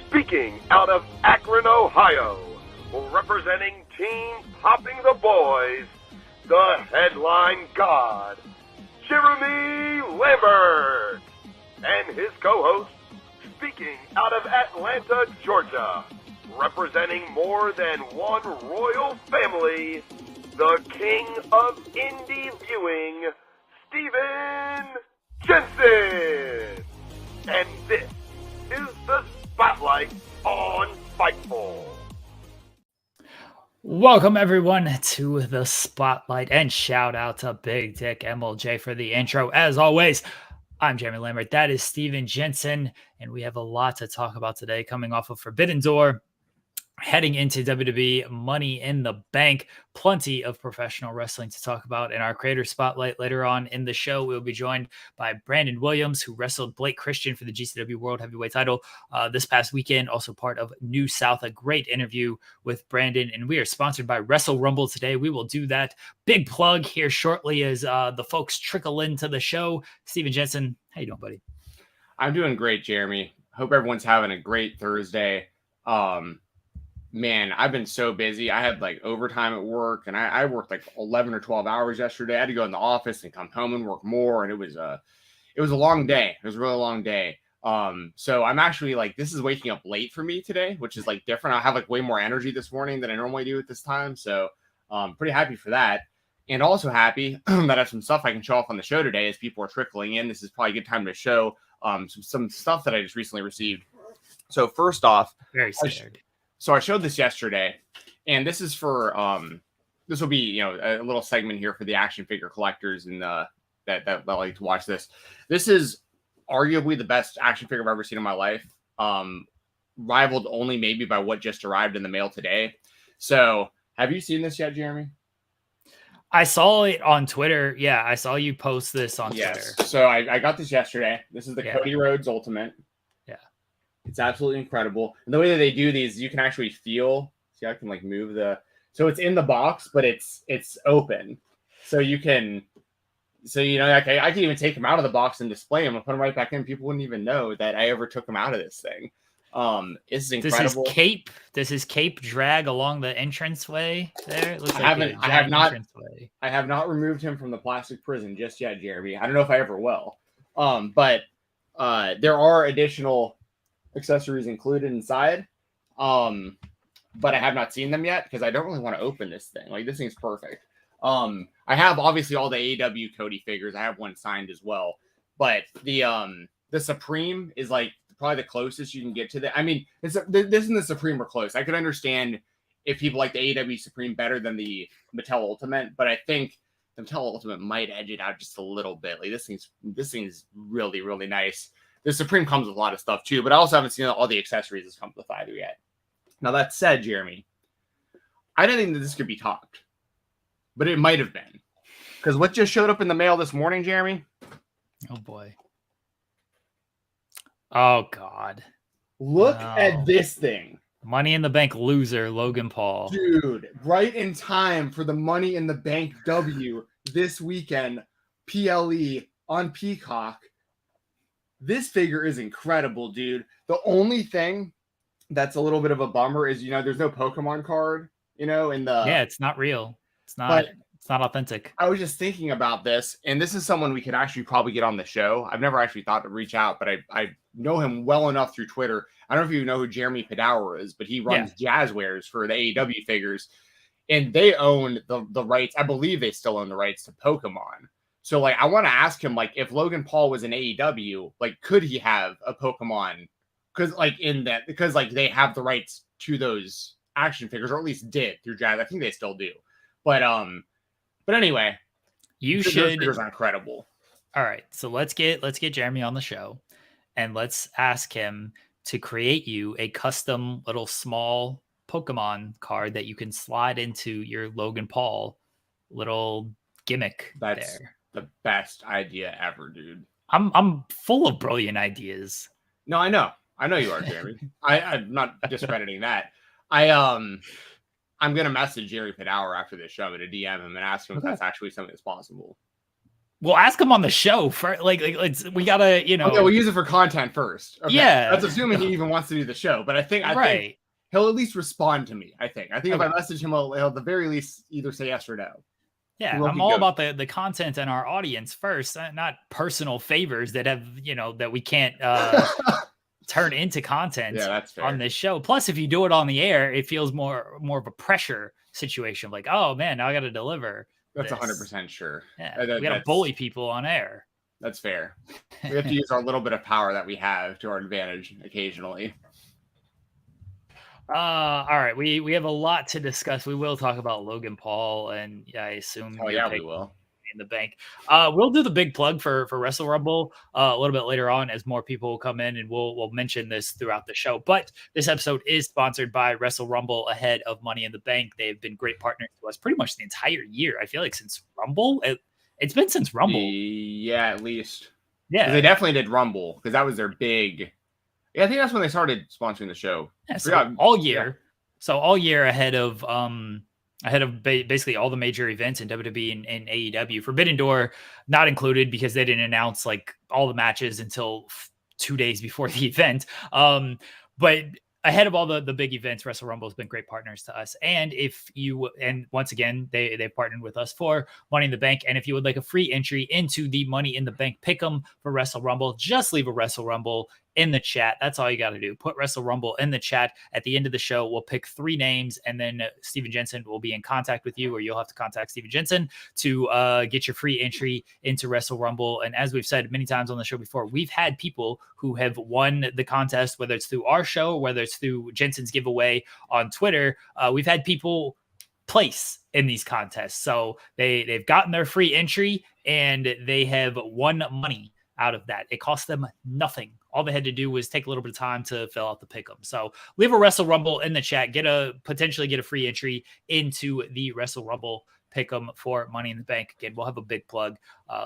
speaking out of Akron, Ohio, representing Team Popping the Boys, the headline god, Jeremy Lambert, and his co-host, speaking out of Atlanta, Georgia, representing more than one royal family, the king of indie viewing, Stephen Jensen. And this is the Spotlight on Fightful. Welcome everyone to the Spotlight, and shout out to Big Dick MLJ for the intro. As always, I'm Jeremy Lambert. That is Stephen Jensen, and we have a lot to talk about today, coming off of Forbidden Door, heading into WWE Money in the Bank. Plenty of professional wrestling to talk about in our Creator Spotlight. Later on in the show, we'll be joined by Brandon Williams, who wrestled Blake Christian for the GCW World Heavyweight title this past weekend, also part of New South. A great interview with Brandon, and we are sponsored by Wrestle Rumble today. We will do that big plug here shortly as the folks trickle into the show. Stephen Jensen, how you doing, buddy? I'm doing great, Jeremy. Hope everyone's having a great Thursday. Man, I've been so busy. I had like overtime at work, and I worked like 11 or 12 hours yesterday. I had to go in the office and come home and work more, and it was a long day. It was a really long day. So I'm actually like, this is waking up late for me today, which is like different. I have like way more energy this morning than I normally do at this time. So pretty happy for that. And also happy that I have some stuff I can show off on the show today as people are trickling in. This is probably a good time to show some stuff that I just recently received. So first off, Very scared. So I showed this yesterday, and this is for this will be a little segment here for the action figure collectors and that like to watch this. This is arguably the best action figure I've ever seen in my life, rivaled only maybe by what just arrived in the mail today. So have you seen this yet, Jeremy? I saw it on Twitter. Yeah, I saw you post this on Twitter. So I got this yesterday. This is the Cody Rhodes Ultimate. It's absolutely incredible. And the way that they do these, you can actually feel. See, I can like move so it's in the box, but it's open. So you can, like I can even take them out of the box and display them and put them right back in. People wouldn't even know that I ever took them out of this thing. This is incredible. Does his cape drag along the entranceway there? It looks I have not removed him from the plastic prison just yet, Jeremy. I don't know if I ever will. But there are additional accessories included inside, but I have not seen them yet because I don't really want to open this thing. Like, this thing's perfect. I have obviously all the AEW Cody figures. I have one signed as well, but the Supreme is like probably the closest you can get to that. I mean, this and the Supreme are close. I could understand if people like the AEW Supreme better than the Mattel Ultimate, but I think the Mattel Ultimate might edge it out just a little bit. Like, this thing's really, really nice. The Supreme comes with a lot of stuff too, but I also haven't seen all the accessories that come with either yet. Now, that said, Jeremy, I didn't think that this could be topped, but it might have been. Because what just showed up in the mail this morning, Jeremy? Oh, boy. Oh, God. Look at this thing. Money in the Bank loser, Logan Paul. Dude, right in time for the Money in the Bank W this weekend, PLE on Peacock. This figure is incredible, dude. The only thing that's a little bit of a bummer is, there's no Pokemon card, in the... Yeah, it's not real. It's not authentic. I was just thinking about this, and this is someone we could actually probably get on the show. I've never actually thought to reach out, but I know him well enough through Twitter. I don't know if you know who Jeremy Padower is, but he runs Jazzwares for the AEW figures, and they own the rights. I believe they still own the rights to Pokemon. So, like, I want to ask him, like, if Logan Paul was in AEW, like, could he have a Pokemon? Because they have the rights to those action figures, or at least did through Jazz. I think they still do. But anyway, those figures are incredible. All right, so let's get Jeremy on the show, and let's ask him to create you a custom little small Pokemon card that you can slide into your Logan Paul little gimmick. That's there. The best idea ever, dude. I'm full of brilliant ideas. No, I know you are, Jeremy. I'm not discrediting that. I'm gonna message Jerry Padower after this show. I'm gonna DM him and ask him if that's actually something that's possible. We'll ask him on the show for we gotta, Okay, we'll use it for content first. Okay. Yeah, that's assuming he even wants to do the show. But I think he'll at least respond to me. I think okay. If I message him, he'll at the very least either say yes or no. Yeah, I'm all about the content and our audience first, not personal favors that have that we can't turn into content on this show. Plus, if you do it on the air, it feels more of a pressure situation. Like, oh man, now I got to deliver. That's 100% sure. Yeah, we got to bully people on air. That's fair. We have to use our little bit of power that we have to our advantage occasionally. All right, we have a lot to discuss. We will talk about Logan Paul, and I assume we will. In the bank. We'll do the big plug for Wrestle Rumble a little bit later on as more people come in, and we'll mention this throughout the show. But this episode is sponsored by Wrestle Rumble ahead of Money in the Bank. They've been great partners to us pretty much the entire year. I feel like since Rumble, it's been since Rumble. Yeah, at least. Yeah, they definitely did Rumble because that was their big. Yeah, I think that's when they started sponsoring the show. Yeah, so all year. Yeah. So all year ahead of basically all the major events in WWE and AEW. Forbidden Door not included because they didn't announce like all the matches until 2 days before the event. But ahead of all the big events, Wrestle Rumble has been great partners to us. And once again, they partnered with us for Money in the Bank. And if you would like a free entry into the Money in the Bank pick'em for Wrestle Rumble, just leave a Wrestle Rumble in the chat. That's all you got to do. Put Wrestle Rumble in the chat. At the end of the show, we'll pick 3 names, and then Stephen Jensen will be in contact with you, or you'll have to contact Stephen Jensen to get your free entry into Wrestle Rumble. And as we've said many times on the show before, we've had people who have won the contest, whether it's through our show, whether it's through Jensen's giveaway on Twitter. We've had people place in these contests. So they've gotten their free entry, and they have won money out of that. It cost them nothing. All they had to do was take a little bit of time to fill out the pick'em. So leave a Wrestle Rumble in the chat. Potentially get a free entry into the Wrestle Rumble pick'em for Money in the Bank. Again, we'll have a big plug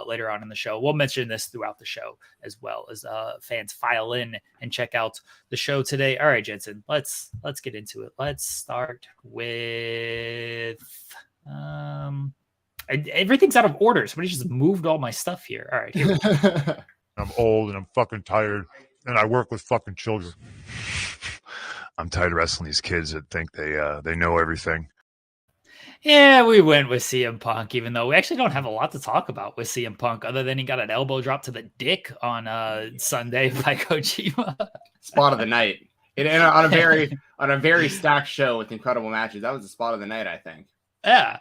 later on in the show. We'll mention this throughout the show as well as fans file in and check out the show today. All right, Jensen, let's get into it. Let's start with everything's out of order. Somebody just moved all my stuff here. All right. Here I'm old and I'm fucking tired, and I work with fucking children. I'm tired of wrestling these kids that think they know everything. Yeah, we went with CM Punk, even though we actually don't have a lot to talk about with CM Punk, other than he got an elbow drop to the dick on Sunday by Kojima. Spot of the night. And on a very stacked show with incredible matches. That was the spot of the night, I think. Yeah.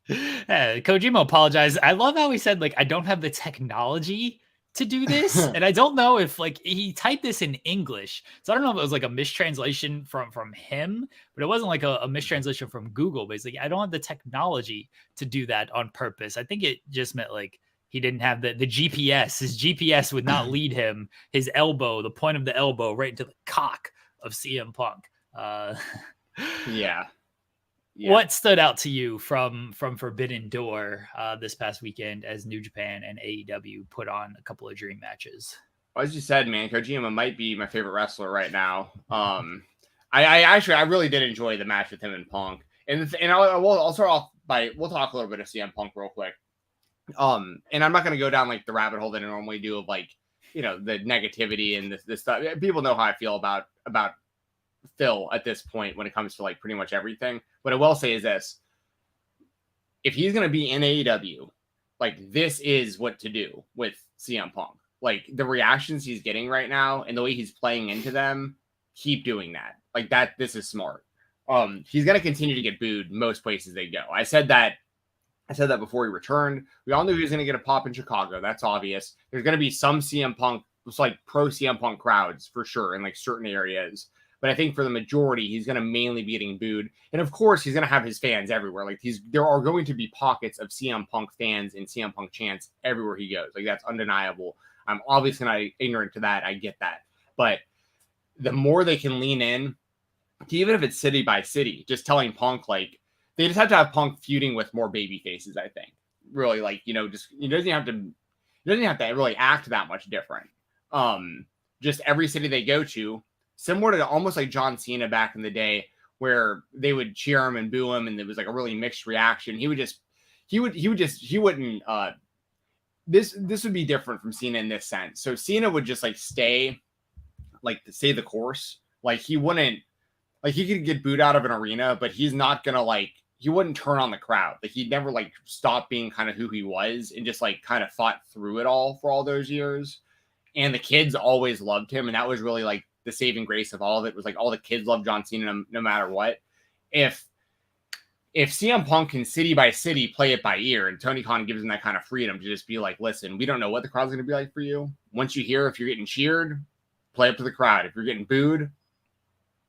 Kojima apologized. I love how he said, I don't have the technology to do this. And I don't know if he typed this in English. So I don't know if it was a mistranslation from him, but it wasn't a mistranslation from Google. But I don't have the technology to do that on purpose. I think it just meant he didn't have the GPS. His GPS would not lead him, his elbow, the point of the elbow right into the cock of CM Punk. Yeah. What stood out to you from Forbidden Door this past weekend as New Japan and AEW put on a couple of dream matches? Well, as you said, man, Kojima might be my favorite wrestler right now. I really did enjoy the match with him and Punk, and I'll start off by we'll talk a little bit of CM Punk real quick. And I'm not going to go down the rabbit hole that I normally do of the negativity and this stuff. People know how I feel about Phil at this point when it comes to pretty much everything. What I will say is this: if he's going to be in AEW, this is what to do with CM Punk. The reactions he's getting right now and the way he's playing into them, keep doing that. This is smart. He's going to continue to get booed most places they go. I said that before he returned. We all knew he was going to get a pop in Chicago. That's obvious. There's going to be some CM Punk, pro CM Punk crowds for sure in certain areas. But I think for the majority, he's going to mainly be getting booed. And of course, he's going to have his fans everywhere. There are going to be pockets of CM Punk fans and CM Punk chants everywhere he goes. That's undeniable. I'm obviously not ignorant to that. I get that. But the more they can lean in, even if it's city by city, just telling Punk, they just have to have Punk feuding with more baby faces, I think. Really, just he doesn't have to really act that much different. Just every city they go to, similar to almost like John Cena back in the day, where they would cheer him and boo him, and it was a really mixed reaction. He wouldn't this would be different from Cena in this sense. So Cena would just like stay the course. Like he wouldn't, like he could get booed out of an arena, but he's not gonna like, he wouldn't turn on the crowd. Like he'd never like stop being kind of who he was and just like kind of fought through it all for all those years. And the kids always loved him. And that was really like the saving grace of all of it, was like all the kids loved John Cena no matter what. If CM Punk can city by city play it by ear, and Tony Khan gives him that kind of freedom to just be like, listen, we don't know what the crowd's going to be like for you. Once you hear if you're getting cheered, play up to the crowd. If you're getting booed,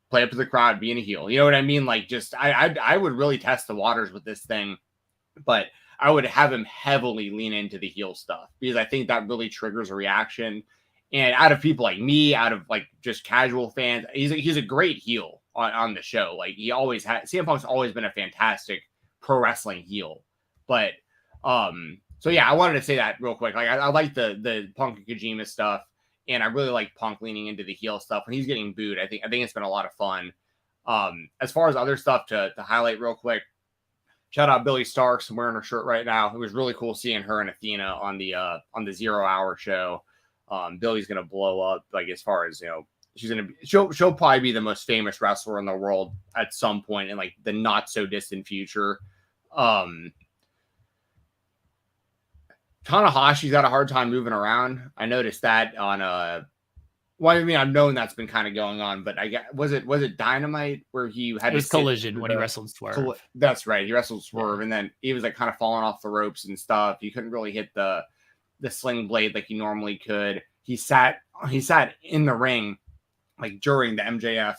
play up to the crowd, being a heel. You know what I mean? Like, just I would really test the waters with this thing, but I would have him heavily lean into the heel stuff, because I think that really triggers a reaction. And out of people like me, out of like just casual fans, he's a great heel on the show. Like he always had, CM Punk's always been a fantastic pro wrestling heel. But so yeah, I wanted to say that real quick. Like I like the Punk and Kojima stuff, and I really like Punk leaning into the heel stuff when he's getting booed. I think it's been a lot of fun. As far as other stuff to highlight real quick, shout out Billy Starks. I'm wearing her shirt right now. It was really cool seeing her and Athena on the 0 Hour show. Billy's gonna blow up, like, as far as, you know, she'll probably be the most famous wrestler in the world at some point in like the not so distant future. Tanahashi's got a hard time moving around. I noticed that on well, I mean, I've known that's been kind of going on, but I guess was it Dynamite where he had Collision when he wrestled Swerve. That's right, he wrestled Swerve, and then he was like kind of falling off the ropes and stuff. He couldn't really hit the sling blade like he normally could. He sat in the ring like during the MJF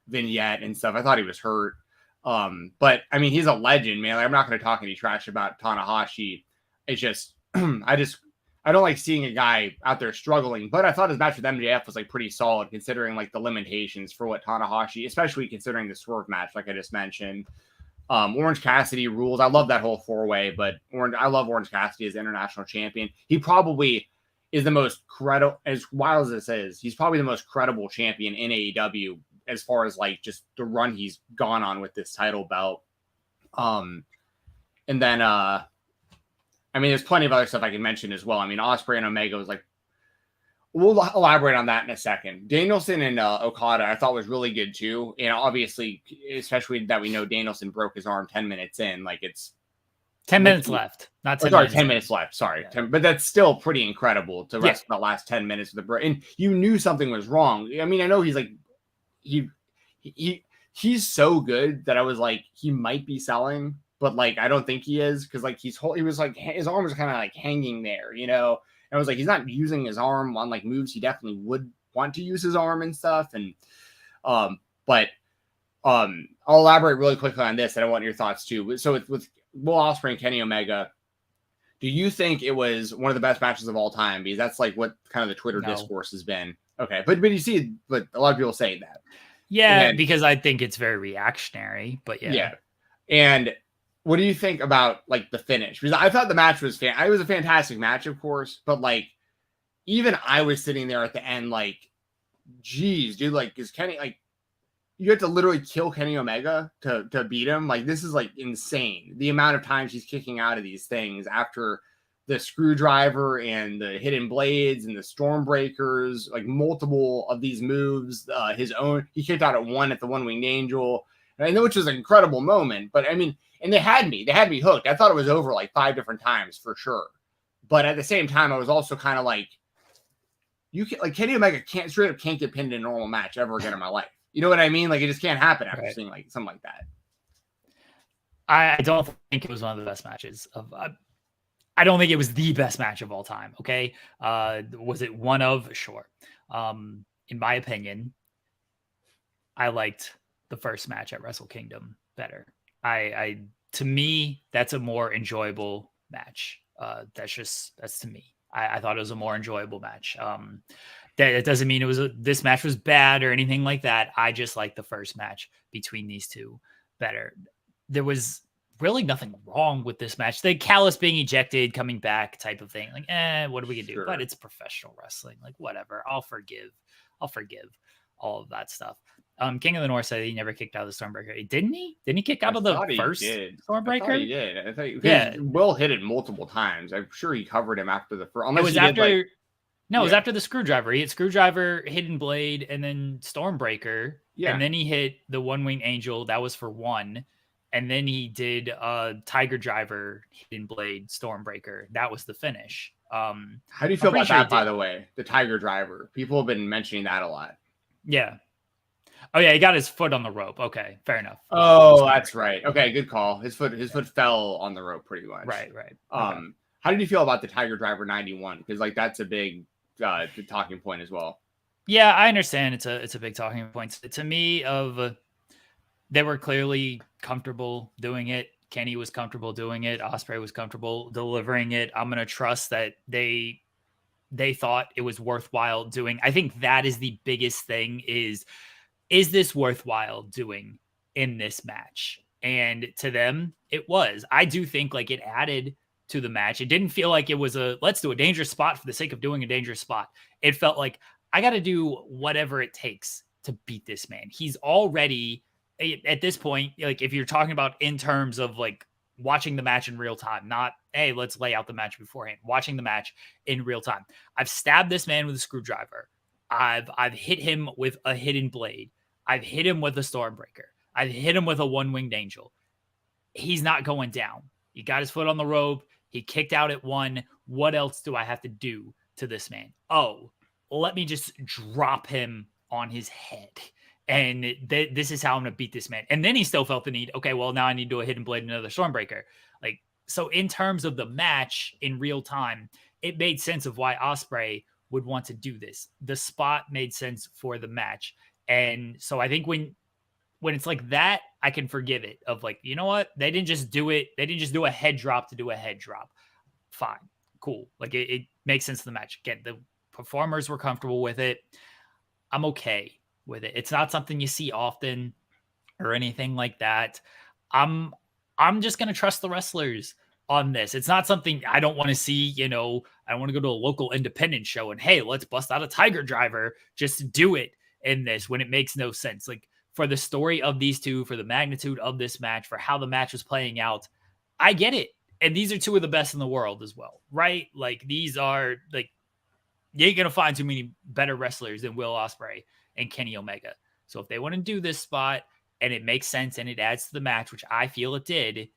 vignette and stuff. I thought he was hurt. But I mean, he's a legend, man. Like, I'm not going to talk any trash about Tanahashi. It's just I don't like seeing a guy out there struggling, but I thought his match with MJF was like pretty solid, considering like the limitations for what Tanahashi, especially considering the Swerve match, like I just mentioned. Orange Cassidy rules. I love that whole 4-way, but I love Orange Cassidy as international champion. He probably is the most credible, as wild as this is, he's probably the most credible champion in AEW as far as like just the run he's gone on with this title belt. And then I mean, there's plenty of other stuff I can mention as well. I mean, Ospreay and Omega was like, we'll elaborate on that in a second. Danielson and Okada, I thought was really good too. And obviously, especially that we know Danielson broke his arm 10 minutes in. Like, it's 10 minutes left. Not 10 sorry, minutes 10 minutes left. Sorry. Yeah. But that's still pretty incredible to wrestle the last 10 minutes of the break. And you knew something was wrong. I mean, I know he's like, he's so good that I was like, he might be selling, but like, I don't think he is, because like he was like, his arm was kind of like hanging there, you know? And I was like, he's not using his arm on like moves he definitely would want to use his arm and stuff. And but I'll elaborate really quickly on this, and I want your thoughts too. So with Will Ospreay and Kenny Omega, do you think it was one of the best matches of all time? Because that's like what kind of the Twitter discourse has been. Okay, but you see, but a lot of people say that. Yeah, because I think it's very reactionary. But yeah. And what do you think about like the finish? Because I thought the match was it was a fantastic match, of course, but like even I was sitting there at the end like, geez, dude, like, is Kenny, like, you have to literally kill Kenny Omega to beat him? Like, this is like insane. The amount of times he's kicking out of these things after the screwdriver and the hidden blades and the stormbreakers, like multiple of these moves. His own, he kicked out at one at the One Winged Angel, and I know, which was an incredible moment. But I mean, and they had me hooked. I thought it was over like 5 different times for sure. But at the same time, I was also kind of like, you can, like, Kenny Omega straight up can't get pinned in a normal match ever again in my life. You know what I mean? Like, it just can't happen after seeing like something like that. I don't think it was one of the best matches of. I don't think it was the best match of all time. Okay, was it one of? Sure. In my opinion, I liked the first match at Wrestle Kingdom better. To me, that's a more enjoyable match. That's to me. I thought it was a more enjoyable match. That doesn't mean this match was bad or anything like that. I just like the first match between these two better. There was really nothing wrong with this match. The Callis being ejected, coming back type of thing. Like, what are we gonna do? But it's professional wrestling. Like, whatever. I'll forgive. all of that stuff. King of the North said he never kicked out of the Stormbreaker. Didn't he? Didn't he kick out of the first Stormbreaker? I thought he did. I thought yeah. Will hit it multiple times. I'm sure he covered him after the first. It was after. No, it was after the Screwdriver. He hit Screwdriver, Hidden Blade, and then Stormbreaker. Yeah. And then he hit the One-Winged Angel. That was for 1. And then he did Tiger Driver, Hidden Blade, Stormbreaker. That was the finish. How do you feel about that, by the way? The Tiger Driver. People have been mentioning that a lot. Yeah. Oh, yeah, he got his foot on the rope. Okay, fair enough. Oh, that's right. Okay, good call. His foot fell on the rope pretty much. Right. Okay. How did you feel about the Tiger Driver 91? Because like that's a big talking point as well. Yeah, I understand. It's a big talking point to me. They were clearly comfortable doing it. Kenny was comfortable doing it. Ospreay was comfortable delivering it. I'm gonna trust that they thought it was worthwhile doing. I think that is the biggest thing. Is this worthwhile doing in this match? And to them, it was. I do think like it added to the match. It didn't feel like it was let's do a dangerous spot for the sake of doing a dangerous spot. It felt like I got to do whatever it takes to beat this man. He's already at this point, like if you're talking about in terms of like watching the match in real time, not, hey, let's lay out the match beforehand, watching the match in real time. I've stabbed this man with a screwdriver. I've hit him with a hidden blade. I've hit him with a Stormbreaker. I've hit him with a One-Winged Angel. He's not going down. He got his foot on the rope. He kicked out at 1. What else do I have to do to this man? Oh, let me just drop him on his head. And this is how I'm going to beat this man. And then he still felt the need. Okay, well, now I need to do a hidden blade and another Stormbreaker. Like, so in terms of the match in real time, it made sense of why Ospreay would want to do this. The spot made sense for the match. And so I think when it's like that, I can forgive it of like, you know what? They didn't just do it. They didn't just do a head drop to do a head drop. Fine. Cool. Like it makes sense to the match. Again, the performers were comfortable with it. I'm okay with it. It's not something you see often or anything like that. I'm just going to trust the wrestlers on this. It's not something I don't want to see, I want to go to a local independent show and, hey, let's bust out a Tiger Driver just to do it in this when it makes no sense. Like for the story of these two, for the magnitude of this match, for how the match was playing out, I get it. And these are two of the best in the world as well, right? Like these are like, you ain't going to find too many better wrestlers than Will Ospreay and Kenny Omega. So if they want to do this spot and it makes sense and it adds to the match, which I feel it did,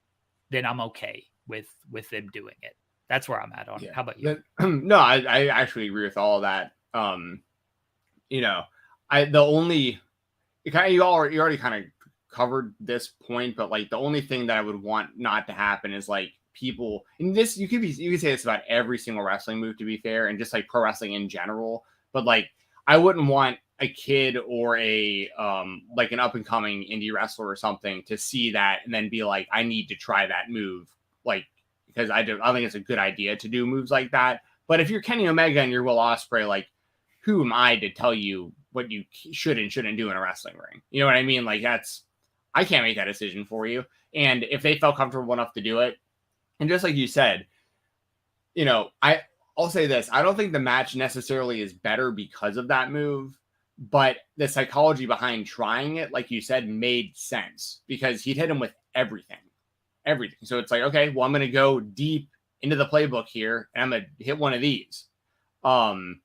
then I'm okay with them doing it. That's where I'm at on it. How about you? No, I actually agree with all of that. You already kind of covered this point, but like the only thing that I would want not to happen is like people, and this you could say this about every single wrestling move, to be fair, and just like pro wrestling in general. But like I wouldn't want a kid or a like an up and coming indie wrestler or something to see that and then be like, I need to try that move, like because I think it's a good idea to do moves like that. But if you're Kenny Omega and you're Will Ospreay, like who am I to tell you what you should and shouldn't do in a wrestling ring? You know what I mean? Like I can't make that decision for you. And if they felt comfortable enough to do it, and just like you said, I'll say this. I don't think the match necessarily is better because of that move, but the psychology behind trying it, like you said, made sense because he'd hit him with everything. So it's like, okay, well, I'm going to go deep into the playbook here and I'm going to hit one of these. And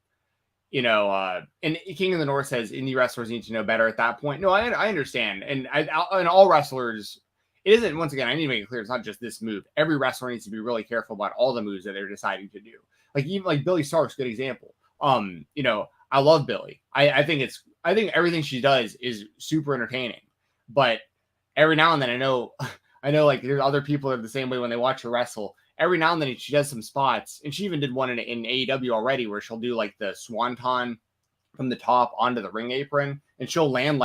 King of the North says indie wrestlers need to know better at that point. No, I understand. And all wrestlers, it isn't, once again, I need to make it clear, it's not just this move. Every wrestler needs to be really careful about all the moves that they're deciding to do. Like even like Billie Stark's a good example. I love Billie. I think everything she does is super entertaining, but every now and then I know like there's other people that are the same way when they watch her wrestle. Every now and then she does some spots, and she even did one in AEW already where she'll do like the swanton from the top onto the ring apron, and she'll land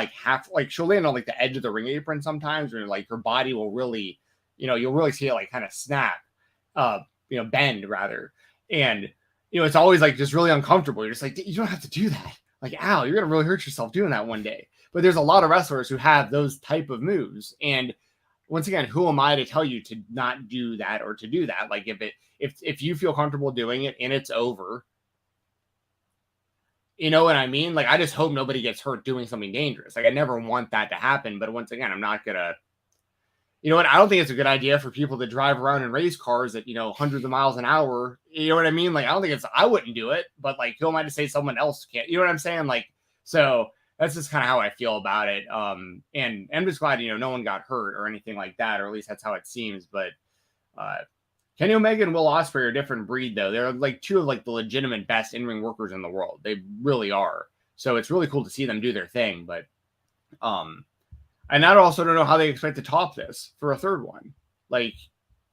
she'll land on like the edge of the ring apron sometimes, where like her body will really, you'll really see it like kind of snap, bend rather. And, it's always like just really uncomfortable. You're just like, you don't have to do that. Like, ow, you're going to really hurt yourself doing that one day. But there's a lot of wrestlers who have those type of moves. And once again, who am I to tell you to not do that or to do that? Like if you feel comfortable doing it and it's over, You know what I mean? Like, I just hope nobody gets hurt doing something dangerous. Like, I never want that to happen. But once again, I'm not going to, you know what? I don't think it's a good idea for people to drive around in race cars at, hundreds of miles an hour. You know what I mean? Like, I wouldn't do it, but like, who am I to say someone else can't? You know what I'm saying? Like, so that's just kind of how I feel about it. And I'm just glad, no one got hurt or anything like that, or at least that's how it seems. But, Kenny Omega and Will Ospreay are a different breed, though. They're like two of like the legitimate best in-ring workers in the world. They really are. So it's really cool to see them do their thing. But, and I also don't know how they expect to top this for a third one. Like,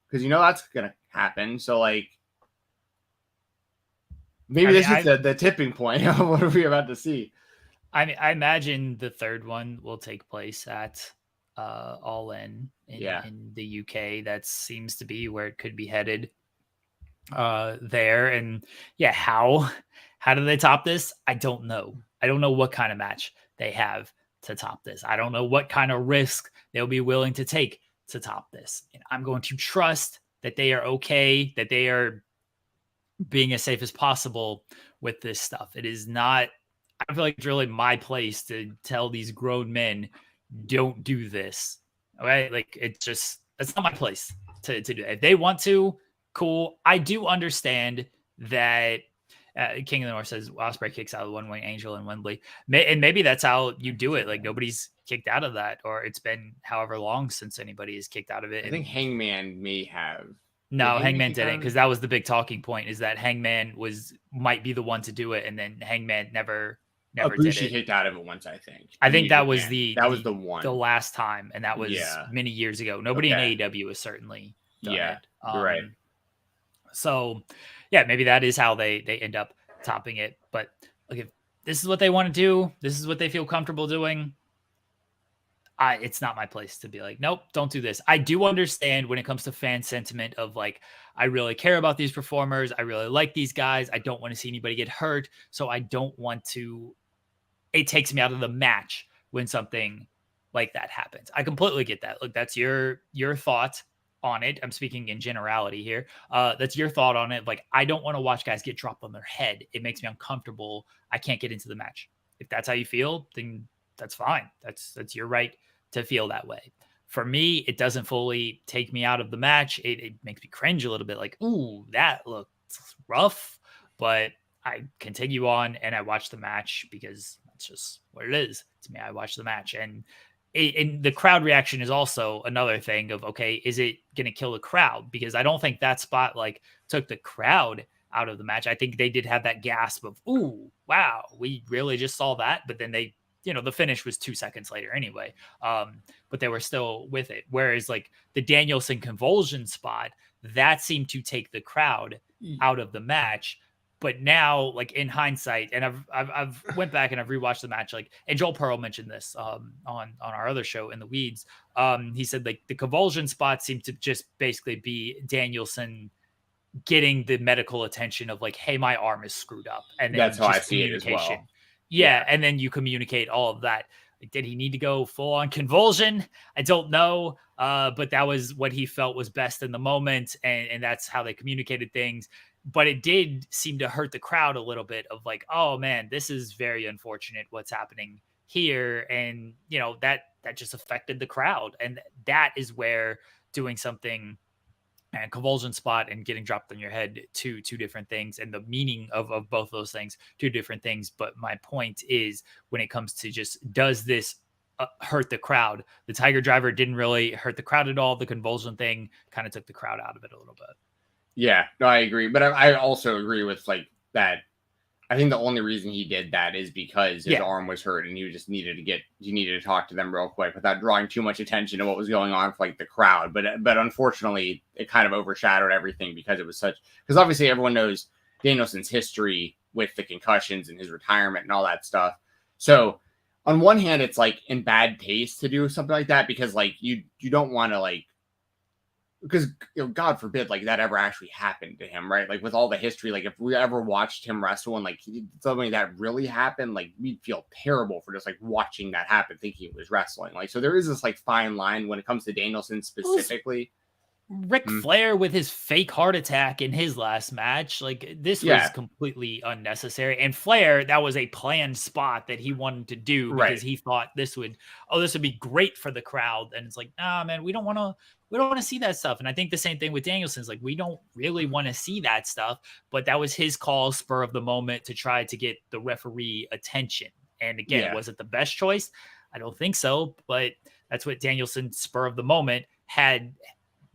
because that's going to happen. So, like, maybe this is the tipping point. What are we about to see? I imagine the third one will take place at All In the UK. That seems to be where it could be headed there. And how do they top this? I don't know. I don't know what kind of match they have to top this. I don't know what kind of risk they'll be willing to take to top this. And I'm going to trust that they are okay, that they are being as safe as possible with this stuff. It is not, I feel like it's really my place to tell these grown men, don't do this. Okay. Like, that's not my place to do that. If they want to, cool. I do understand that King of the North says Ospreay kicks out of the One Wing Angel in Wembley. And maybe that's how you do it. Like, nobody's kicked out of that, or it's been however long since anybody is kicked out of it. I think Hangman may have. No, Hangman didn't, because that was the big talking point, is that Hangman might be the one to do it, and then Hangman never did it. Kicked out of it once, I think. I think that was the one, the last time, and that was many years ago. Nobody in AEW has certainly done it. Right. So, maybe that is how they end up topping it. But look, if this is what they want to do, this is what they feel comfortable doing, it's not my place to be like, nope, don't do this. I do understand when it comes to fan sentiment of like, I really care about these performers. I really like these guys. I don't want to see anybody get hurt. So I don't want to, it takes me out of the match when something like that happens. I completely get that. Look, that's your thought on it. I'm speaking in generality here. That's your thought on it. Like, I don't want to watch guys get dropped on their head. It makes me uncomfortable. I can't get into the match. If that's how you feel, then that's fine. That's your right to feel that way. For me, it doesn't fully take me out of the match. It makes me cringe a little bit, like, ooh, that looked rough. But I continue on and I watch the match because that's just what it is to me. I watch the match, and the crowd reaction is also another thing of, okay, is it going to kill the crowd? Because I don't think that spot like took the crowd out of the match. I think they did have that gasp of, ooh, wow, we really just saw that. But then they, the finish was 2 seconds later anyway. But they were still with it. Whereas like the Danielson convulsion spot, that seemed to take the crowd out of the match. But now, like in hindsight, and I've went back and I've rewatched the match, like, and Joel Pearl mentioned this on our other show, In the Weeds. He said like the convulsion spot seemed to just basically be Danielson getting the medical attention of like, hey, my arm is screwed up, and then that's how I see it as well. Yeah, and then you communicate all of that. Like, did he need to go full on convulsion? I don't know, but that was what he felt was best in the moment, and that's how they communicated things. But it did seem to hurt the crowd a little bit of like, oh man, this is very unfortunate what's happening here. And, that just affected the crowd. And that is where doing something and convulsion spot and getting dropped on your head, two different things. And the meaning of both those things, two different things. But my point is, when it comes to just, does this hurt the crowd? The Tiger Driver didn't really hurt the crowd at all. The convulsion thing kind of took the crowd out of it a little bit. Yeah, no, I agree. But I also agree with like that. I think the only reason he did that is because his arm was hurt and you needed to talk to them real quick without drawing too much attention to what was going on for like the crowd. But unfortunately, it kind of overshadowed everything because because obviously everyone knows Danielson's history with the concussions and his retirement and all that stuff. So on one hand, it's like in bad taste to do something like that because like you don't want to like, because God forbid like that ever actually happened to him, right? Like with all the history, like if we ever watched him wrestle and like something that really happened, like we'd feel terrible for just like watching that happen, thinking he was wrestling. Like, so there is this like fine line when it comes to Danielson specifically. Ric Flair with his fake heart attack in his last match, like this was completely unnecessary. And Flair, that was a planned spot that he wanted to do because he thought this would be great for the crowd. And it's like, nah, man, we don't want to see that stuff. And I think the same thing with Danielson's, like, we don't really want to see that stuff, but that was his call, spur of the moment, to try to get the referee attention. And again, was it the best choice? I don't think so, but that's what Danielson, spur of the moment, had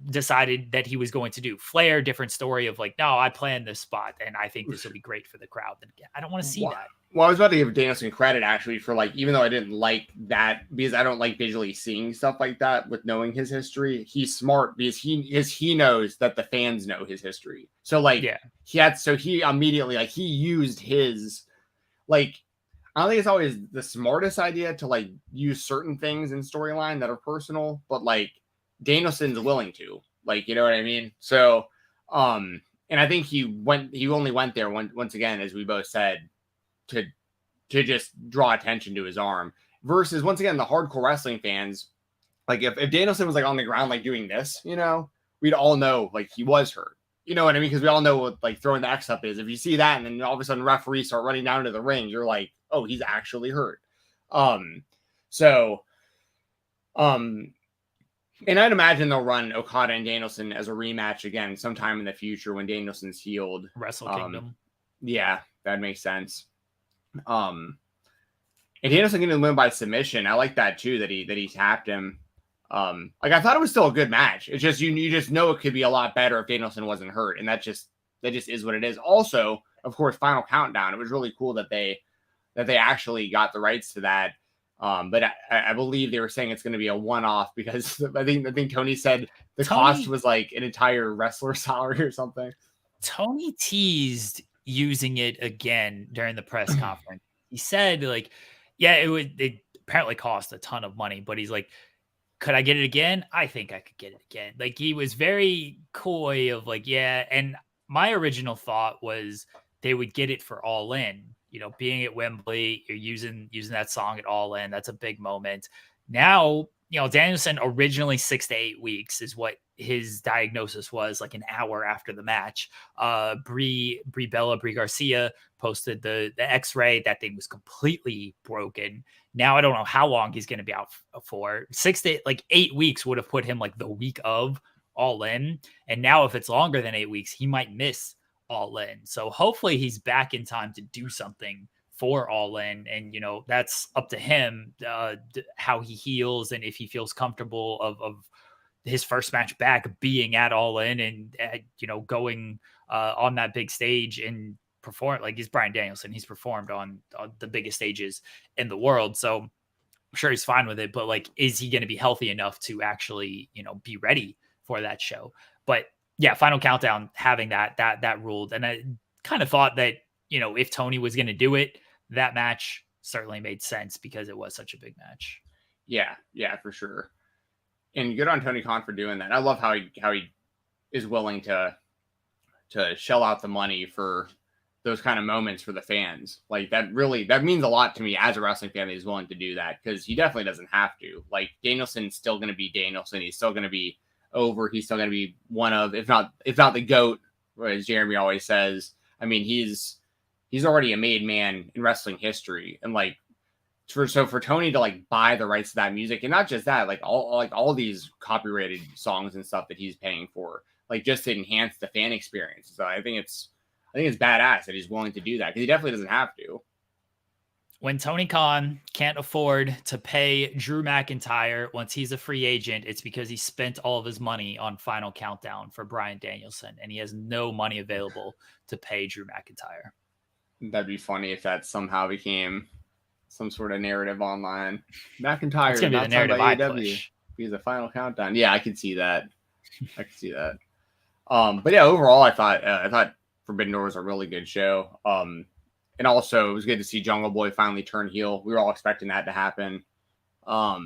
decided that he was going to do. Flair, different story of like, no, I planned this spot and I think this will be great for the crowd. And again, I don't want to see that. Well, I was about to give Danielson credit actually for, like, even though I didn't like that because I don't like visually seeing stuff like that with knowing his history, he's smart because he knows that the fans know his history. So like, he immediately, like, he used his, like, I don't think it's always the smartest idea to like use certain things in storyline that are personal, but like Danielson's willing to, like, you know what I mean? So, and I think he only went there once again, as we both said, to just draw attention to his arm versus, once again, the hardcore wrestling fans. Like if Danielson was like on the ground, like doing this, you know, we'd all know like he was hurt. You know what I mean? Because we all know what like throwing the X up is. If you see that and then all of a sudden referees start running down to the ring, you're like, oh, he's actually hurt. And I'd imagine they'll run Okada and Danielson as a rematch again sometime in the future when Danielson's healed. Wrestle Kingdom. Yeah, that makes sense. And Danielson getting the win by submission. I like that too, that he tapped him. Like, I thought it was still a good match. It's just you just know it could be a lot better if Danielson wasn't hurt, and that just is what it is. Also, of course, Final Countdown. It was really cool that they actually got the rights to that. But I believe they were saying it's going to be a one-off because I think Tony said the cost was like an entire wrestler salary or something. Tony teased using it again during the press conference. He said, like, yeah, it apparently cost a ton of money, but he's like, could I get it again? I think I could get it again. Like, he was very coy of like, yeah. And my original thought was they would get it for All In. You know, being at Wembley, you're using that song at All In. That's a big moment. Now, you know, Danielson originally 6 to 8 weeks is what his diagnosis was, like an hour after the match. Brie Garcia posted the X-ray. That thing was completely broken. Now I don't know how long he's going to be out for. 6 to 8 weeks would have put him like the week of All In. And now if it's longer than 8 weeks, he might miss All In. So hopefully he's back in time to do something for All In. And, you know, that's up to him, how he heals and if he feels comfortable of his first match back being at All In and, you know, going on that big stage and perform. Like, he's Bryan Danielson. He's performed on the biggest stages in the world. So I'm sure he's fine with it, but like, is he going to be healthy enough to actually, you know, be ready for that show? But yeah, Final Countdown having that ruled. And I kind of thought that, you know, if Tony was going to do it, that match certainly made sense because it was such a big match. Yeah, for sure. And good on Tony Khan for doing that. I love how he is willing to shell out the money for those kind of moments for the fans. Like, that means a lot to me as a wrestling fan that he's willing to do that, because he definitely doesn't have to. Like, Danielson's still going to be Danielson. He's still going to be over. He's still going to be one of, if not the GOAT, as Jeremy always says. I mean, he's already a made man in wrestling history. And like, for Tony to like buy the rights to that music, and not just that, like all these copyrighted songs and stuff that he's paying for, like, just to enhance the fan experience. So I think it's badass that he's willing to do that, because he definitely doesn't have to. When Tony Khan can't afford to pay Drew McIntyre once he's a free agent, it's because he spent all of his money on Final Countdown for Bryan Danielson, and he has no money available to pay Drew McIntyre. That'd be funny if that somehow became some sort of narrative online. McIntyre, it's gonna be the narrative I push. He's a Final Countdown. Yeah, I could see that. But yeah, overall, I thought Forbidden Door was a really good show. And also, it was good to see Jungle Boy finally turn heel. We were all expecting that to happen. I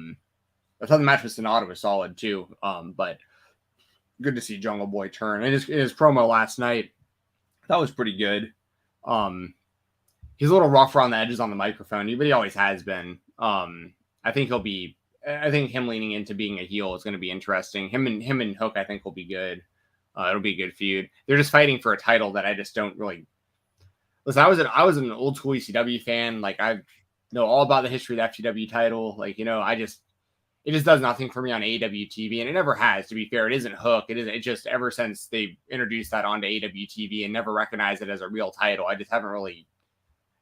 thought the match with Sonata was solid too. But good to see Jungle Boy turn. And his promo last night, that was pretty good. He's a little rough around the edges on the microphone, but he always has been. I think he'll be I think him leaning into being a heel is going to be interesting. Him and Hook, I think, will be good. It'll be a good feud. They're just fighting for a title that I just don't really listen. I was an old school ECW fan. Like, I know all about the history of the FTW title. Like, you know, it just does nothing for me on AEW TV, and it never has. To be fair, it isn't Hook. It just ever since they introduced that onto AEW TV and never recognized it as a real title. I just haven't really.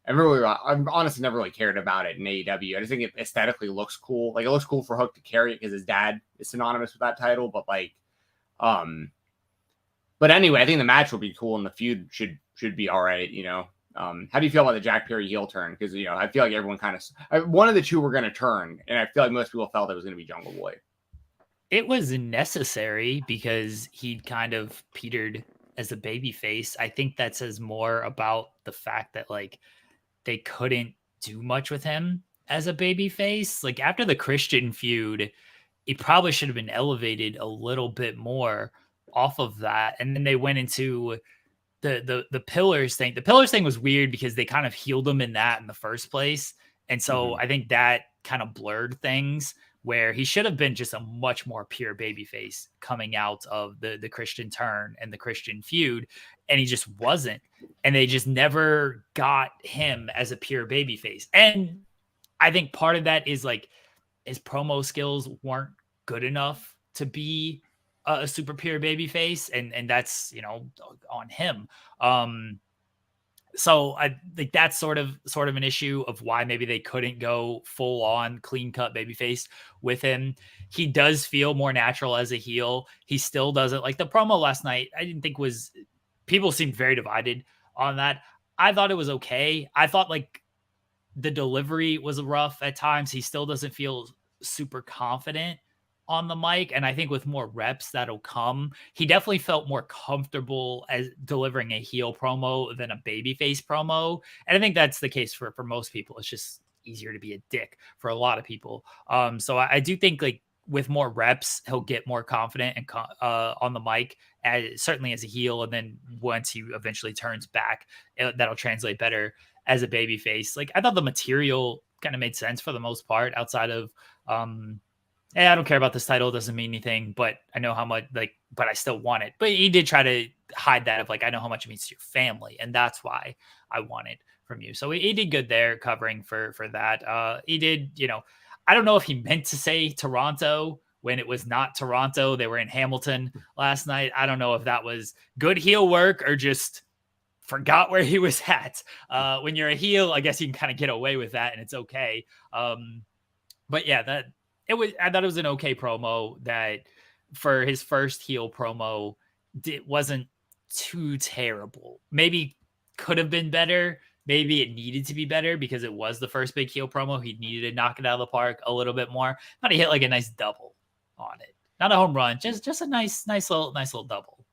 I've honestly never really cared about it in AEW. I just think it aesthetically looks cool. Like, it looks cool for Hook to carry it because his dad is synonymous with that title. But like, but anyway, I think the match will be cool and the feud should be all right. You know, how do you feel about the Jack Perry heel turn? Because, you know, I feel like everyone kind of one of the two were going to turn, and I feel like most people felt it was going to be Jungle Boy. It was necessary because he'd kind of petered as a babyface. I think that says more about the fact that, like, they couldn't do much with him as a babyface. Like, after the Christian feud, it probably should have been elevated a little bit more off of that. And then they went into the Pillars thing. The Pillars thing was weird because they kind of healed him in that in the first place. And so I think that kind of blurred things, where he should have been just a much more pure babyface coming out of the Christian turn and the Christian feud. And he just wasn't. And they just never got him as a pure babyface. And I think part of that is, like, his promo skills weren't good enough to be a super pure babyface. And that's, you know, on him. So I think that's sort of an issue of why maybe they couldn't go full on clean cut babyface with him. He does feel more natural as a heel. He still doesn't, like, the promo last night, I didn't think was, people seemed very divided on that. I thought it was okay. I thought, like, the delivery was rough at times. He still doesn't feel super confident on the mic, and I think with more reps that'll come. He definitely felt more comfortable as delivering a heel promo than a babyface promo, and I think that's the case for most people. It's just easier to be a dick for a lot of people. So I do think, like, with more reps, he'll get more confident and on the mic, certainly as a heel, and then once he eventually turns back, that'll translate better as a babyface. Like, I thought the material kind of made sense for the most part, outside of I don't care about this title. It doesn't mean anything, but I know how much, like, but I still want it. But he did try to hide that of, like, I know how much it means to your family, and that's why I want it from you. So he did good there covering for that. He did, you know, I don't know if he meant to say Toronto when it was not Toronto. They were in Hamilton last night. I don't know if that was good heel work or just forgot where he was at. When you're a heel, I guess you can kind of get away with that, and it's okay. But yeah, I thought it was an okay promo. That for his first heel promo, it wasn't too terrible. Maybe could have been better. Maybe it needed to be better because it was the first big heel promo. He needed to knock it out of the park a little bit more. But he hit, like, a nice double on it. Not a home run, just a nice little double.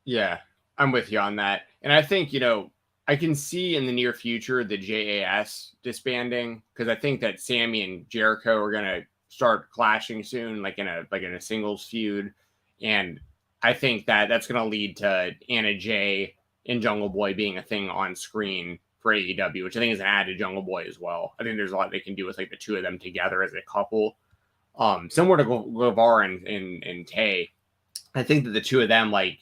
Yeah, I'm with you on that. And I think, you know, I can see in the near future the JAS disbanding, because I think that Sammy and Jericho are going to start clashing soon, like in a singles feud. And I think that that's going to lead to Anna Jay and Jungle Boy being a thing on screen for AEW, which I think is an add to Jungle Boy as well. I think there's a lot they can do with, like, the two of them together as a couple. Similar to Guevara and Tay. I think that the two of them, like,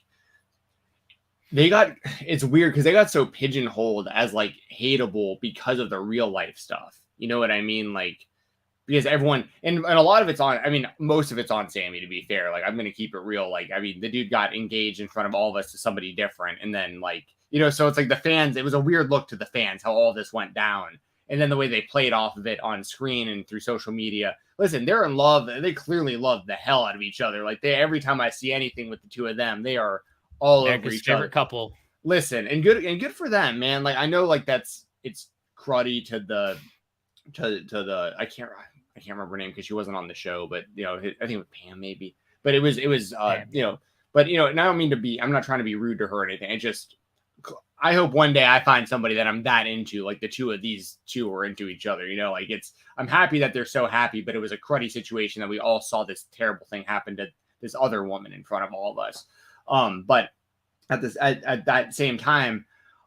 it's weird because they got so pigeonholed as, like, hateable because of the real life stuff. You know what I mean? Like, because everyone, and a lot of it's on, I mean, most of it's on Sammy, to be fair. Like, I'm going to keep it real. Like, I mean, the dude got engaged in front of all of us to somebody different. And then, like, you know, so it's like the fans, it was a weird look to the fans, how all this went down. And then the way they played off of it on screen and through social media. Listen, they're in love. They clearly love the hell out of each other. Like, every time I see anything with the two of them, they are all over each other. Couple. Listen, and good for them, man. Like, I know, like, it's cruddy to the I can't remember her name because she wasn't on the show, but, you know, I think it was Pam maybe. But it was Pam. You know, but, you know, and I don't mean to be, I'm not trying to be rude to her or anything. I hope one day I find somebody that I'm that into, like the two of these two are into each other, you know, like I'm happy that they're so happy, but it was a cruddy situation that we all saw this terrible thing happen to this other woman in front of all of us. But at that same time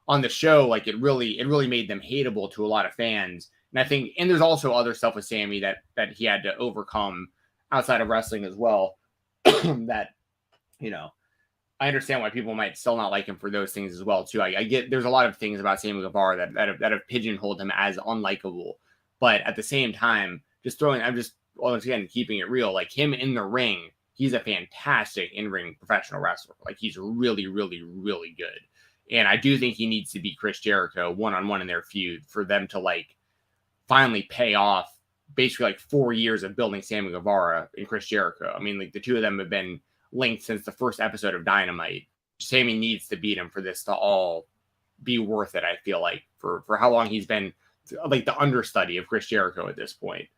on the show, like, it really made them hateable to a lot of fans. And I think, and there's also other stuff with Sammy that he had to overcome outside of wrestling as well. That, you know, I understand why people might still not like him for those things as well too. I get there's a lot of things about Sammy Guevara that have pigeonholed him as unlikable, but at the same time, I'm just once again keeping it real. Like him in the ring, he's a fantastic in-ring professional wrestler. Like he's really, really, really good. And I do think he needs to beat Chris Jericho one-on-one in their feud for them to like finally pay off basically like 4 years of building Sammy Guevara and Chris Jericho. I mean, like the two of them have been linked since the first episode of Dynamite. Sammy needs to beat him for this to all be worth it, I feel like, for how long he's been like the understudy of Chris Jericho at this point.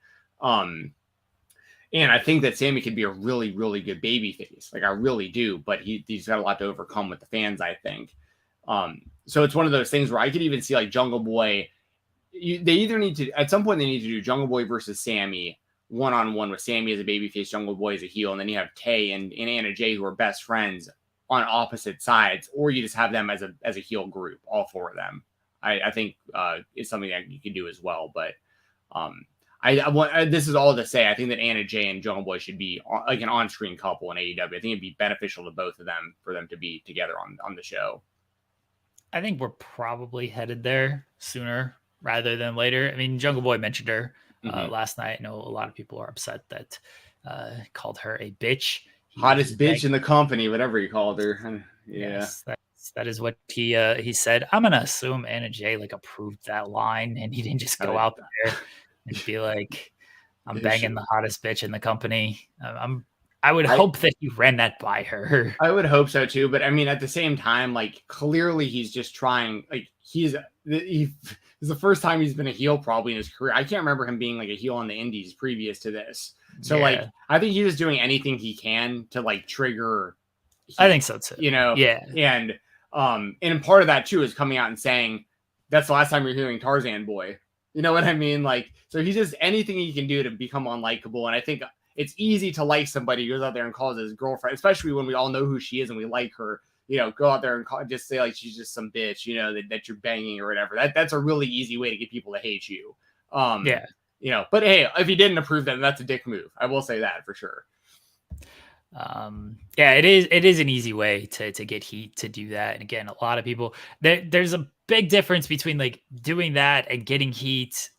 And I think that Sammy could be a really, really good babyface. Like I really do, but he's got a lot to overcome with the fans, I think. So it's one of those things where I could even see like Jungle Boy. They either need to, at some point, they need to do Jungle Boy versus Sammy one-on-one with Sammy as a babyface, Jungle Boy as a heel, and then you have Tay and Anna Jay who are best friends on opposite sides, or you just have them as a heel group, all four of them. I think it's something that you can do as well. But this is all to say, I think that Anna Jay and Jungle Boy should be like an on-screen couple in AEW. I think it'd be beneficial to both of them for them to be together on the show. I think we're probably headed there sooner rather than later. I mean, Jungle Boy mentioned her last night. I know a lot of people are upset that called her a bitch. Hottest bitch in the company, whatever you called her. Yeah. Yes, that is what he said. I'm gonna assume Anna Jay like approved that line, and he didn't just go out there and be like, "I'm banging the hottest bitch in the company." I would hope that he ran that by her. I would hope so too, but I mean, at the same time, like clearly he's just trying. Like it's the first time he's been a heel probably in his career. I can't remember him being like a heel on the Indies previous to this. So like, I think he's just doing anything he can to like trigger. I think so too. You know, yeah. And part of that too is coming out and saying that's the last time you're hearing Tarzan Boy. You know what I mean? Like, so he's just anything he can do to become unlikable. And I think it's easy to like somebody who goes out there and calls his girlfriend, especially when we all know who she is and we like her. You know, go out there and just say like she's just some bitch. You know that you're banging or whatever. That's a really easy way to get people to hate you. You know, but hey, if he didn't approve that, that's a dick move. I will say that for sure. It is an easy way to get heat to do that. And again, a lot of people there's a big difference between like doing that and getting heat.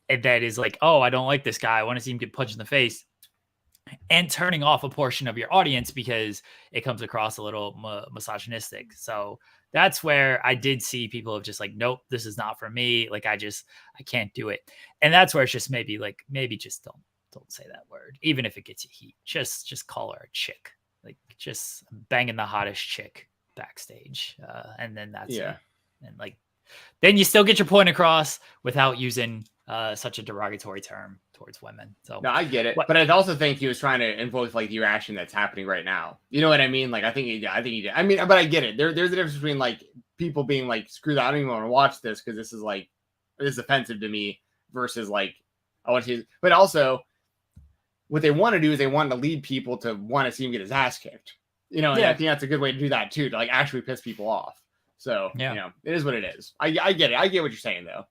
And that is like, oh, I don't like this guy. I want to see him get punched in the face. And turning off a portion of your audience because it comes across a little misogynistic. So that's where I did see people of just like, nope, this is not for me. Like, I can't do it. And that's where it's just maybe just don't say that word. Even if it gets you heat, just call her a chick, like just banging the hottest chick backstage. And then that's it. And like, then you still get your point across without using such a derogatory term towards women. So no, I get it, but I also think he was trying to invoke like the reaction that's happening right now. You know what I mean? Like I think he did. I mean, but I get it. There's a difference between like people being like, "Screw that! I don't even want to watch this because this is offensive to me," versus like, "I want to." But also, what they want to do is they want to lead people to want to see him get his ass kicked. You know, and I think that's a good way to do that too, to like actually piss people off. So you know, it is what it is. I get it. I get what you're saying though.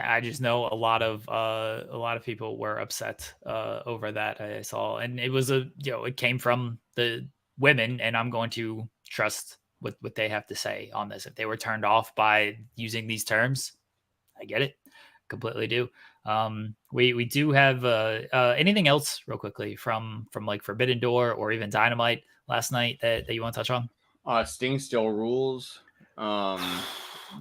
I just know a lot of people were upset over that I saw, and it was it came from the women, and I'm going to trust what they have to say on this. If they were turned off by using these terms, I get it, completely do. We do have anything else real quickly from like Forbidden Door or even Dynamite last night that you want to touch on? Sting still rules.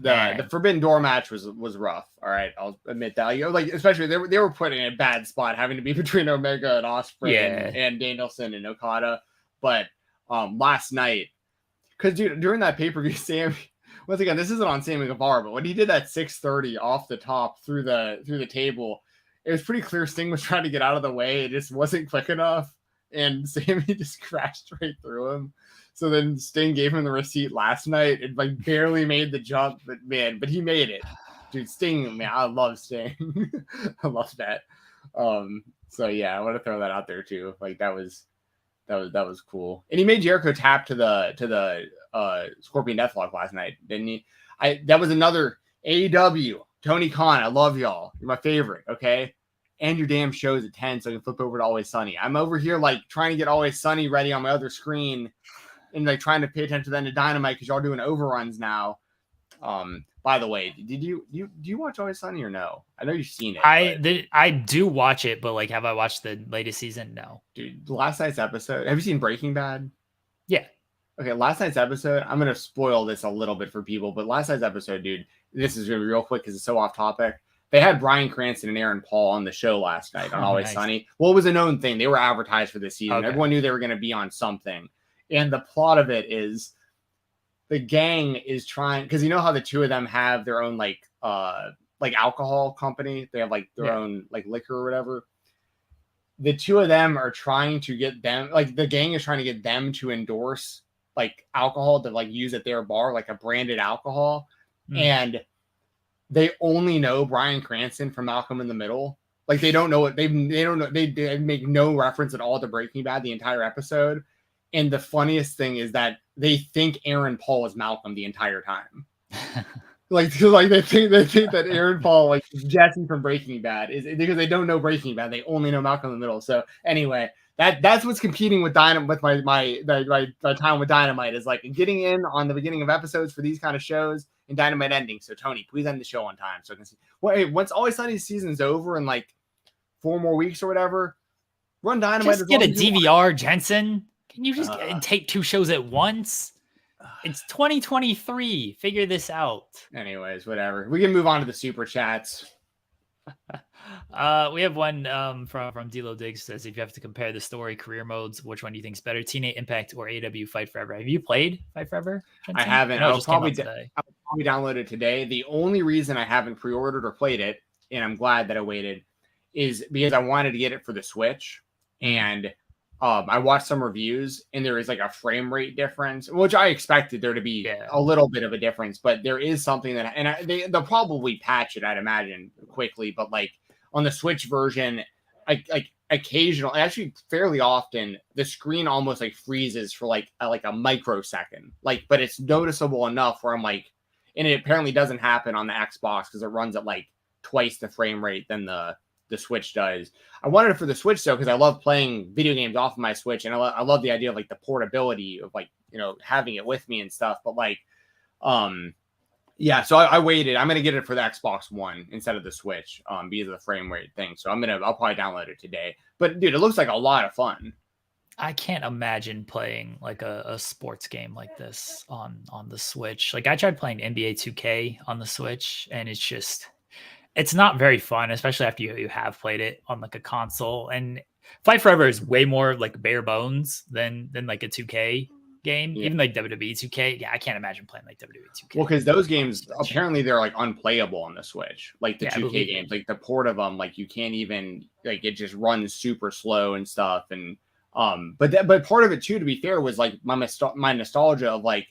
The Forbidden Door match was rough. All right, I'll admit that. You know, like especially they were put in a bad spot, having to be between Omega and Ospreay and Danielson and Okada. But last night, because during that pay-per-view, Sammy, once again, this isn't on Sammy Guevara, but when he did that 630 off the top through the table, it was pretty clear Sting was trying to get out of the way. It just wasn't quick enough, and Sammy just crashed right through him. So then Sting gave him the receipt last night. It like barely made the jump, but he made it. Dude, Sting, man, I love Sting. I love that. So yeah, I want to throw that out there too. Like that was cool. And he made Jericho tap to the Scorpion Deathlock last night, didn't he? That was another AEW. Tony Khan, I love y'all. You're my favorite. Okay. And your damn show's at 10, so I can flip over to Always Sunny. I'm over here like trying to get Always Sunny ready on my other screen and like trying to pay attention then to Dynamite because y'all doing overruns now. By the way, did you watch Always Sunny or no? I know you've seen it. I do watch it, but like, have I watched the latest season? No, dude. Last night's episode. Have you seen Breaking Bad? Yeah. Okay, last night's episode. I'm gonna spoil this a little bit for people, but last night's episode, dude. This is gonna be real quick because it's so off topic. They had Bryan Cranston and Aaron Paul on the show last night on Always Sunny. Well, it was a known thing. They were advertised for this season. Okay. Everyone knew they were going to be on something. And the plot of it is the gang is trying, because you know how the two of them have their own like alcohol company. They have like their own like liquor or whatever. The two of them are trying to get them, like the gang is trying to get them to endorse like alcohol to like use at their bar, like a branded alcohol. And they only know Bryan Cranston from Malcolm in the Middle. Like they don't know what they don't know. They make no reference at all to Breaking Bad the entire episode. And the funniest thing is that they think Aaron Paul is Malcolm the entire time. like they think that Aaron Paul, like Jesse from Breaking Bad, is because they don't know Breaking Bad. They only know Malcolm in the Middle. So anyway, that's what's competing with Dynamite, with my time with Dynamite is like getting in on the beginning of episodes for these kind of shows. And Dynamite ending. So Tony, please end the show on time so I can see. Well, hey, once Always Sunny's season's over in like 4 more weeks or whatever, run Dynamite. Just get a DVR, Jensen. Can you just tape 2 shows at once? It's 2023. Figure this out. Anyways, whatever. We can move on to the super chats. We have one from D'Lo Diggs says, if you have to compare the story career modes, which one do you think is better, TNA Impact or AEW Fight Forever? Have you played Fight Forever, Jensen? I haven't. I'll probably download it today. The only reason I haven't pre-ordered or played it, and I'm glad that I waited, is because I wanted to get it for the Switch. And I watched some reviews, and there is like a frame rate difference, which I expected there to be a little bit of a difference. But there is something that, and they'll probably patch it, I'd imagine, quickly. But like on the Switch version, like occasionally, actually fairly often, the screen almost like freezes for like a microsecond. Like, but it's noticeable enough where I'm like, and it apparently doesn't happen on the Xbox because it runs at like twice the frame rate than the Switch does. I wanted it for the Switch though because I love playing video games off of my Switch, and I love the idea of like the portability of like, you know, having it with me and stuff. But like, yeah, so I waited. I'm gonna get it for the Xbox One instead of the Switch, because of the frame rate thing. So I'll probably download it today. But dude, it looks like a lot of fun. I can't imagine playing like a sports game like this on the Switch. Like I tried playing NBA 2K on the Switch, and it's not very fun, especially after you have played it on like a console. And Fight Forever is way more like bare bones than like a 2K game. Even like WWE 2K. Yeah, I can't imagine playing like WWE 2K. Well, because those games apparently they're like unplayable on the Switch. Like the 2K games, like the port of them, like you can't even, like it just runs super slow and stuff. And but part of it too, to be fair, was like my nostalgia of like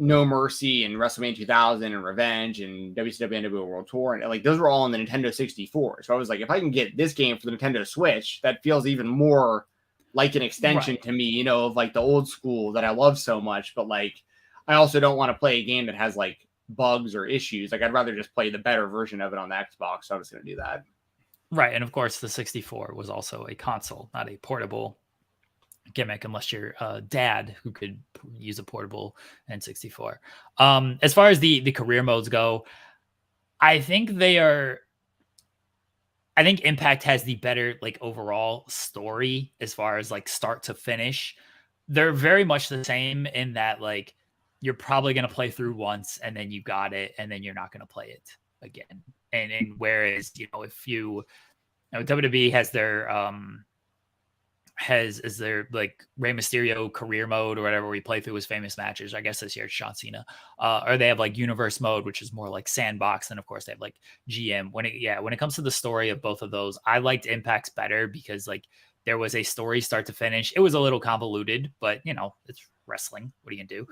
No Mercy and WrestleMania 2000 and Revenge and WCW NWO World Tour, and like those were all on the Nintendo 64. So I was like, if I can get this game for the Nintendo Switch, that feels even more like an extension to me, you know, of like the old school that I love so much. But like, I also don't want to play a game that has like bugs or issues. Like I'd rather just play the better version of it on the Xbox. So I'm just going to do that. Right. And of course, the 64 was also a console, not a portable gimmick, unless you're a dad who could use a portable N64. As far as the career modes go, I think Impact has the better like overall story as far as like start to finish. They're very much the same in that like you're probably going to play through once and then you got it and then you're not going to play it again. And whereas, you know, if WWE has their is their like Rey Mysterio career mode or whatever, where we play through his famous matches. I guess this year it's John Cena. Or they have like universe mode, which is more like sandbox. And of course they have like GM. When it comes to the story of both of those, I liked Impact's better because like there was a story start to finish. It was a little convoluted, but you know, it's wrestling. What are you gonna do?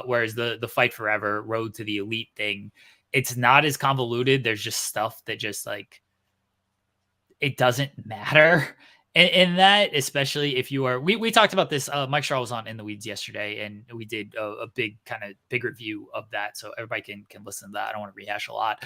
Whereas the Fight Forever Road to the Elite thing, it's not as convoluted. There's just stuff that just like, it doesn't matter. And that, especially if you are, we talked about this. Mike Shaw was on In the Weeds yesterday, and we did a big review of that, so everybody can listen to that. I don't want to rehash a lot.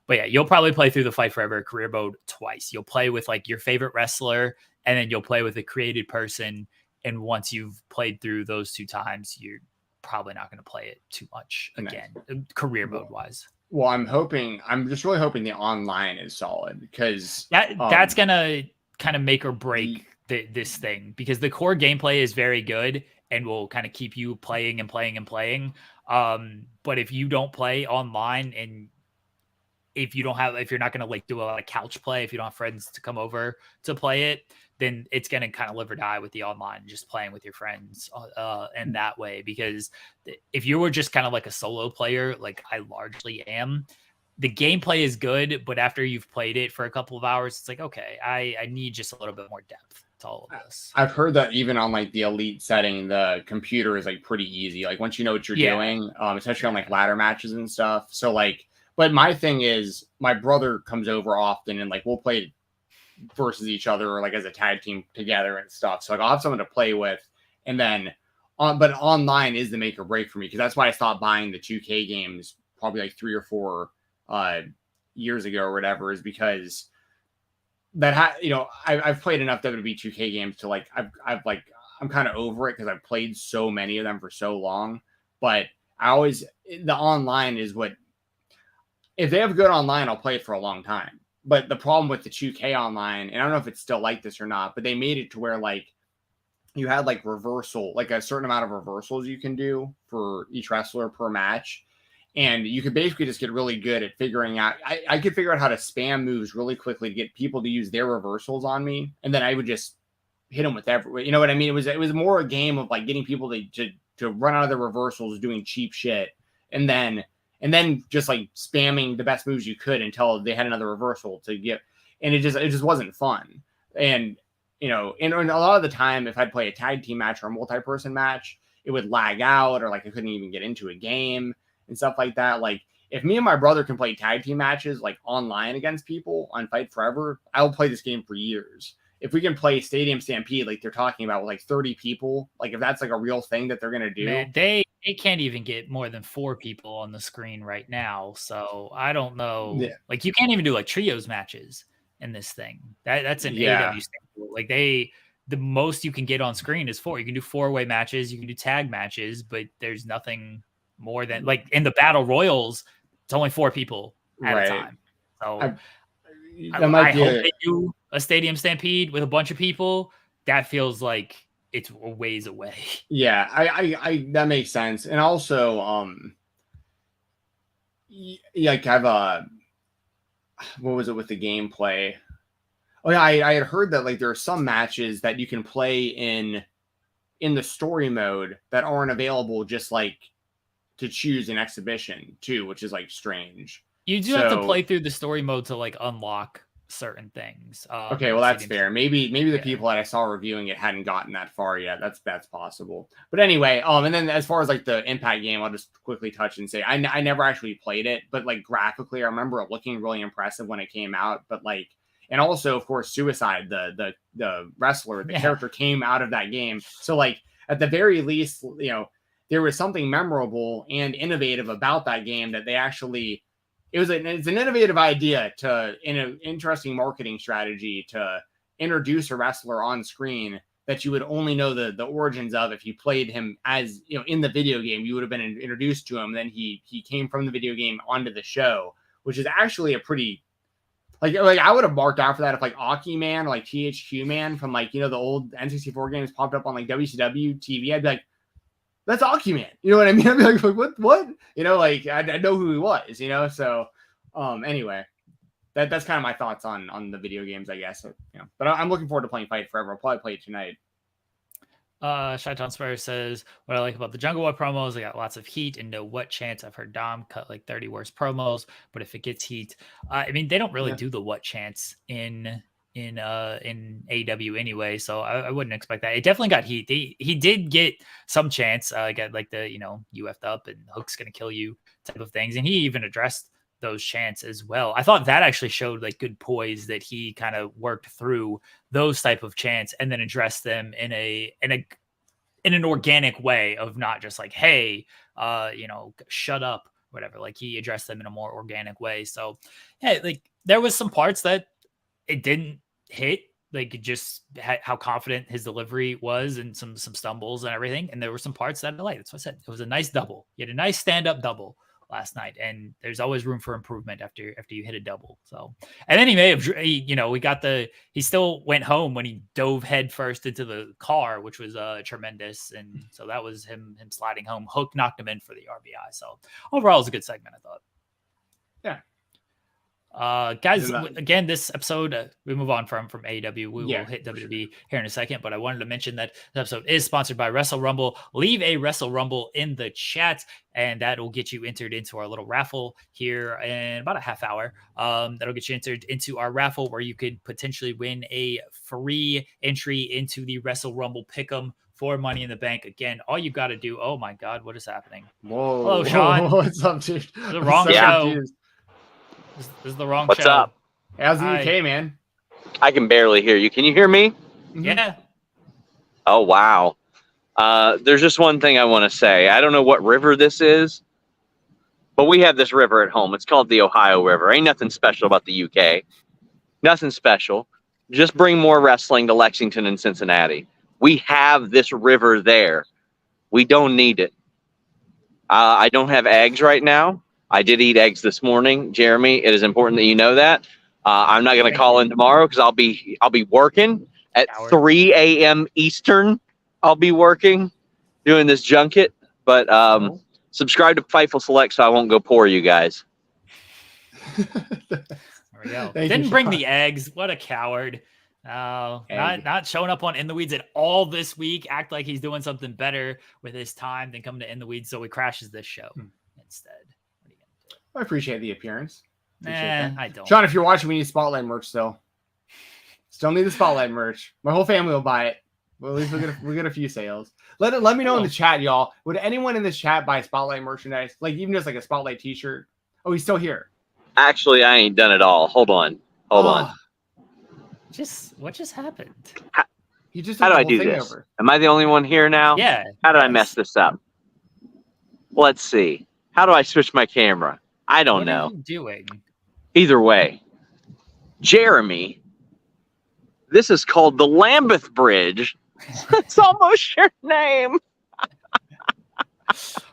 But yeah, you'll probably play through the Fight Forever career mode twice. You'll play with like your favorite wrestler, and then you'll play with a created person. And once you've played through those 2 times, you're probably not going to play it too much again, career mode wise. Well, I'm just really hoping the online is solid, because that's going to kind of make or break this thing, because the core gameplay is very good and will kind of keep you playing and playing and playing. But if you don't play online, and if you're not going to like do a lot of couch play, if you don't have friends to come over to play it, then it's going to kind of live or die with the online, just playing with your friends and that way. Because if you were just kind of like a solo player, like I largely am, the gameplay is good, but after you've played it for a couple of hours, it's like, okay, I need just a little bit more depth to all of this. I've heard that even on like the elite setting, the computer is like pretty easy. Like once you know what you're doing, especially on like ladder matches and stuff. So like, but my thing is, my brother comes over often, and like we'll play versus each other, or like as a tag team together and stuff. So like I'll have someone to play with, and then but online is the make or break for me, because that's why I stopped buying the 2K games probably like 3 or 4 years ago or whatever, is because that I've played enough WWE 2K games to like I'm kind of over it, because I've played so many of them for so long. But the online is what, if they have good online, I'll play it for a long time. But the problem with the 2K online, and I don't know if it's still like this or not, but they made it to where like you had like reversal, like a certain amount of reversals you can do for each wrestler per match. And you could basically just get really good at figuring out, I could figure out how to spam moves really quickly to get people to use their reversals on me. And then I would just hit them with every, you know what I mean? It was more a game of like getting people to run out of their reversals, doing cheap shit. And then just like spamming the best moves you could until they had another reversal to get. And it just wasn't fun. And, and a lot of the time, if I'd play a tag team match or a multi-person match, it would lag out, or like I couldn't even get into a game and stuff like that. Like if me and my brother can play tag team matches like online against people on Fight Forever, I'll play this game for years. If we can play Stadium Stampede, like they're talking about, with like 30 people, like if that's like a real thing that they're going to do. Man, they can't even get more than 4 people on the screen right now. So I don't know. Yeah. Like you can't even do like trios matches in this thing. That's an AEW standard. Like the most you can get on screen is 4. You can do 4-way matches, you can do tag matches, but there's nothing more than, like in the battle royals, it's only 4 people at a time. So I hope they do a Stadium Stampede with a bunch of people. That feels like it's a ways away. Yeah, I that makes sense. And also, like I've what was it with the gameplay? Oh yeah, I had heard that like there are some matches that you can play in the story mode that aren't available just like to choose an exhibition too, which is like strange. You do have to play through the story mode to like unlock certain things. Okay, well that's fair. Maybe the people that I saw reviewing it hadn't gotten that far yet. That's possible. But anyway, and then as far as like the Impact game, I'll just quickly touch and say I never actually played it, but like graphically, I remember it looking really impressive when it came out. But like, and also of course, Suicide, the wrestler, the character came out of that game. So like at the very least, there was something memorable and innovative about that game that they actually. It's an innovative idea in an interesting marketing strategy to introduce a wrestler on screen that you would only know the origins of if you played him as, in the video game. You would have been introduced to him. Then he came from the video game onto the show, which is actually a pretty, like I would have marked out for that if like Aki Man or like THQ Man from like, the old N64 games popped up on like WCW TV. I'd be like, that's Aki Man. You know what I mean? I'd be like what? Like I know who he was, So anyway, that's kind of my thoughts on the video games, I guess. But I'm looking forward to playing Fight Forever. I'll probably play it tonight. Shaitan Spire says, what I like about the Jungle Boy promos, they got lots of heat and no what chance. I've heard Dom cut like 30 worst promos, but if it gets heat, I mean, they don't really do the what chance in AEW anyway, so I wouldn't expect that. It definitely got heat. He did get some chance, got like the you effed up and Hook's gonna kill you type of things, and he even addressed those chants as well. I thought that actually showed like good poise, that he kind of worked through those type of chants and then addressed them in an organic way of not just like, hey, shut up, whatever. Like he addressed them in a more organic way. So yeah, like there was some parts that it didn't hit, like just how confident his delivery was and some stumbles and everything. And there were some parts that I liked. That's what I said. It was a nice double. You had a nice stand-up double last night, and there's always room for improvement after you hit a double. So, and then he may have, he still went home when he dove head first into the car, which was tremendous. And so that was him sliding home. Hook knocked him in for the RBI. So overall, it was a good segment, I thought. Yeah. Guys, again, this episode, we move on from AEW. We will hit WWE here in a second, but I wanted to mention that this episode is sponsored by Wrestle Rumble. Leave a Wrestle Rumble in the chat, and that will get you entered into our little raffle here in about a half hour. That'll get you entered into our raffle where you could potentially win a free entry into the Wrestle Rumble Pick'em for Money in the Bank. Again, all you got to do. Oh my God, what is happening? Whoa. Hello, Sean. What's up, dude? The wrong show. This is the wrong show. What's up? How's the UK, man? I can barely hear you. Can you hear me? Yeah. Oh, wow. There's just one thing I want to say. I don't know what river this is, but we have this river at home. It's called the Ohio River. Ain't nothing special about the UK. Nothing special. Just bring more wrestling to Lexington and Cincinnati. We have this river there. We don't need it. I don't have eggs right now. I did eat eggs this morning, Jeremy. It is important that you know that. I'm not going to call in tomorrow because I'll be working at 3 a.m. Eastern. I'll be working doing this junket. But subscribe to Fightful Select so I won't go poor, you guys. There we go. Didn't bring the eggs. What a coward. Not showing up on In the Weeds at all this week. Act like he's doing something better with his time than coming to In the Weeds, so he crashes this show instead. I appreciate the appearance. I don't. Sean, if you're watching, we need Spotlight merch still. Still need the Spotlight merch. My whole family will buy it. Well, at least we'll get a few sales. Let me know in the chat, y'all. Would anyone in this chat buy Spotlight merchandise? Like even just like a Spotlight t-shirt? Oh, he's still here. Actually, I ain't done it all. Hold on. What just happened? How do I do this? Over. Am I the only one here now? Yeah. How did I mess this up? Let's see. How do I switch my camera? I don't know. What are you doing? Either way, Jeremy, this is called the Lambert Bridge. It's almost your name.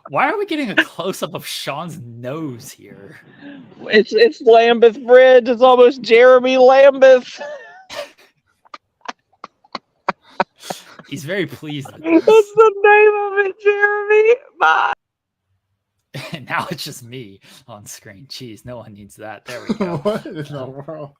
Why are we getting a close-up of Sean's nose here? It's Lambert Bridge. It's almost Jeremy Lambert. He's very pleased. That's the name of it, Jeremy. Bye. Now it's just me on screen. Jeez, no one needs that. There we go. What in the world?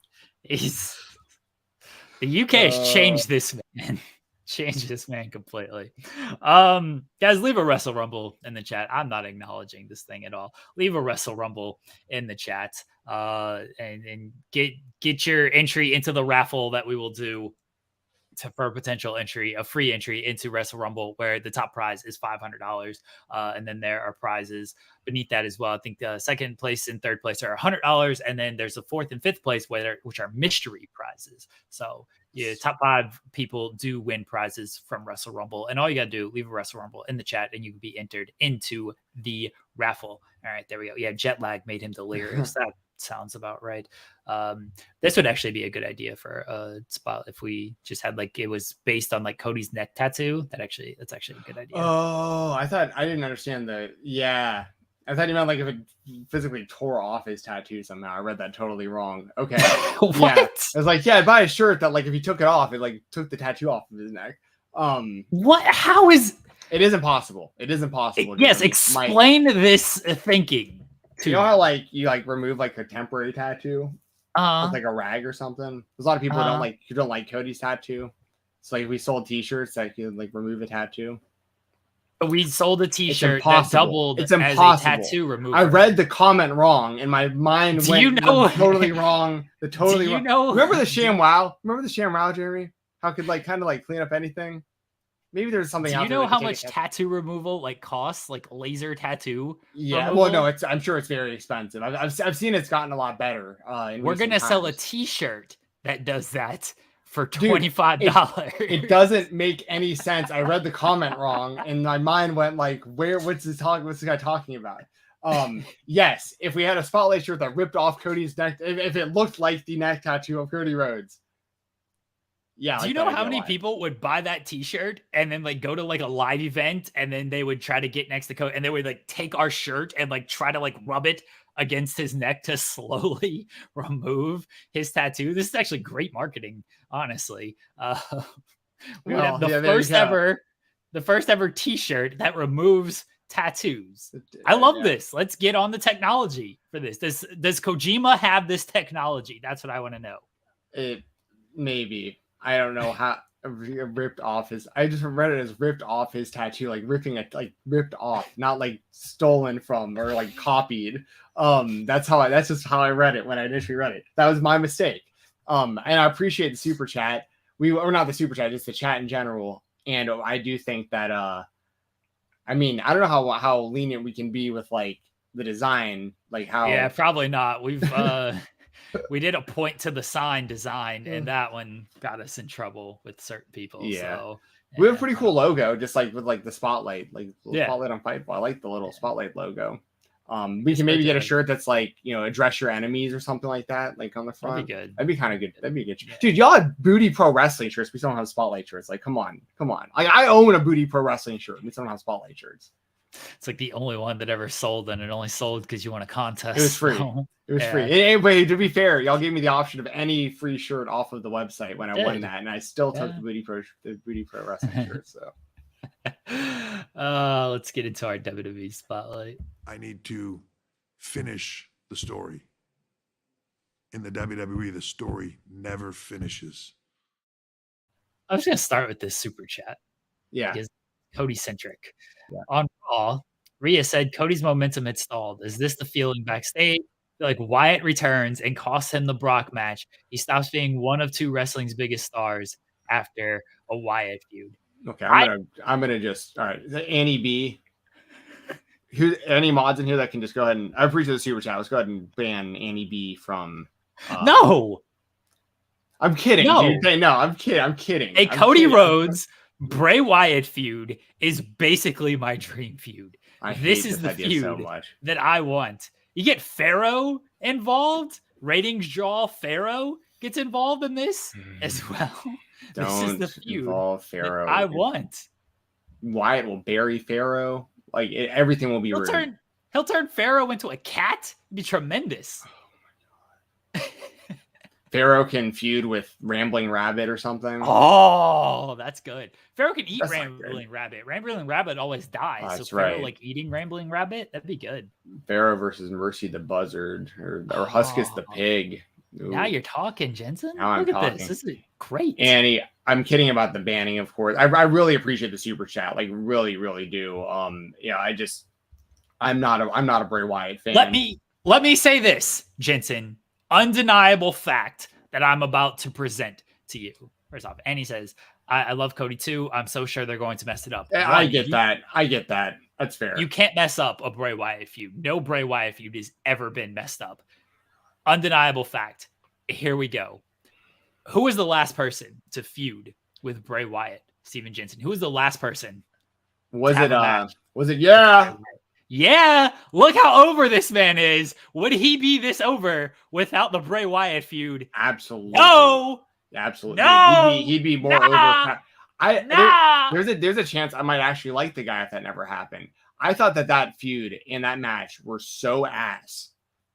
The UK has changed this man. Changed this man completely. Guys, leave a Wrestle Rumble in the chat. I'm not acknowledging this thing at all. Leave a Wrestle Rumble in the chat. And get your entry into the raffle that we will do for a potential entry, a free entry into Wrestle Rumble, where the top prize is $500. And then there are prizes beneath that as well. I think the second place and third place are $100. And then there's the fourth and fifth place, which are mystery prizes. So top 5 people do win prizes from Wrestle Rumble. And all you got to do, leave a Wrestle Rumble in the chat and you can be entered into the raffle. All right, there we go. Yeah, jet lag made him delirious. That sounds about right. This would actually be a good idea for a spot if we just had it was based on Cody's neck tattoo. That's actually a good idea. Oh, I didn't understand I thought you meant if it physically tore off his tattoo somehow. I read that totally wrong. Okay. What? Yeah. I was like, I'd buy a shirt that if he took it off, it took the tattoo ooff of his neck. What? How is it? Isn't possible. It isn't possible. Yes, explain this thinking. You know how you remove a temporary tattoo with a rag or something? There's a lot of people who don't like Cody's tattoo. So we sold t-shirts that could remove a tattoo. We sold a t-shirt that doubled as a tattoo remover. I read the comment wrong and my mind went totally wrong. Remember the ShamWow? Remember the ShamWow, Jeremy? How it could clean up anything? maybe there's something. Do out you there know that how can much take tattoo removal like costs, like laser tattoo? Yeah, removal? well, no, I'm sure it's very expensive. I've seen it's gotten a lot better. We're gonna sell a times. T-shirt that does that for Dude, $25. It doesn't make any sense. I read the comment wrong, and my mind went like, What's this guy talking about? Yes, if we had a Spotlight shirt that ripped off Cody's neck, if it looked like the neck tattoo of Cody Rhodes. Yeah. Do you know how many people would buy that T-shirt and then like go to like a live event and then they would try to get next to Cody and they would like take our shirt and like try to like rub it against his neck to slowly remove his tattoo? This is actually great marketing, honestly. We would have the first ever T-shirt that removes tattoos. I love this. Let's get on the technology for this. Does Kojima have this technology? That's what I want to know. It maybe. I don't know how ripped off his. I just read it as ripped off his tattoo, like ripping it, like ripped off, not like stolen from or like copied. That's just how I read it when I initially read it. That was my mistake. And I appreciate the super chat. Or not the super chat, just the chat in general. And I do think that I mean, I don't know how lenient we can be with like the design, like how. Yeah, probably not. We've we did a point to the sign design, and that one got us in trouble with certain people. Yeah. So we have a pretty cool logo, just like with like the spotlight, spotlight on Fightful. I like the little spotlight logo. We can maybe get a shirt that's like, address your enemies or something like that, like on the front. That'd be good. That'd be kind of good. That'd be good. Yeah. Dude, y'all have Booty Pro Wrestling shirts. We still don't have spotlight shirts. Like, come on. Like, I own a Booty Pro Wrestling shirt. We still don't have spotlight shirts. It's like the only one that ever sold, and it only sold because you won a contest. It was free. So, it was free. Anyway, to be fair, y'all gave me the option of any free shirt off of the website when I won that, and I still took the Booty Pro Wrestling shirt. So, let's get into our WWE spotlight. I need to finish the story. In the WWE, the story never finishes. I was going to start with this super chat. Yeah. Because Cody-centric. Yeah. On Raw, Rhea said Cody's momentum had stalled. Is this the feeling backstage? Like Wyatt returns and costs him the Brock match. He stops being one of two wrestling's biggest stars after a Wyatt feud. Okay, I'm gonna just all right. Annie B. Any mods in here that can just go ahead and I appreciate the super chat. Let's go ahead and ban Annie B from. No, I'm kidding. No, I'm kidding. A Cody Rhodes Bray Wyatt feud is basically my dream feud. This is the feud that I want. You get Pharaoh involved. Ratings draw Pharaoh gets involved in this as well. This is the feud Pharaoh I want. Wyatt will bury Pharaoh. Like everything will be. He'll turn Pharaoh into a cat. It'd be tremendous. Pharaoh can feud with Rambling Rabbit or something. Oh, that's good. Pharaoh can eat Rambling Rabbit. Rambling Rabbit always dies. That's so Pharaoh, right. like eating Rambling Rabbit, that'd be good. Pharaoh versus Mercy the Buzzard or Huskus the Pig. Ooh. Now you're talking, Jensen. Now Look I'm at talking. this. This is great. Annie, I'm kidding about the banning, of course. I really appreciate the super chat. Like really, really do. I'm not a Bray Wyatt fan. Let me say this, Jensen. Undeniable fact that I'm about to present to you. First off, Annie says, I love Cody too. I'm so sure they're going to mess it up. I get that. That's fair. You can't mess up a Bray Wyatt feud. No Bray Wyatt feud has ever been messed up. Undeniable fact. Here we go. Who was the last person to feud with Bray Wyatt? Stephen Jensen. Who was the last person? Was it? Yeah. Yeah. Look how over this man is. Would he be this over without the Bray Wyatt feud? Absolutely. No. Absolutely. No. He'd be more over. There's a chance I might actually like the guy if that never happened. I thought that feud and that match were so ass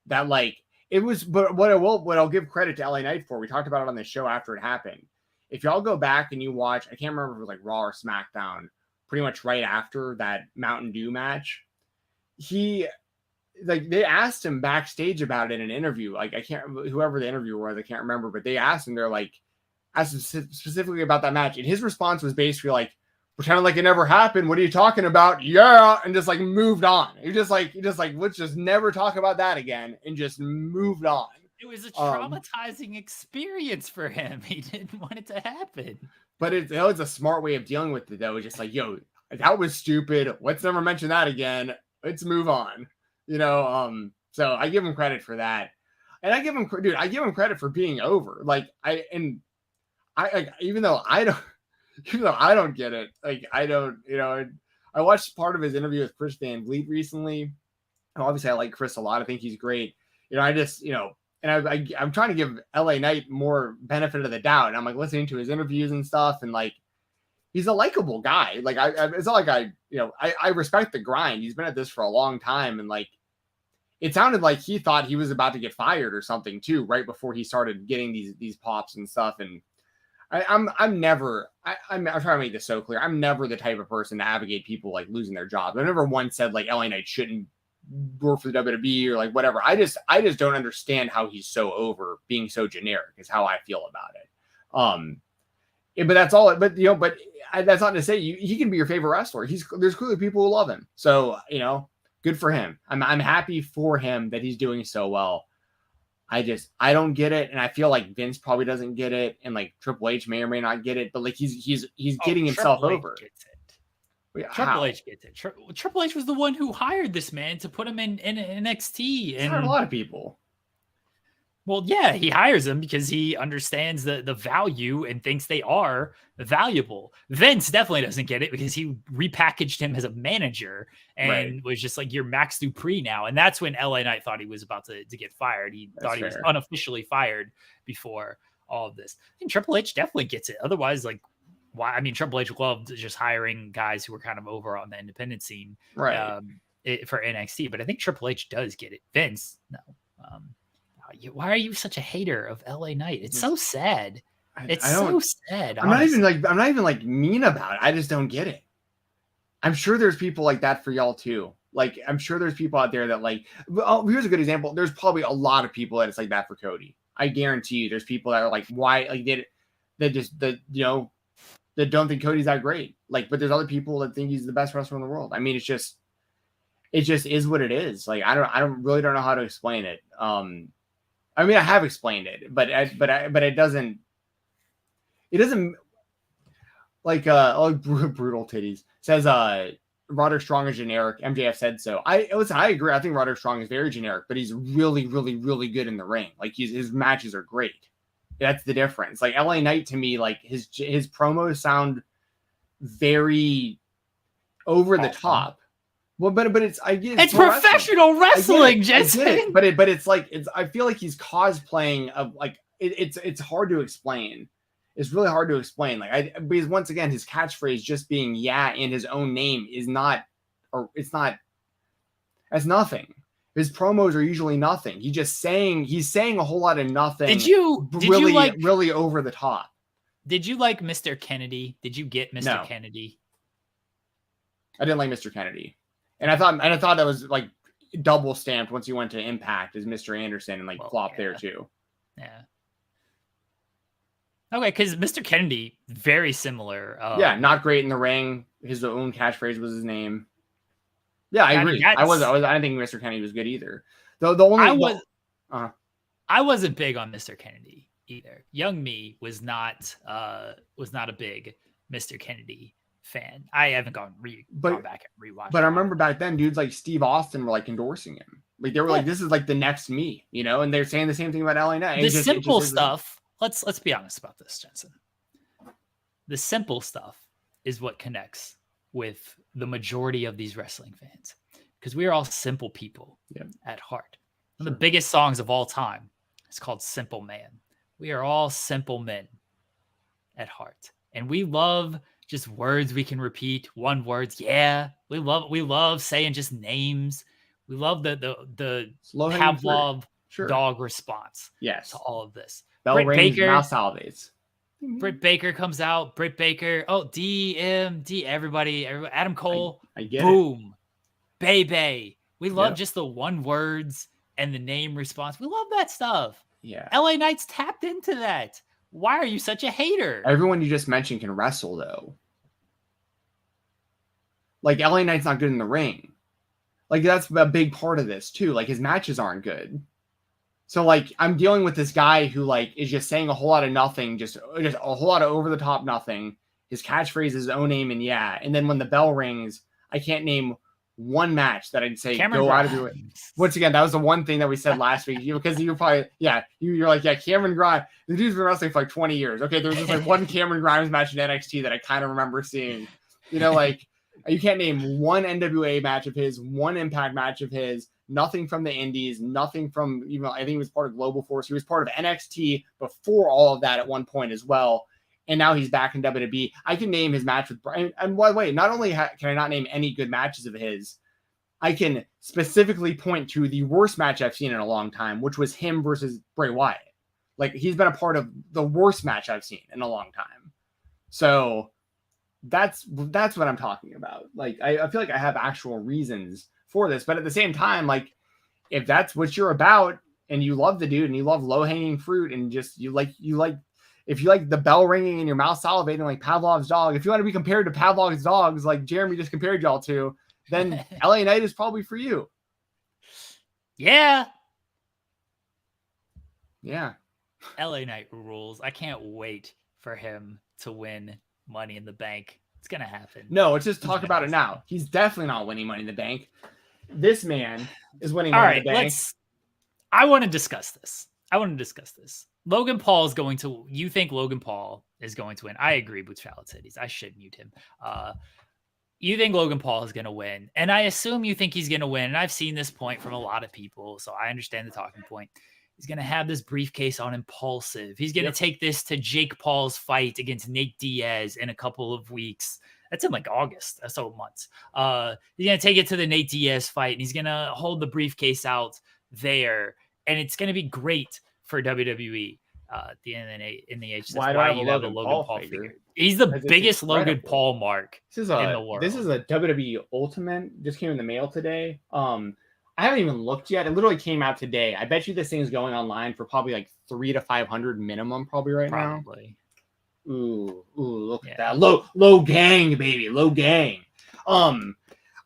that like it was. But what I'll give credit to LA Knight for, we talked about it on the show after it happened. If y'all go back and you watch, I can't remember if it was like Raw or SmackDown, pretty much right after that Mountain Dew match, they asked him backstage about it in an interview. Like whoever the interviewer was, I can't remember, but they asked him, they're like, asked him specifically about that match. And his response was basically like, pretend like it never happened. What are you talking about? Yeah. And just like moved on. He just like, let's just never talk about that again. And just moved on. It was a traumatizing experience for him. He didn't want it to happen. But it was a smart way of dealing with it, though. It's just like, yo, that was stupid. Let's never mention that again. Let's move on. So I give him credit for that. And I give him credit for being over. Like, even though I don't get it, like, I don't, I watched part of his interview with Chris Van Vliet recently. And obviously I like Chris a lot. I think he's great. I just, and I'm trying to give LA Knight more benefit of the doubt. And I'm like listening to his interviews and stuff. And like, he's a likable guy. Like it's not like I respect the grind. He's been at this for a long time. And like, it sounded like he thought he was about to get fired or something too, right before he started getting these pops and stuff. And I'm trying to make this so clear. I'm never the type of person to advocate people like losing their jobs. I've never once said like LA Knight shouldn't work for the WWE or like whatever. I just don't understand how he's so over being so generic is how I feel about it. But that's all. But that's not to say he can be your favorite wrestler. There's clearly people who love him. So good for him. I'm happy for him that he's doing so well. I don't get it, and I feel like Vince probably doesn't get it, and like Triple H may or may not get it, but like he's getting himself over. Triple H gets it. Triple H was the one who hired this man to put him in NXT, and hired a lot of people. Well, yeah, he hires them because he understands the value and thinks they are valuable. Vince definitely doesn't get it because he repackaged him as a manager and was just like, you're Max Dupree now. And that's when LA Knight thought he was about to get fired. He thought he was unofficially fired before all of this. And Triple H definitely gets it. Otherwise, like, why? I mean, Triple H loved just hiring guys who were kind of over on the independent scene for NXT. But I think Triple H does get it. Vince, no. Why are you such a hater of LA Knight? It's so sad. It's so sad. I'm not even like mean about it. I just don't get it. I'm sure there's people like that for y'all too. Like, I'm sure there's people out there that like, here's a good example. There's probably a lot of people that it's like that for Cody. I guarantee you there's people that are like, why, like that don't think Cody's that great. Like, but there's other people that think he's the best wrestler in the world. I mean, it just is what it is. Like, I really don't know how to explain it. I mean, I have explained it, but it doesn't like brutal titties says Roderick Strong is generic. MJF said so. I agree. I think Roderick Strong is very generic, but he's really, really, really good in the ring. Like his matches are great. That's the difference. Like LA Knight to me, like his promos very over the top. Well, but it's it's professional wrestling, Jensen. But it's like I feel like he's cosplaying of like it's hard to explain. It's really hard to explain. Like because once again, his catchphrase just being "yeah" in his own name is not, or it's not. That's nothing. His promos are usually nothing. He's saying a whole lot of nothing. Did you like really over the top? Did you like Mr. Kennedy? Did you get Mr. Kennedy? I didn't like Mr. Kennedy. And I thought that was like double stamped once you went to Impact as Mr. Anderson and flopped there too. Yeah. Okay, because Mr. Kennedy, very similar. Not great in the ring. His own catchphrase was his name. Yeah, I agree. I didn't think Mr. Kennedy was good either. I wasn't big on Mr. Kennedy either. Young me was not a big Mr. Kennedy fan. I haven't gone back and rewatched. But I remember back then, dudes like Steve Austin were like endorsing him. Like they were like, "This is like the next me," and they're saying the same thing about LA Knight. The simple stuff. Let's be honest about this, Jensen. The simple stuff is what connects with the majority of these wrestling fans because we are all simple people at heart. One of the biggest songs of all time is called "Simple Man." We are all simple men at heart, and we love just words we can repeat, one words. Yeah, we love saying just names. We love the Pavlov dog response. Yes, to all of this. Bell rings, mouse salvates. Britt Baker comes out. Britt Baker. Oh, DMD. Everybody. Adam Cole. I get boom. Baby. We love just the one words and the name response. We love that stuff. Yeah. LA Knight's tapped into that. Why are you such a hater? Everyone you just mentioned can wrestle, though. Like, LA Knight's not good in the ring. Like, that's a big part of this, too. Like, his matches aren't good. So like I'm dealing with this guy who like is just saying a whole lot of nothing, just a whole lot of over the top nothing. His catchphrase is his own name and yeah. And then when the bell rings, I can't name one match that I'd say Cameron go Grimes. out of your way. Once again, that was the one thing that we said last week. Because you probably you're like, yeah, Cameron Grimes. The dude's been wrestling for like 20 years. Okay, there was just like one Cameron Grimes match in NXT that I kind of remember seeing. You know, like you can't name one NWA match of his, one Impact match of his. Nothing from the Indies, nothing from even. I think he was part of Global Force. He was part of NXT before all of that at one point as well. And now he's back in WWE. I can name his match with Brian. And by the way, not only can I not name any good matches of his, I can specifically point to the worst match I've seen in a long time, which was him versus Bray Wyatt. Like he's been a part of the worst match I've seen in a long time. So that's what I'm talking about. Like I feel like I have actual reasons for this, but at the same time, like if that's what you're about and you love the dude and you love low-hanging fruit and just you like if you like the bell ringing in your mouth salivating like Pavlov's dog, if you want to be compared to Pavlov's dogs like Jeremy just compared y'all to, then LA Knight is probably for you. Yeah. LA Knight rules. I can't wait for him to win Money in the Bank. It's gonna happen. No, let's just talk about it now. He's definitely not winning Money in the Bank. This man is winning Money in the Bank. I want to discuss this. Logan Paul is going to. You think Logan Paul is going to win? I agree with Charlotte Cities. I should mute him. You think Logan Paul is going to win, and I assume you think he's going to win. And I've seen this point from a lot of people, so I understand the talking point. He's going to have this briefcase on Impulsive. He's going to take this to Jake Paul's fight against Nate Diaz in a couple of weeks. That's in like August. That's so months. He's going to take it to the Nate Diaz fight, and he's going to hold the briefcase out there, and it's going to be great for WWE. At the end of the day, in the age, why do I have a Logan Paul figure? He's the biggest Logan Paul mark in the world. This is a WWE Ultimate. Just came in the mail today. I haven't even looked yet. It literally came out today. I bet you this thing is going online for probably like 300 to 500 minimum, probably right now. Ooh, look at that. Low gang, baby. Low gang. So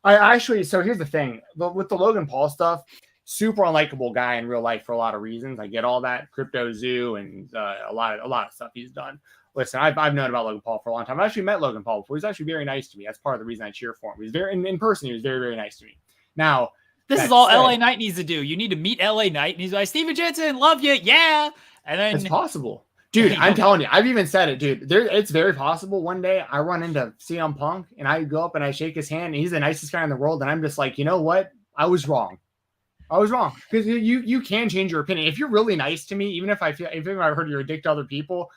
here's the thing. With the Logan Paul stuff, super unlikable guy in real life for a lot of reasons. I get all that. Crypto Zoo and a lot of stuff he's done. Listen, I've known about Logan Paul for a long time. I actually met Logan Paul before. He's actually very nice to me. That's part of the reason I cheer for him. He's very in person. He was very, very nice to me. Now, this is all LA Knight needs to do. You need to meet LA Knight, and he's like, Stephen Jensen, love you, yeah. And then it's possible, dude. I'm telling you, I've even said it, dude. It's very possible. One day I run into CM Punk, and I go up and I shake his hand, and he's the nicest guy in the world, and I'm just like, you know what? I was wrong because you can change your opinion if you're really nice to me, even if I've heard you're a dick to other people.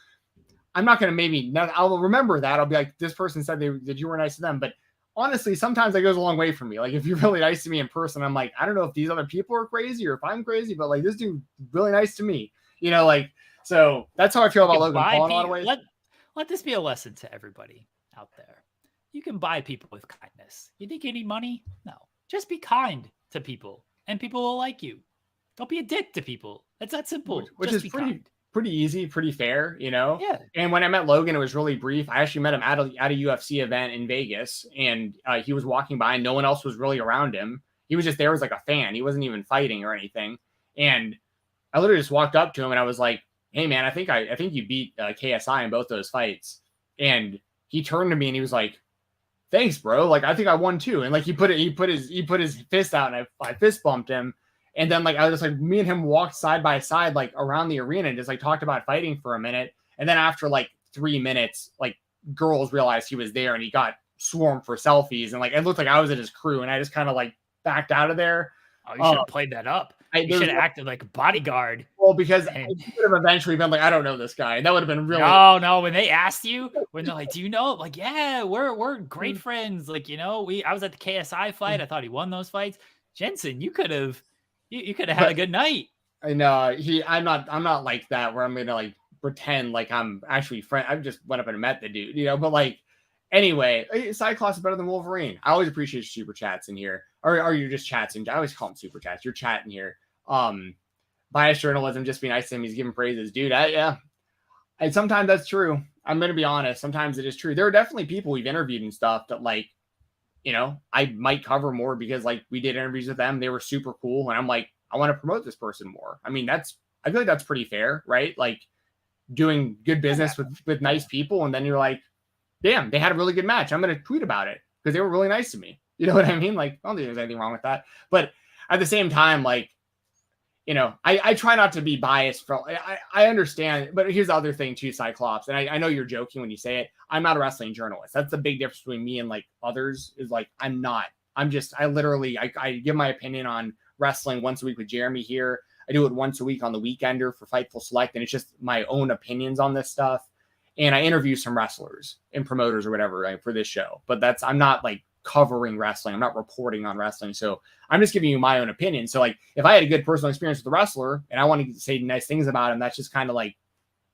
I'm not going to I'll remember that. I'll be like, this person said that you were nice to them. But honestly, sometimes that goes a long way for me. Like if you're really nice to me in person, I'm like, I don't know if these other people are crazy or if I'm crazy, but like this dude really nice to me, you know, like, so that's how I feel about Logan Paul in a lot of ways. Let this be a lesson to everybody out there. You can buy people with kindness. You think you need money? No, just be kind to people and people will like you. Don't be a dick to people. It's that simple. Which is pretty easy, pretty fair, you know? Yeah. And when I met Logan, it was really brief. I actually met him at a UFC event in Vegas, and he was walking by and no one else was really around him. He was just there as like a fan. He wasn't even fighting or anything. And I literally just walked up to him and I was like, hey man, I think you beat KSI in both those fights. And he turned to me and he was like, thanks, bro. Like, I think I won too. And like, he put his fist out and I fist bumped him. And then like I was just like, me and him walked side by side like around the arena and just like talked about fighting for a minute. And then after like 3 minutes, like girls realized he was there and he got swarmed for selfies. And like it looked like I was at his crew and I just kind of like backed out of there. Oh, you should have played that up. You should have acted like a bodyguard. Well, because I could have eventually been like, I don't know this guy. And that would have been really No. When they asked you, when they're like, do you know? Like, yeah, we're great friends. Like, you know, I was at the KSI fight. I thought he won those fights. Jensen, you could have had a good night. And I'm not like that where I'm gonna like pretend like I'm actually friend. I just went up and met the dude, you know. But like anyway, Cyclops is better than Wolverine. I always appreciate your super chats in here, or you're just chats. And I always call them super chats. You're chatting here. Biased journalism, just be nice to him. He's giving praises, dude. And sometimes that's true. I'm gonna be honest. Sometimes it is true. There are definitely people we've interviewed and stuff that like, you know, I might cover more because like we did interviews with them. They were super cool. And I'm like, I want to promote this person more. I mean, I feel like that's pretty fair, right? Like doing good business with nice people. And then you're like, damn, they had a really good match. I'm going to tweet about it because they were really nice to me. You know what I mean? Like, I don't think there's anything wrong with that. But at the same time, like, you know, I try not to be biased. I understand, but here's the other thing too, Cyclops. And I know you're joking when you say it. I'm not a wrestling journalist. That's the big difference between me and like others is like, I'm not. I give my opinion on wrestling once a week with Jeremy here. I do it once a week on the Weekender for Fightful Select. And it's just my own opinions on this stuff. And I interview some wrestlers and promoters or whatever, right, for this show. But I'm not like covering wrestling. I'm not reporting on wrestling. So I'm just giving you my own opinion. So like if I had a good personal experience with a wrestler and I want to say nice things about him, that's just kind of like,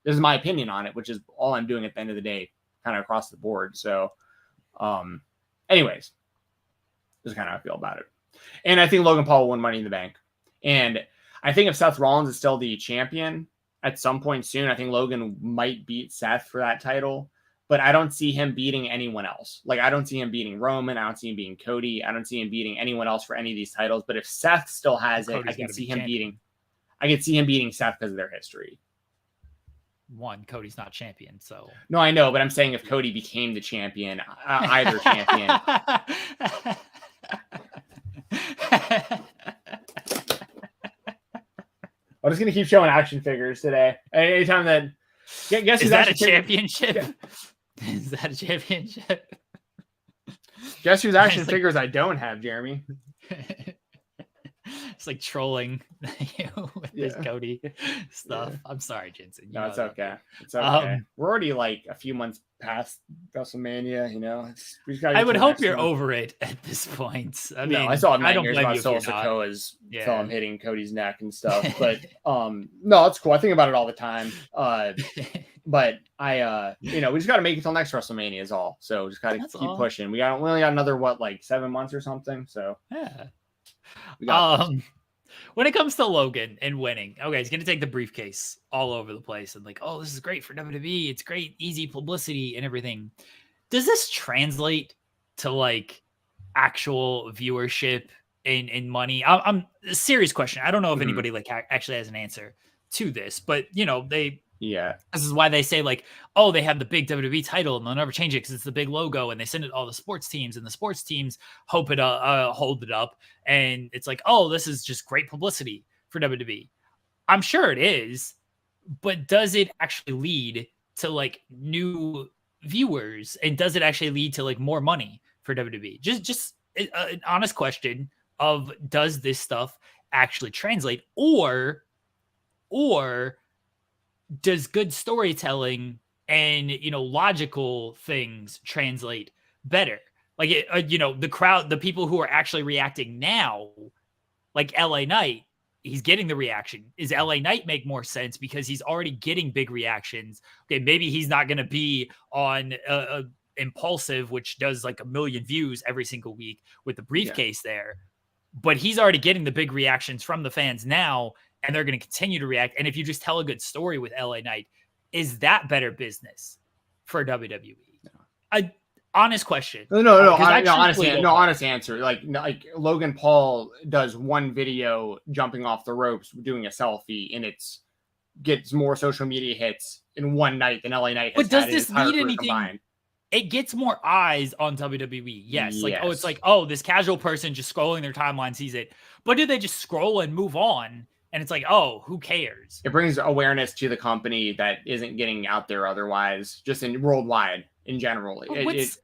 this is my opinion on it, which is all I'm doing at the end of the day, kind of across the board. So anyways, this is kind of how I feel about it. And I think Logan Paul will win Money in the Bank. And I think if Seth Rollins is still the champion at some point soon, I think Logan might beat Seth for that title. But I don't see him beating anyone else. Like, I don't see him beating Roman. I don't see him beating Cody. I don't see him beating anyone else for any of these titles. But if Seth still has it, I can see him beating Seth because of their history. One, Cody's not champion, so. No, I know, but I'm saying if Cody became the champion, either champion. I'm just gonna keep showing action figures today. Anytime that guess is that a championship? Yeah. Is that a championship? Guess whose action figures I don't have, Jeremy? It's like trolling you with this Cody stuff. Yeah. I'm sorry, Jensen. No, it's okay. It's okay. We're already like a few months past WrestleMania, you know. I would hope you're over it at this point. I mean, I saw nightmares about Solo Sikoa's film hitting Cody's neck and stuff. But no, it's cool. I think about it all the time. But I we just got to make it till next WrestleMania is all. So just got to keep pushing. We only got another 7 months or something. So yeah. We when it comes to Logan and winning, okay, he's gonna take the briefcase all over the place and like, oh, this is great for WWE. It's great, easy publicity and everything. Does this translate to like actual viewership and money? I'm a serious question. I don't know if anybody like actually has an answer to this, but this is why they say like, oh, they have the big WWE title and they'll never change it because it's the big logo, and they send it to all the sports teams, and the sports teams hold it up, and it's like, oh, this is just great publicity for WWE. I'm sure it is, but does it actually lead to like new viewers, and does it actually lead to like more money for WWE? Just an honest question of, does this stuff actually translate, or does good storytelling and, logical things translate better? Like, the crowd, the people who are actually reacting now, like LA Knight, he's getting the reaction. Is LA Knight make more sense because he's already getting big reactions? Okay, maybe he's not going to be on Impulsive, which does like 1 million views every single week with the briefcase there, but he's already getting the big reactions from the fans now, and they're going to continue to react. And if you just tell a good story with LA Knight, is that better business for WWE? Honest question. Honest answer. Like Logan Paul does one video jumping off the ropes doing a selfie, and gets more social media hits in one night than LA Knight has. But does this need anything? Combined. It gets more eyes on WWE. Yes. Like, oh, it's like, oh, this casual person just scrolling their timeline sees it. But do they just scroll and move on? And it's like, oh, who cares? It brings awareness to the company that isn't getting out there otherwise, just worldwide in general.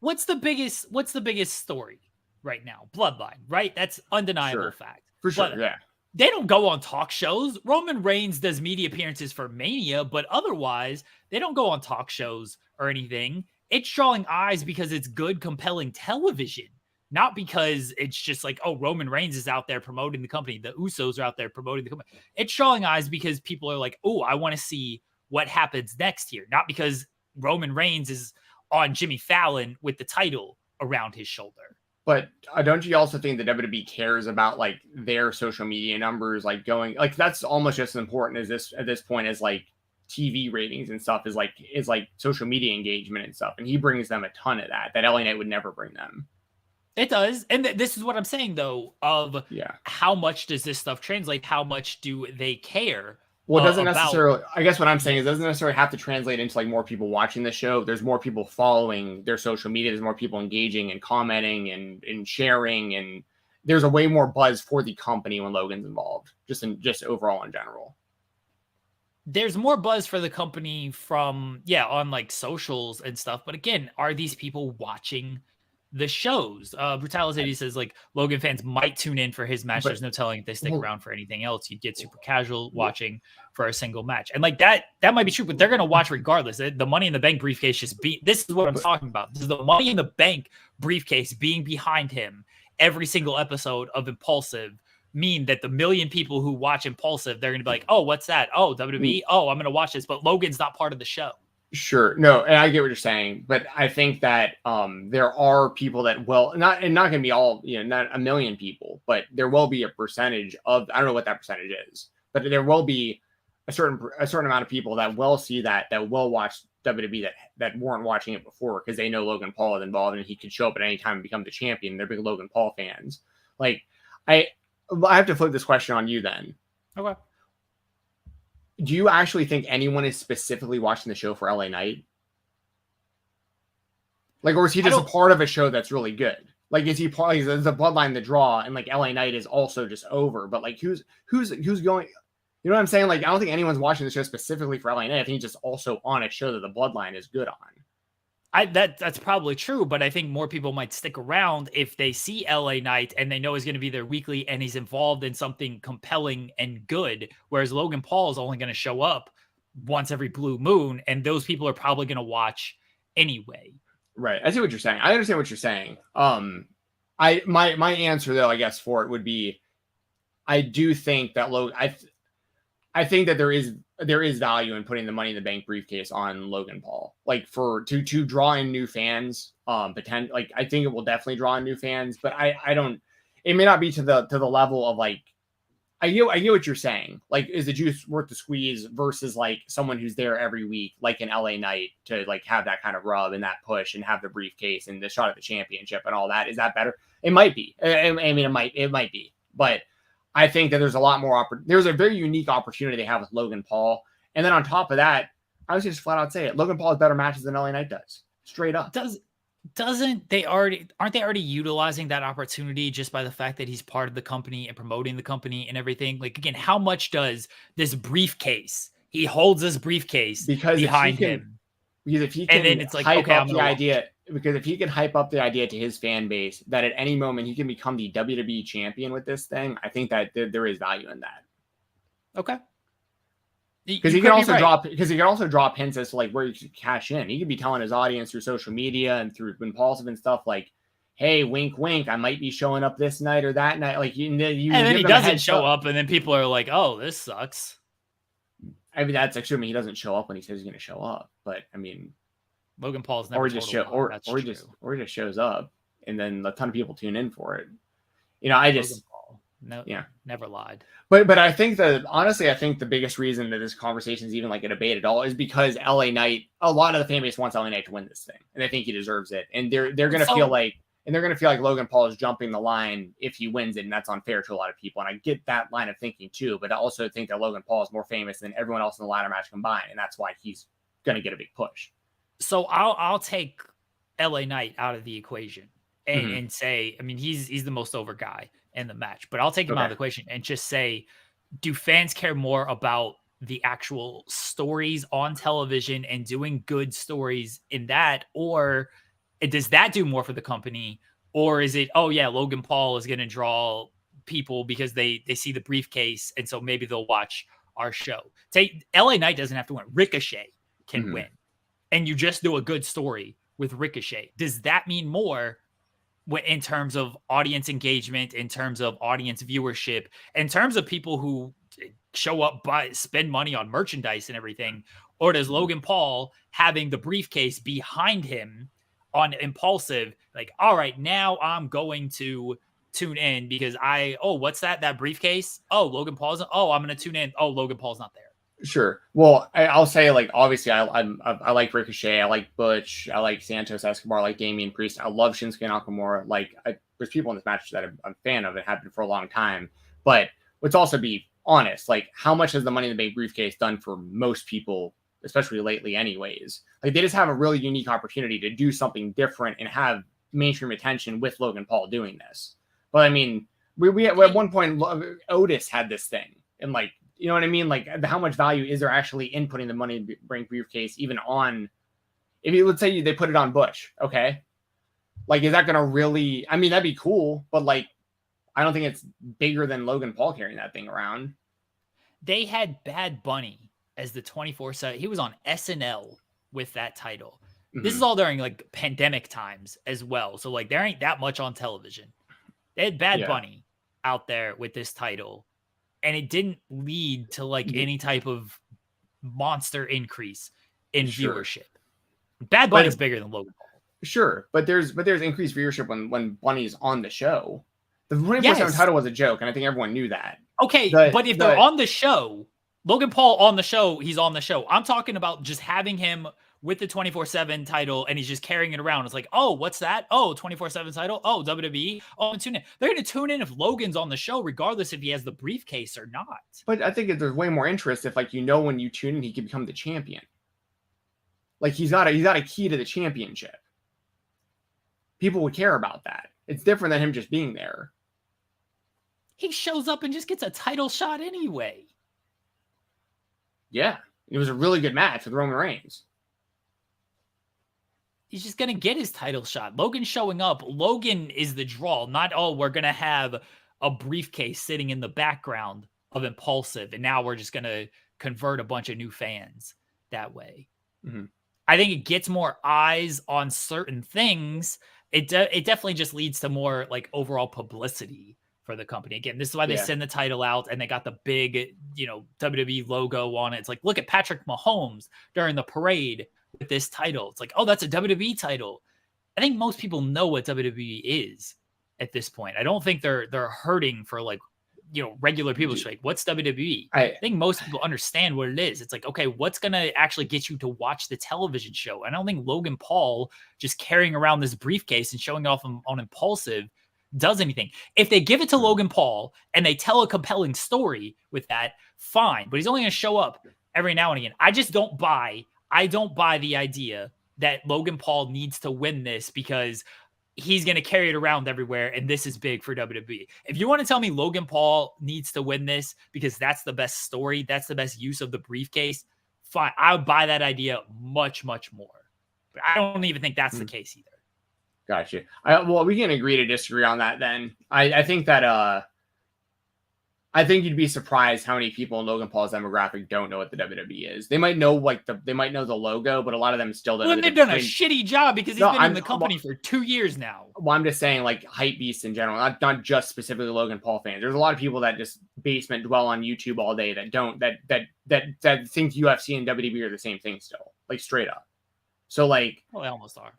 What's the biggest story right now? Bloodline, right? That's undeniable fact. For sure, yeah. They don't go on talk shows. Roman Reigns does media appearances for Mania, but otherwise, they don't go on talk shows or anything. It's drawing eyes because it's good, compelling television. Not because it's just like, oh, Roman Reigns is out there promoting the company. The Usos are out there promoting the company. It's drawing eyes because people are like, oh, I want to see what happens next here. Not because Roman Reigns is on Jimmy Fallon with the title around his shoulder. But don't you also think that WWE cares about like their social media numbers, like going, like that's almost just as important as this at this point as like TV ratings and stuff is like social media engagement and stuff. And he brings them a ton of that LA Knight would never bring them. It does. And this is what I'm saying, though, of how much does this stuff translate? How much do they care? Well, it doesn't necessarily, I guess what I'm saying is it doesn't necessarily have to translate into like more people watching the show. There's more people following their social media. There's more people engaging and commenting and sharing. And there's a way more buzz for the company when Logan's involved, just overall in general. There's more buzz for the company from, on like socials and stuff. But again, are these people watching the shows? Brutality says like Logan fans might tune in for his match. There's no telling if they stick around for anything else. You'd get super casual watching for a single match. And like that might be true, but they're going to watch regardless. The Money in the Bank briefcase this is what I'm talking about. This is the Money in the Bank briefcase being behind him every single episode of Impulsive mean that the million people who watch Impulsive, they're going to be like, oh, what's that? Oh, WWE. Oh, I'm going to watch this. But Logan's not part of the show. Sure. No, and I get what you're saying, but I think that there are people that not going to be all, not a million people, but there will be a percentage of, I don't know what that percentage is, but there will be a certain amount of people that will see that will watch WWE that weren't watching it before because they know Logan Paul is involved and he could show up at any time and become the champion. They're big Logan Paul fans. Like, I have to flip this question on you then. Okay. Do you actually think anyone is specifically watching the show for LA Knight? Like, or is he just a part of a show that's really good? Like, is he part? Is the Bloodline the draw, and like LA Knight is also just over? But like, who's going? You know what I'm saying? Like, I don't think anyone's watching the show specifically for LA Knight. I think he's just also on a show that the Bloodline is good on. That's probably true, but I think more people might stick around if they see LA Knight and they know he's going to be there weekly and he's involved in something compelling and good. Whereas Logan Paul is only going to show up once every blue moon, and those people are probably going to watch anyway. Right. I see what you're saying. I understand what you're saying. My answer though, I guess for it would be, I do think that I think that there is value in putting the Money in the Bank briefcase on Logan Paul, like to draw in new fans. I think it will definitely draw in new fans, but I don't. It may not be to the level of like. I get what you're saying. Like, is the juice worth the squeeze versus like someone who's there every week, like an LA Knight, to like have that kind of rub and that push and have the briefcase and the shot at the championship and all that? Is that better? It might be. I mean, it might be, but. I think that there's a lot more there's a very unique opportunity they have with Logan Paul. And then on top of that, I was just flat out say it. Logan Paul has better matches than LA Knight does. Straight up. Aren't they already utilizing that opportunity just by the fact that he's part of the company and promoting the company and everything? Like, again, how much does this briefcase, he holds this briefcase behind him? Because if he can, and then it's like, hype up the idea, because if he can hype up the idea to his fan base that at any moment he can become the WWE champion with this thing, I think that there is value in that. Okay. Because he can also drop hints as to like where you should cash in. He could be telling his audience through social media and through Impulsive and stuff like, "Hey, wink, wink, I might be showing up this night or that night." Like and then he doesn't show up, and then people are like, "Oh, this sucks." I mean, that's assuming he doesn't show up when he says he's going to show up. But I mean, Logan Paul's never or he just shows up, and then a ton of people tune in for it. Never lied. But I think that honestly, I think the biggest reason that this conversation is even like a debate at all is because LA Knight, a lot of the fan base wants LA Knight to win this thing, and they think he deserves it, and they're going to feel like Logan Paul is jumping the line if he wins it, and that's unfair to a lot of people. And I get that line of thinking too, but I also think that Logan Paul is more famous than everyone else in the ladder match combined, and that's why he's going to get a big push. So I'll take LA Knight out of the equation and say, I mean, he's the most over guy in the match, but I'll take him out of the equation and just say, do fans care more about the actual stories on television and doing good stories in that, or does that do more for the company? Or is it, oh yeah, Logan Paul is going to draw people because they see the briefcase, and so maybe they'll watch our show. LA Knight doesn't have to win. Ricochet can win. And you just do a good story with Ricochet. Does that mean more in terms of audience engagement, in terms of audience viewership, in terms of people who show up, spend money on merchandise and everything? Or does Logan Paul having the briefcase behind him on Impulsive, like, all right, now I'm going to tune in because what's that briefcase? Oh, Logan Paul's, I'm going to tune in. Oh, Logan Paul's not there. Sure. Well, I'll say, like, obviously, I like Ricochet, I like Butch, I like Santos Escobar, I like Damian Priest, I love Shinsuke Nakamura. Like, there's people in this match that I'm a fan of and have been for a long time. But let's also be honest. Like, how much has the Money in the Bank briefcase done for most people, especially lately? Anyways, like, they just have a really unique opportunity to do something different and have mainstream attention with Logan Paul doing this. But I mean, we at one point Otis had this thing, and like. You know what I mean? Like, how much value is there actually in putting the Money in the Bank briefcase even on? If you let's say they put it on Butch, okay, like, is that going to really? I mean, that'd be cool, but like, I don't think it's bigger than Logan Paul carrying that thing around. They had Bad Bunny as the 24/7. He was on SNL with that title. Mm-hmm. This is all during like pandemic times as well, so like there ain't that much on television. They had Bad Bunny out there with this title. And it didn't lead to like any type of monster increase in viewership. Bad Bunny is bigger than Logan Paul. Sure, but there's increased viewership when Bunny's on the show. The 24/7 title was a joke, and I think everyone knew that. Okay, but if they're on the show, Logan Paul on the show, he's on the show. I'm talking about just having him with the 24/7 title, and he's just carrying it around. It's like, oh, what's that? Oh, 24/7 title. Oh, WWE. Oh, and tune in. They're going to tune in if Logan's on the show, regardless if he has the briefcase or not. But I think there's way more interest if, like, when you tune in, he can become the champion. Like, he's got a key to the championship. People would care about that. It's different than him just being there. He shows up and just gets a title shot anyway. Yeah, it was a really good match with Roman Reigns. He's just going to get his title shot. Logan showing up. Logan is the draw. Not, we're going to have a briefcase sitting in the background of Impulsive, and now we're just going to convert a bunch of new fans that way. Mm-hmm. I think it gets more eyes on certain things. It definitely just leads to more like overall publicity for the company. Again, this is why they send the title out and they got the big, WWE logo on it. It's like, look at Patrick Mahomes during the parade with this title. It's like, oh, that's a WWE title. I think most people know what WWE is at this point. I don't think they're hurting for like, regular people. Just like, what's WWE? I think most people understand what it is. It's like, okay, what's going to actually get you to watch the television show? I don't think Logan Paul just carrying around this briefcase and showing off on Impulsive does anything. If they give it to Logan Paul and they tell a compelling story with that, fine. But he's only going to show up every now and again. I don't buy the idea that Logan Paul needs to win this because he's going to carry it around everywhere and this is big for WWE. If you want to tell me Logan Paul needs to win this because that's the best story, that's the best use of the briefcase, fine. I would buy that idea much, much more. But I don't even think that's the case either. Gotcha. Well, we can agree to disagree on that then. I think that I think you'd be surprised how many people in Logan Paul's demographic don't know what the WWE is. They might know the logo, but a lot of them still don't. Well, they've done a shitty job because he's been in the company for 2 years now. Well, I'm just saying, like, hype beasts in general, not just specifically Logan Paul fans. There's a lot of people that just basement dwell on YouTube all day that don't that think UFC and WWE are the same thing still, like straight up. So like, well, they almost are.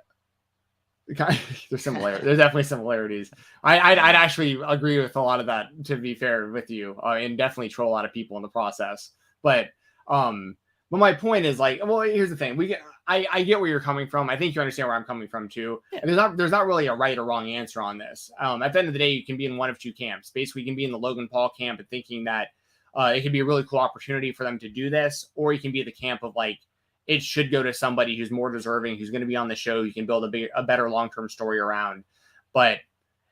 There's similarities. There's definitely similarities. I'd actually agree with a lot of that, to be fair with you, and definitely troll a lot of people in the process. But my point is, like, well, here's the thing. I get where you're coming from. I think you understand where I'm coming from too. Yeah. And there's not really a right or wrong answer on this. At the end of the day, you can be in one of two camps. Basically, you can be in the Logan Paul camp and thinking that it could be a really cool opportunity for them to do this, or you can be the camp of like, it should go to somebody who's more deserving, who's going to be on the show, you can build a better long-term story around. But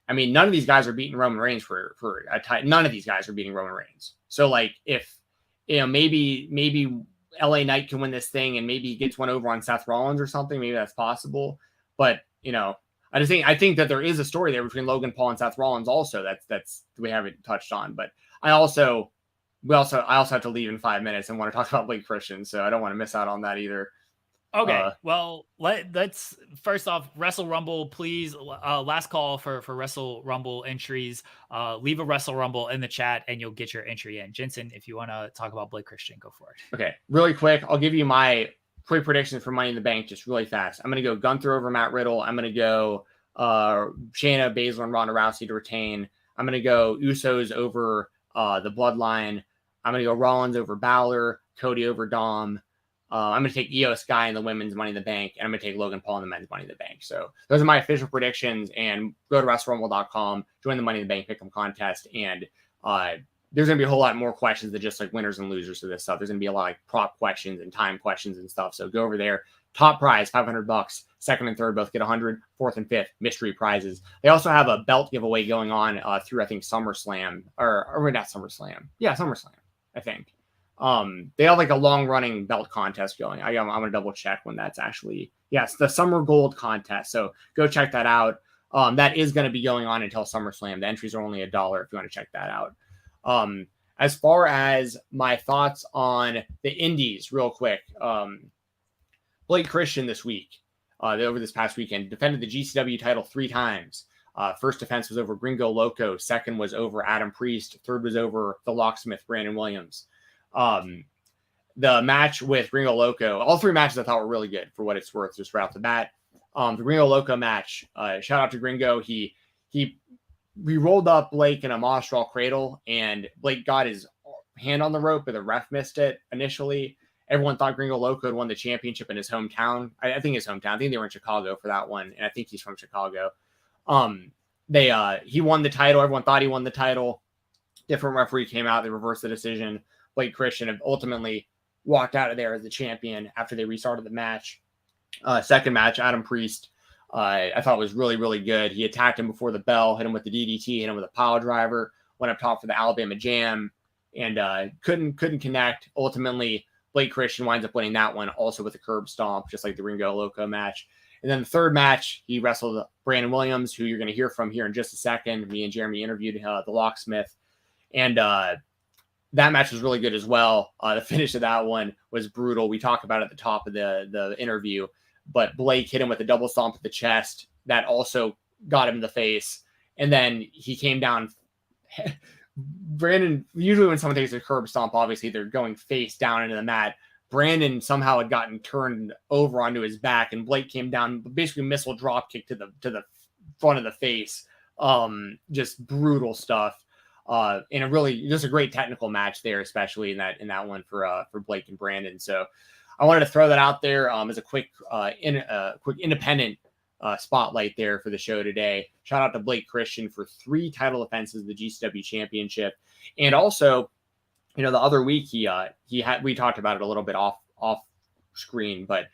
I mean, none of these guys are beating Roman Reigns for a title. None of these guys are beating Roman Reigns. So like, if maybe LA Knight can win this thing and maybe he gets one over on Seth Rollins or something, maybe that's possible. But I think that there is a story there between Logan Paul and Seth Rollins also that's we haven't touched on. But I also have to leave in 5 minutes and want to talk about Blake Christian, so I don't want to miss out on that either. Okay, well, let's first off, Wrestle Rumble, please. Last call for Wrestle Rumble entries. Leave a Wrestle Rumble in the chat, and you'll get your entry in. Jensen, if you want to talk about Blake Christian, go for it. Okay, really quick, I'll give you my quick predictions for Money in the Bank, just really fast. I'm going to go Gunther over Matt Riddle. I'm going to go Shayna Baszler and Ronda Rousey to retain. I'm going to go Usos over the Bloodline. I'm going to go Rollins over Balor, Cody over Dom. I'm going to take Io Sky in the women's Money in the Bank, and I'm going to take Logan Paul in the men's Money in the Bank. So those are my official predictions. And go to WrestleRumble.com, join the Money in the Bank Pick'em contest, and there's going to be a whole lot more questions than just like winners and losers to this stuff. There's going to be a lot of like prop questions and time questions and stuff. So go over there. Top prize, $500. Second and third both get 100. Fourth and fifth, mystery prizes. They also have a belt giveaway going on through, I think, SummerSlam or not SummerSlam. Yeah, SummerSlam, I think. They have like a long running belt contest going. I'm going to double check when that's actually, yes, the Summer Gold contest. So go check that out. That is going to be going on until SummerSlam. The entries are only $1 if you want to check that out. As far as my thoughts on the indies real quick, Blake Christian this week, over this past weekend, defended the GCW title 3 times. First defense was over Gringo Loco. Second was over Adam Priest. Third was over the Locksmith, Brandon Williams. The match with Gringo Loco, all 3 matches I thought were really good for what it's worth, just right off the bat. The Gringo Loco match, shout out to Gringo. He rolled up Blake in a Mostral cradle, and Blake got his hand on the rope, but the ref missed it initially. Everyone thought Gringo Loco had won the championship in his hometown. I think his hometown. I think they were in Chicago for that one, and I think he's from Chicago. He won the title. Everyone thought he won the title. Different referee came out. They reversed the decision. Blake Christian ultimately walked out of there as the champion after they restarted the match. Second match, Adam Priest, I thought was really, really good. He attacked him before the bell, hit him with the DDT, hit him with a pile driver, went up top for the Alabama Jam, and couldn't connect. Ultimately, Blake Christian winds up winning that one, also with a curb stomp, just like the Gringo Loco match. And then the third match, he wrestled Brandon Williams, who you're going to hear from here in just a second. Me and Jeremy interviewed the Locksmith, and that match was really good as well. The finish of that one was brutal. We talked about it at the top of the interview, but Blake hit him with a double stomp to the chest. That also got him in the face. And then he came down. Brandon, usually when someone takes a curb stomp, obviously they're going face down into the mat. Brandon somehow had gotten turned over onto his back, and Blake came down, basically missile drop kick to the front of the face. Just brutal stuff. And a really just a great technical match there, especially in that one for Blake and Brandon. So I wanted to throw that out there as a quick independent spotlight there for the show today. Shout out to Blake Christian for 3 title defenses of the GCW championship. And also, the other week we talked about it a little bit off screen, but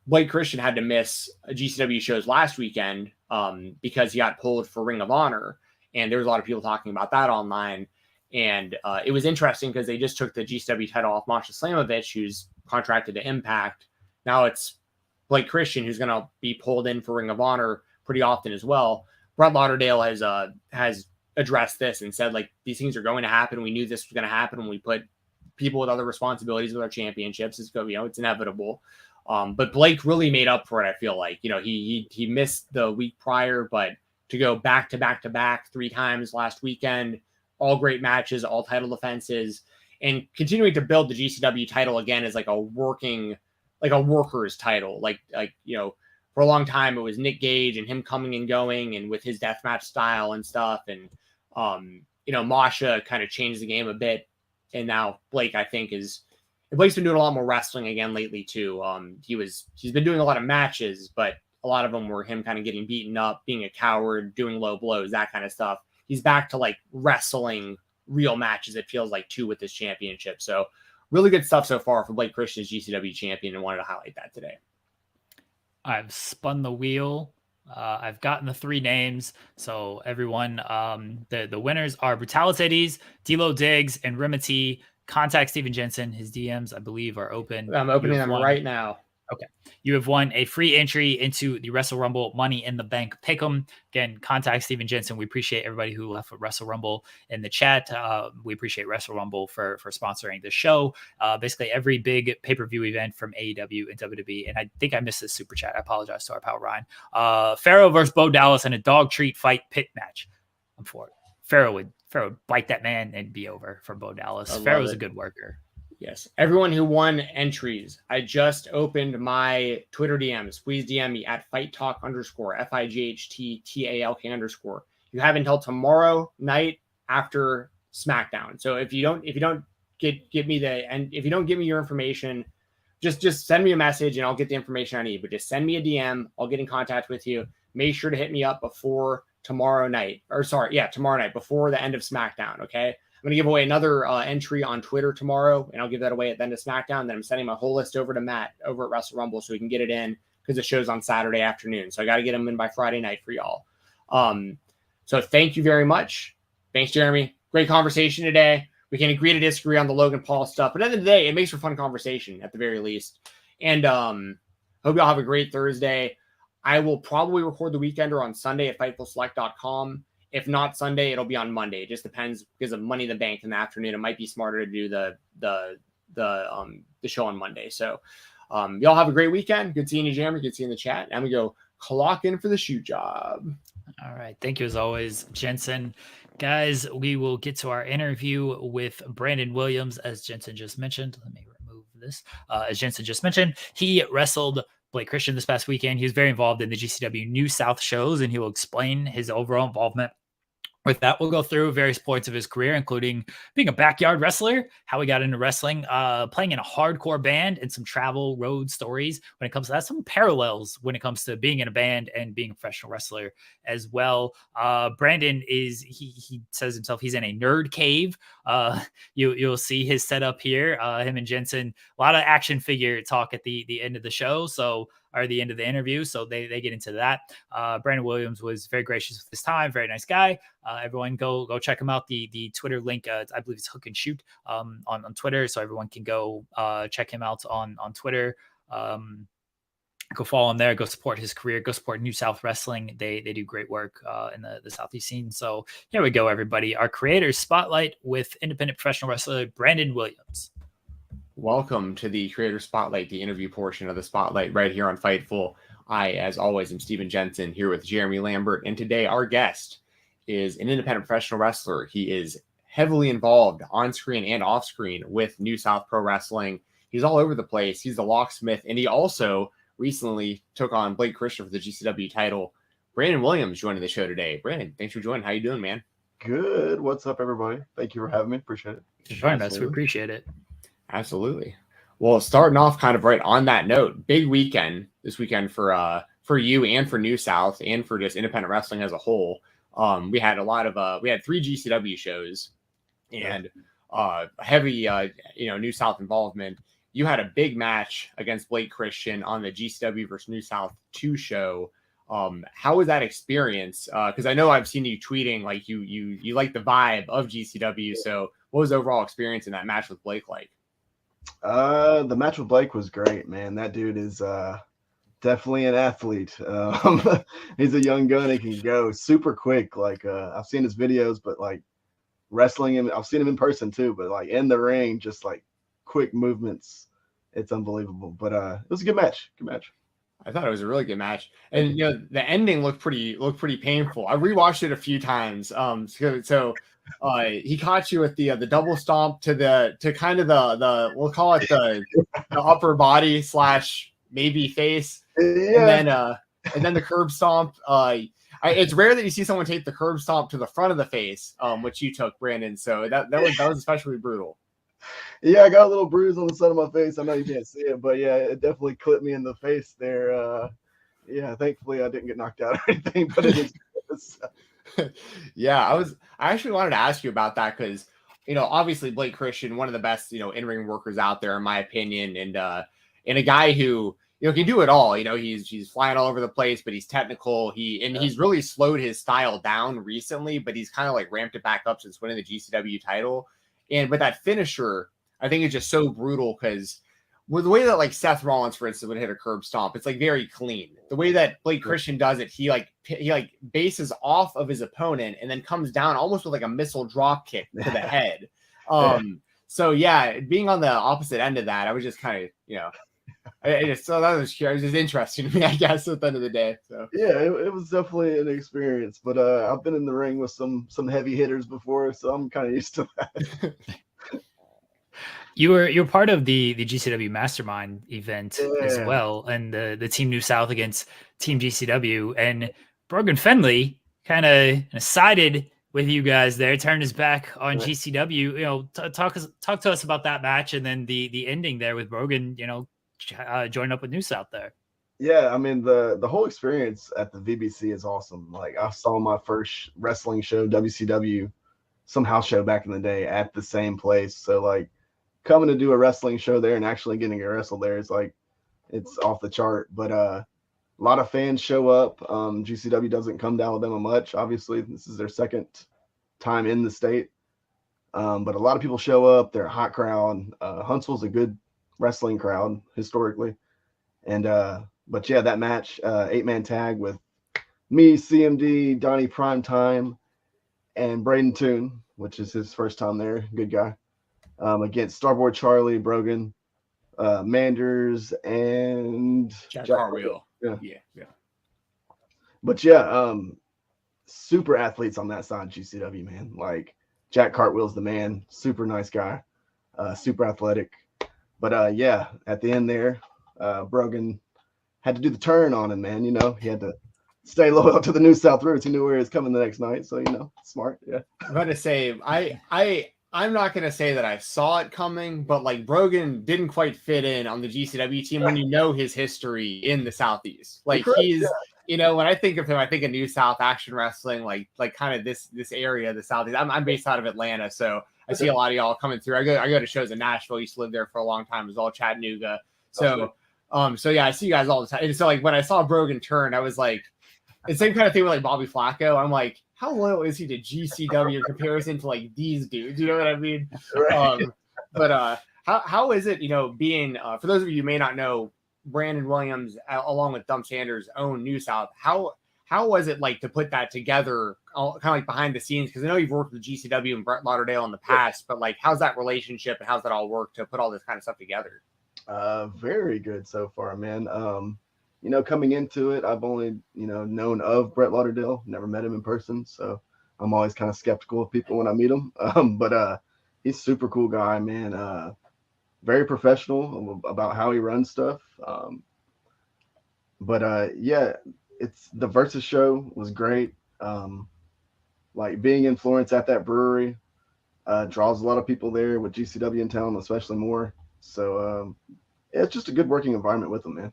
Blake Christian had to miss GCW shows last weekend because he got pulled for Ring of Honor. And there was a lot of people talking about that online. And it was interesting because they just took the GCW title off Masha Slamovich, who's contracted to Impact. Now it's Blake Christian, who's going to be pulled in for Ring of Honor pretty often as well. Brett Lauderdale has addressed this and said, like, these things are going to happen. We knew this was going to happen when we put people with other responsibilities with our championships. It's inevitable. But Blake really made up for it, I feel like. He missed the week prior, but to go back to back 3 times last weekend, all great matches, all title defenses, and continuing to build the GCW title again as like a worker's title. For a long time it was Nick Gage and him coming and going and with his deathmatch style and stuff. And, Masha kind of changed the game a bit. And now Blake, I think Blake's been doing a lot more wrestling again lately too. He's been doing a lot of matches, but a lot of them were him kind of getting beaten up, being a coward, doing low blows, that kind of stuff. He's back to like wrestling real matches, it feels like, too, with this championship. So really good stuff so far for Blake Christian as GCW champion, and wanted to highlight that today. I've spun the wheel. I've gotten the 3 names. So everyone, the winners are Brutalities, D'Lo Diggs, and Rimity. Contact Stephen Jensen. His DMs, I believe, are open. I'm opening them right now. Okay. You have won a free entry into the Wrestle Rumble Money in the Bank Pick'em. Again, contact Stephen Jensen. We appreciate everybody who left with Wrestle Rumble in the chat. We appreciate Wrestle Rumble for sponsoring the show. Basically every big pay-per-view event from AEW and WWE. And I think I missed this super chat. I apologize to our pal Ryan. Pharaoh versus Bo Dallas in a dog treat fight pit match. I'm for it. Pharaoh would bite that man and be over for Bo Dallas. Pharaoh's a good worker. Yes. Everyone who won entries, I just opened my Twitter DMs. Please DM me at FightTalk_, FIGHTTALK_. You have until tomorrow night after SmackDown. So if you don't get me and if you don't give me your information, just send me a message and I'll get the information I need. But just send me a DM. I'll get in contact with you. Make sure to hit me up before tomorrow night, before the end of SmackDown. Okay. I'm going to give away another entry on Twitter tomorrow, and I'll give that away at the end of SmackDown. Then I'm sending my whole list over to Matt over at Wrestle Rumble so we can get it in because the show's on Saturday afternoon. So I got to get them in by Friday night for y'all. So thank you very much. Thanks, Jeremy. Great conversation today. We can agree to disagree on the Logan Paul stuff, but at the end of the day, it makes for fun conversation at the very least. And hope y'all have a great Thursday. I will probably record the Weekender on Sunday at FightfulSelect.com. If not Sunday, it'll be on Monday. It just depends because of Money in the Bank in the afternoon. It might be smarter to do the show on Monday. So y'all have a great weekend. Good seeing you, Jeremy. Good seeing the chat. And we go clock in for the shoot job. All right. Thank you as always, Jensen. Guys, we will get to our interview with Brandon Williams, as Jensen just mentioned. Let me remove this. As Jensen just mentioned, he wrestled Blake Christian this past weekend. He was very involved in the GCW New South shows, and he will explain his overall involvement with that. We'll go through various points of his career, including being a backyard wrestler, how he got into wrestling, playing in a hardcore band, and some travel road stories when it comes to that. Some parallels when it comes to being in a band and being a professional wrestler as well. Brandon he says himself, he's in a nerd cave. You'll see his setup here. Him and Jensen, a lot of action figure talk at the end of the show. Or the end of the interview. So they get into that. Brandon Williams was very gracious with his time. Very nice guy. Everyone go check him out. The Twitter link, I believe it's Hook and Shoot on Twitter. So everyone can go check him out on Twitter. Go follow him there. Go support his career. Go support New South Wrestling. They do great work in the Southeast scene. So here we go, everybody. Our creators spotlight with independent professional wrestler Brandon Williams. Welcome to the Creator Spotlight, the interview portion of the Spotlight right here on Fightful. I, as always, am Stephen Jensen here with Jeremy Lambert. And today our guest is an independent professional wrestler. He is heavily involved on screen and off screen with New South Pro Wrestling. He's all over the place. He's the locksmith. And he also recently took on Blake Christian for the GCW title. Brandon Williams joining the show today. Brandon, thanks for joining. How you doing, man? Good. What's up, everybody? Thank you for having me. Appreciate it. Joining us. We appreciate it. Absolutely. Well, starting off kind of right on that note, big weekend this weekend for you and for New South and for just independent wrestling as a whole. We had we had 3 GCW shows and heavy New South involvement. You had a big match against Blake Christian on the GCW versus New South 2 show. How was that experience? Because I know I've seen you tweeting like you like the vibe of GCW. So what was the overall experience in that match with Blake like? The match with Blake was great, man. That dude is definitely an athlete. He's a young gun. He can go super quick. Like I've seen his videos, but like wrestling him, I've seen him in person too. But like in the ring, just like quick movements, it's unbelievable. But it was a good match. Good match. I thought it was a really good match, and the ending looked pretty painful. I rewatched it a few times. So he caught you with the double stomp to kind of the we'll call it the upper body / maybe face, and then the curb stomp. It's rare that you see someone take the curb stomp to the front of the face, which you took, Brandon. So that was especially brutal. Yeah, I got a little bruise on the side of my face. I know you can't see it, but yeah, it definitely clipped me in the face there. Yeah, thankfully I didn't get knocked out or anything, but it is. Yeah, I actually wanted to ask you about that because, obviously Blake Christian, one of the best, in-ring workers out there, in my opinion, and a guy who, can do it all. He's flying all over the place, but he's technical. He's really slowed his style down recently, but he's kind of like ramped it back up since winning the GCW title. And with that finisher, I think it's just so brutal because with the way that like Seth Rollins, for instance, would hit a curb stomp, it's like very clean. The way that Blake Christian does it, he bases off of his opponent and then comes down almost with like a missile drop kick to the head. So yeah, being on the opposite end of that, I was just kind of, that was just interesting to me, I guess, at the end of the day. So yeah, it was definitely an experience, but I've been in the ring with some heavy hitters before, so I'm kind of used to that. You're part of the GCW Mastermind event as well, and the Team New South against Team GCW, and Brogan Fenley kind of sided with you guys there. Turned his back on Right. GCW. You know, talk to us about that match, and then the ending there with Brogan. You know, joined up with New South there. Yeah, I mean the whole experience at the VBC is awesome. Like I saw my first wrestling show, WCW, some house show back in the day at the same place. So like coming to do a wrestling show there and actually getting to wrestle there is like it's off the chart. But a lot of fans show up. GCW doesn't come down with them much. Obviously, this is their second time in the state. But a lot of people show up. They're a hot crowd. Huntsville's a good wrestling crowd historically. And but yeah, that match, 8-man tag with me, CMD, Donnie Primetime, and Braden Toon, which is his first time there. Good guy. Against Starboard Charlie, Brogan, Manders, and Jack Cartwheel. Yeah. But yeah, super athletes on that side of GCW, man. Like Jack Cartwheel's the man. Super nice guy. Super athletic. But yeah, at the end there, Brogan had to do the turn on him, man. You know, he had to stay loyal to the New South roots. He knew where he was coming the next night. So, you know, smart. Yeah. I'm going to say, I'm not going to say that I saw it coming, but like Brogan didn't quite fit in on the GCW team when you know his history in the Southeast. Like he's, you know, when I think of him, I think of New South action wrestling, like kind of this area, the Southeast. I'm based out of Atlanta, so I see a lot of y'all coming through. I go to shows in Nashville. I used to live there for a long time. It was all Chattanooga. So, so yeah, I see you guys all the time. And so like when I saw Brogan turn, I was like, the same kind of thing with like Bobby Flacco. I'm like, how loyal is he to GCW in comparison to like these dudes? You know what I mean? Right. But how is it, you know, being for those of you who may not know, Brandon Williams along with Dump Sanders own New South. How was it like to put that together, kind of like behind the scenes? Because I know you've worked with GCW and Brett Lauderdale in the past, but like how's that relationship and how's that all work to put all this kind of stuff together? Very good so far, man. You know, coming into it, I've only, you know, known of Brett Lauderdale, never met him in person. So I'm always kind of skeptical of people when I meet them. But he's a super cool guy, man. Very professional about how he runs stuff. Yeah, it's the Versus show was great. Like being in Florence at that brewery draws a lot of people there with GCW in town, especially more. So yeah, it's just a good working environment with them, man.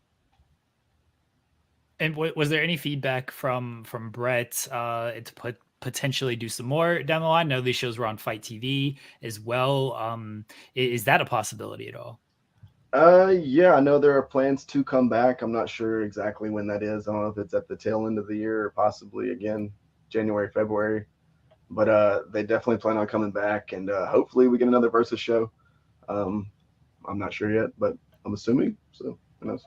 And was there any feedback from Brett to potentially do some more down the line? I know these shows were on Fight TV as well. Is that a possibility at all? Yeah, I know there are plans to come back. I'm not sure exactly when that is. I don't know if it's at the tail end of the year or possibly again January, February. But they definitely plan on coming back, and hopefully we get another Versus show. I'm not sure yet, but I'm assuming. So who knows?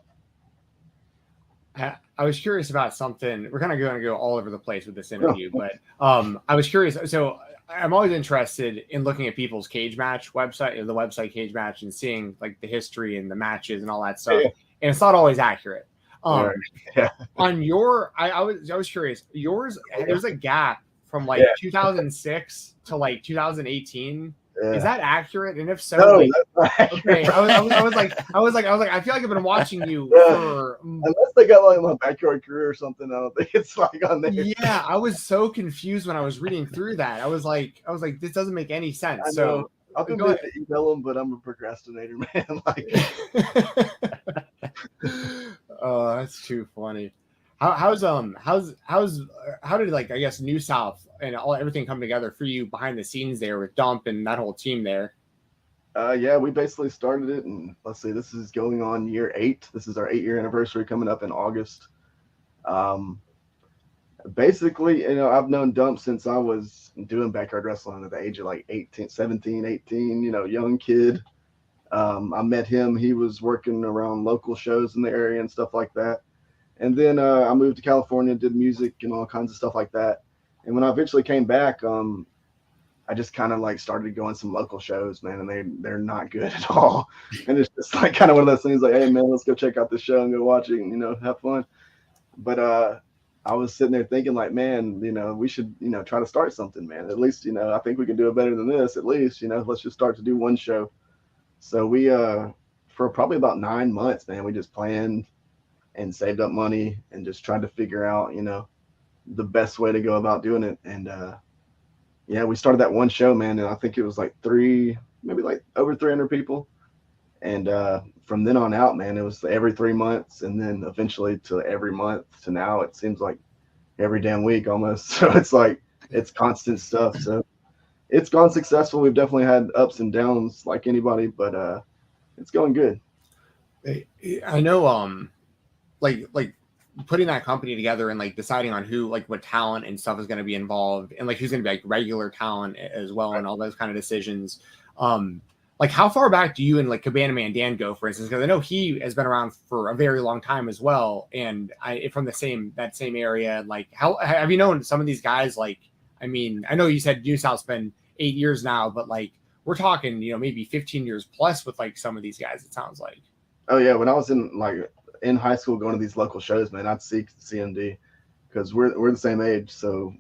I was curious about something. We're kind of going to go all over the place with this interview, but I was curious. So I'm always interested in looking at people's cage match website, the website cage match, and seeing like the history and the matches and all that stuff. Yeah. And it's not always accurate. On your, I was curious. Yours, there's a gap from like 2006 to like 2018. Yeah. Is that accurate? And if so, no, like, okay. I was like, I feel like I've been watching you for unless they got like my backyard career or something. I don't think it's like on there. Yeah, I was so confused when I was reading through that. I was like, this doesn't make any sense. So I've been going to email them, but I'm a procrastinator, man. Like, oh, that's too funny. How did like I guess New South and everything come together for you behind the scenes there with Dump and that whole team there? Yeah, we basically started it, and let's see, this is going on year 8. This is our 8-year anniversary coming up in August. Basically, you know, I've known Dump since I was doing backyard wrestling at the age of like 17, 18, you know, young kid. I met him. He was working around local shows in the area and stuff like that. And then I moved to California, did music and all kinds of stuff like that. And when I eventually came back, I just kind of like started going some local shows, man, and they're not good at all. And it's just like kind of one of those things like, hey, man, let's go check out this show and go watch it and, you know, have fun. But I was sitting there thinking like, man, you know, we should, you know, try to start something, man. At least, you know, I think we can do it better than this. At least, you know, let's just start to do one show. So we, for probably about 9 months, man, we just planned and saved up money and just tried to figure out, you know, the best way to go about doing it. And yeah, we started that one show, man, and I think it was like maybe like over 300 people. And from then on out, man, it was every 3 months, and then eventually to every month to now. It seems like every damn week almost. So it's like it's constant stuff. So it's gone successful. We've definitely had ups and downs like anybody, but it's going good. I know, like putting that company together and like deciding on who, like what talent and stuff is going to be involved, and like who's going to be like regular talent as well, and all those kind of decisions. Like how far back do you and like Cabana Man Dan go, for instance? Because I know he has been around for a very long time as well, and from that same area. Like, how have you known some of these guys? Like, I mean, I know you said New South's been 8 years now, but like we're talking, maybe 15 years plus with like some of these guys. It sounds like. Oh yeah, when I was in high school going to these local shows, man, I'd see CMD because we're the same age. So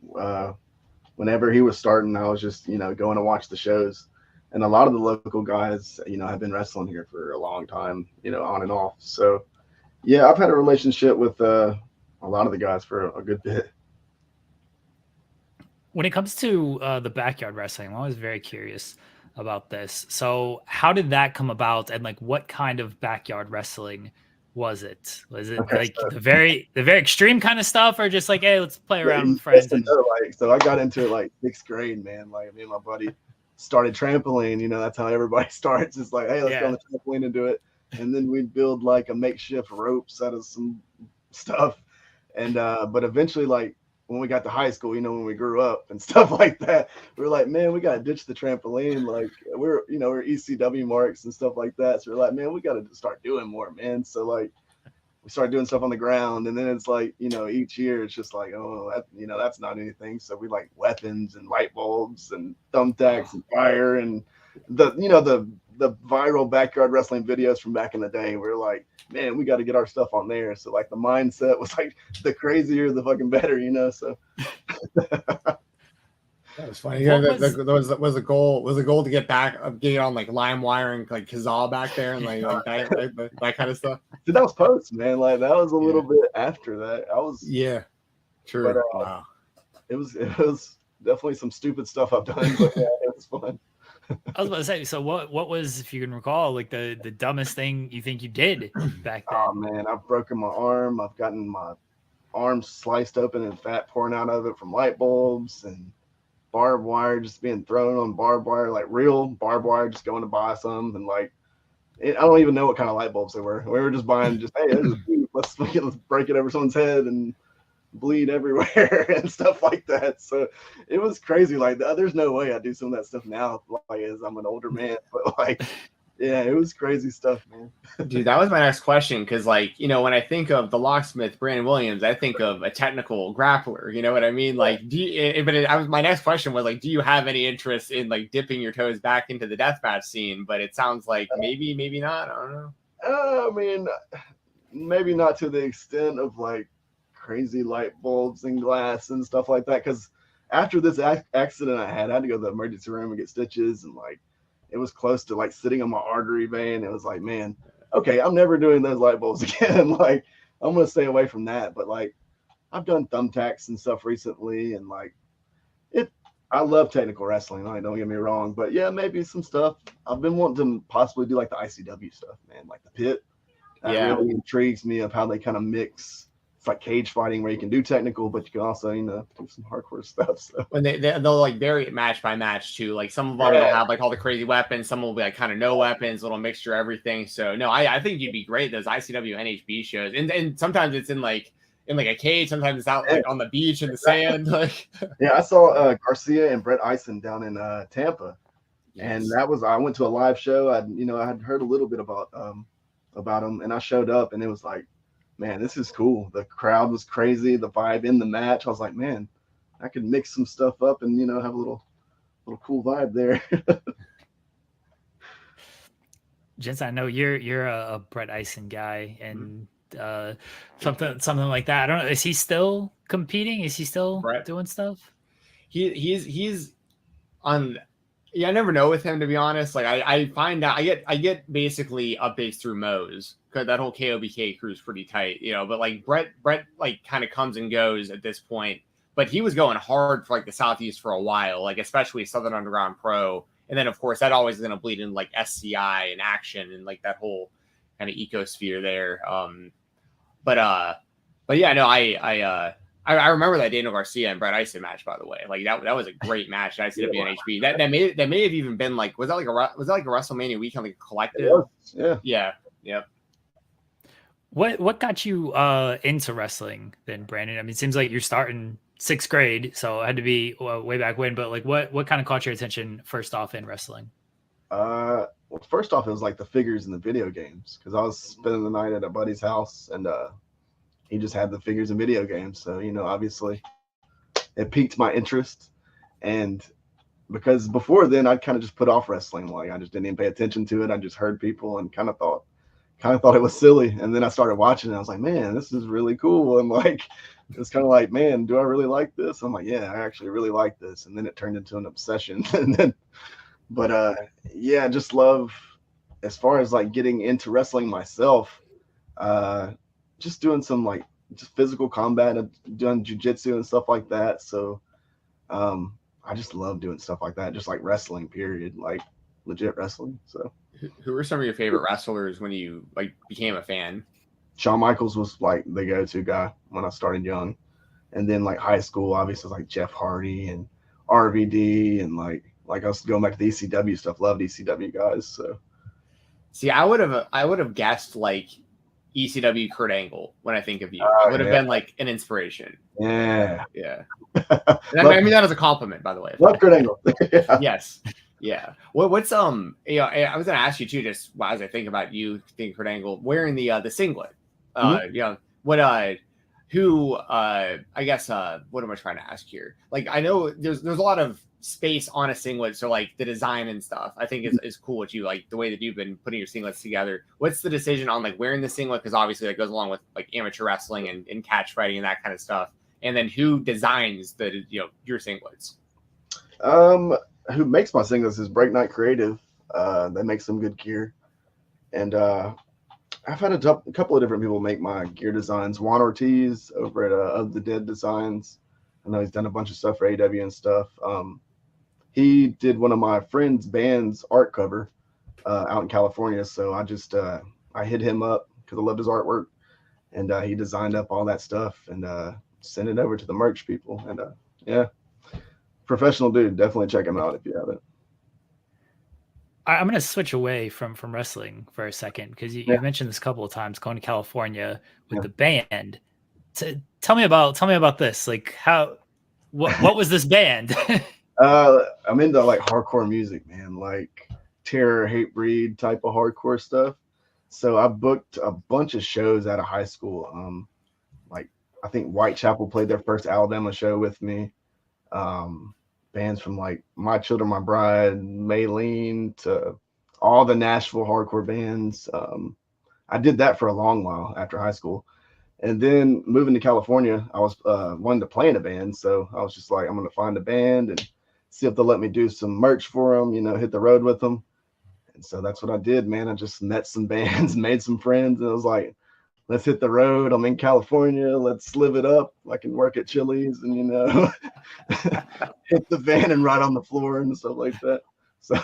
whenever he was starting, I was just going to watch the shows. And a lot of the local guys, have been wrestling here for a long time, on and off. So, yeah, I've had a relationship with a lot of the guys for a good bit. When it comes to the backyard wrestling, I'm always very curious about this. So how did that come about, and like what kind of backyard wrestling was it? Was it like the very extreme kind of stuff, or just like, hey, let's play around with friends? So I got into it like 6th grade, man. Like me and my buddy started trampoline, that's how everybody starts. It's like, hey, let's go on the trampoline and do it. And then we'd build like a makeshift ropes out of some stuff. And but eventually, like when we got to high school, when we grew up and stuff like that, we were like, man, we gotta ditch the trampoline. Like we're ECW marks and stuff like that. So we're like, man, we gotta start doing more, man. So like we started doing stuff on the ground, and then it's like, each year it's just like, oh, that, that's not anything. So we like weapons and light bulbs and thumbtacks and fire and the viral backyard wrestling videos from back in the day. We're like, man, we got to get our stuff on there. So like the mindset was like, the crazier, the fucking better, So. That was funny. Was the goal to get on like LimeWire and like Kazaa back there and like that kind of stuff. Dude, that was post, man. Like that was a little bit after that. True. But, wow. It was definitely some stupid stuff I've done, but yeah, it was fun. I was about to say, so what was, if you can recall, like the dumbest thing you think you did back then? Oh man, I've broken my arm. I've gotten my arm sliced open and fat pouring out of it from light bulbs, and barbed wire just being thrown on barbed wire, like real barbed wire, just going to buy some. And like, I don't even know what kind of light bulbs they were. We were just buying, hey, let's break it over someone's head and bleed everywhere and stuff like that. So it was crazy. Like there's no way I do some of that stuff now, like as I'm an older man, but like, yeah, it was crazy stuff, man. Dude, that was my next question. Cause like, when I think of the locksmith, Brandon Williams, I think of a technical grappler, you know what I mean? Like, my next question was like, do you have any interest in like dipping your toes back into the deathmatch scene? But it sounds like maybe not. I don't know. I mean, maybe not to the extent of like crazy light bulbs and glass and stuff like that. Cause after this accident I had to go to the emergency room and get stitches, and like, it was close to like sitting on my artery vein. It was like, man, okay, I'm never doing those light bulbs again. Like, I'm going to stay away from that. But like, I've done thumbtacks and stuff recently. And like, I love technical wrestling. Like, don't get me wrong. But yeah, maybe some stuff. I've been wanting to possibly do like the ICW stuff, man. Like the pit. That really intrigues me of how they kind of mix. It's like cage fighting where you can do technical, but you can also, do some hardcore stuff. So when they'll like vary it match by match too. Like some of them will have like all the crazy weapons. Some will be like kind of no weapons, little mixture of everything. So no, I think you'd be great at those ICW NHB shows. And sometimes it's in like a cage. Sometimes it's out like on the beach in the sand. Like yeah, I saw Garcia and Brett Eisen down in Tampa, and I went to a live show. I had heard a little bit about them, and I showed up, and it was like, man, this is cool. The crowd was crazy. The vibe in the match. I was like, man, I could mix some stuff up and, have a little cool vibe there. Jensen, I know you're a Brett Eisen guy, and something like that. I don't know. Is he still competing? Is he still doing stuff? He's on. Yeah, I never know with him, to be honest. Like I find out I get basically updates through Moe's, because that whole KOBK crew is pretty tight, But like Brett like kind of comes and goes at this point. but he was going hard for like the Southeast for a while, like especially Southern Underground Pro. And then of course that always is going to bleed in like SCI and Action and like that whole kind of ecosphere there. But yeah, no, I remember that Daniel Garcia and Brett Eisen match, by the way. Like that was a great match at ICW and HB. That may have even been like, was that like a WrestleMania weekend, like a collective? Yeah. What got you into wrestling then, Brandon? I mean, it seems like you're starting 6th grade, so it had to be way back when. But like, what kind of caught your attention first off in wrestling? Well, first off, it was like the figures in the video games, because I was spending the night at a buddy's house, and he just had the figures in video games. So, you know, obviously it piqued my interest. And because before then I'd kind of just put off wrestling. Like I just didn't even pay attention to it. I just heard people and kind of thought it was silly. And then I started watching it. I was like, man, this is really cool. And like, it's kind of like, man, do I really like this? I'm like, yeah, I actually really like this. And then it turned into an obsession. Yeah, just love, as far as like getting into wrestling myself, just doing some like just physical combat and doing jiu-jitsu and stuff like that. So I just love doing stuff like that, just like wrestling, period, like legit wrestling. So who were some of your favorite wrestlers when you like became a fan? Shawn Michaels was like the go-to guy when I started young. And then like high school, obviously like Jeff Hardy and RVD, and like I was going back to the ECW stuff, loved ECW guys. So see, I would have guessed like ECW Kurt Angle when I think of you. It would have been like an inspiration. Yeah. I mean that as a compliment, by the way. Love Kurt Angle. Yeah. Yes. Yeah. What's you know, I was gonna ask you too, just as I think about you, think Kurt Angle wearing the singlet. You know, I guess what am I trying to ask here? Like I know there's a lot of space on a singlet, so like the design and stuff I think is cool with you, like the way that you've been putting your singlets together. What's the decision on like wearing the singlet, because obviously that goes along with like amateur wrestling and catch fighting and that kind of stuff, and then who designs the, you know, your singlets? Who makes my singlets is Break Night Creative. They make some good gear, and I've had a couple of different people make my gear designs. Juan Ortiz over at Of the Dead Designs, I know he's done a bunch of stuff for AEW and stuff. He did one of my friend's band's art cover out in California. So I just, I hit him up because I loved his artwork, and he designed up all that stuff and sent it over to the merch people. And yeah, professional dude. Definitely check him out if you haven't. I'm going to switch away from wrestling for a second, because you mentioned this a couple of times, going to California with the band. Tell me about this. Like what was this band? I'm into like hardcore music, man, like Terror, Hate Breed type of hardcore stuff. So I booked a bunch of shows out of high school. Like I think Whitechapel played their first Alabama show with me. Bands from like My Children, My Bride, Maylene, to all the Nashville hardcore bands. I did that for a long while after high school. And then moving to California, I was wanting to play in a band. So I was just like, I'm going to find a band and see if they'll let me do some merch for them, you know, hit the road with them. And so that's what I did, man. I just met some bands, made some friends, and I was like, let's hit the road. I'm in California. Let's live it up. I can work at Chili's and, you know, hit the van and ride on the floor and stuff like that. So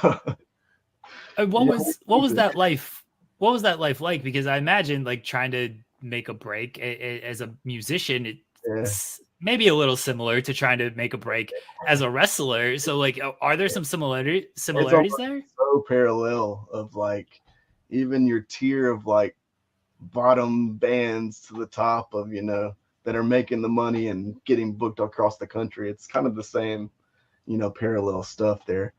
what was that life? What was that life like? Because I imagine like trying to make a break as a musician, it's maybe a little similar to trying to make a break as a wrestler. So like, are there some similarities there? So parallel of like even your tier of like bottom bands to the top of, you know, that are making the money and getting booked across the country. It's kind of the same, you know, parallel stuff there.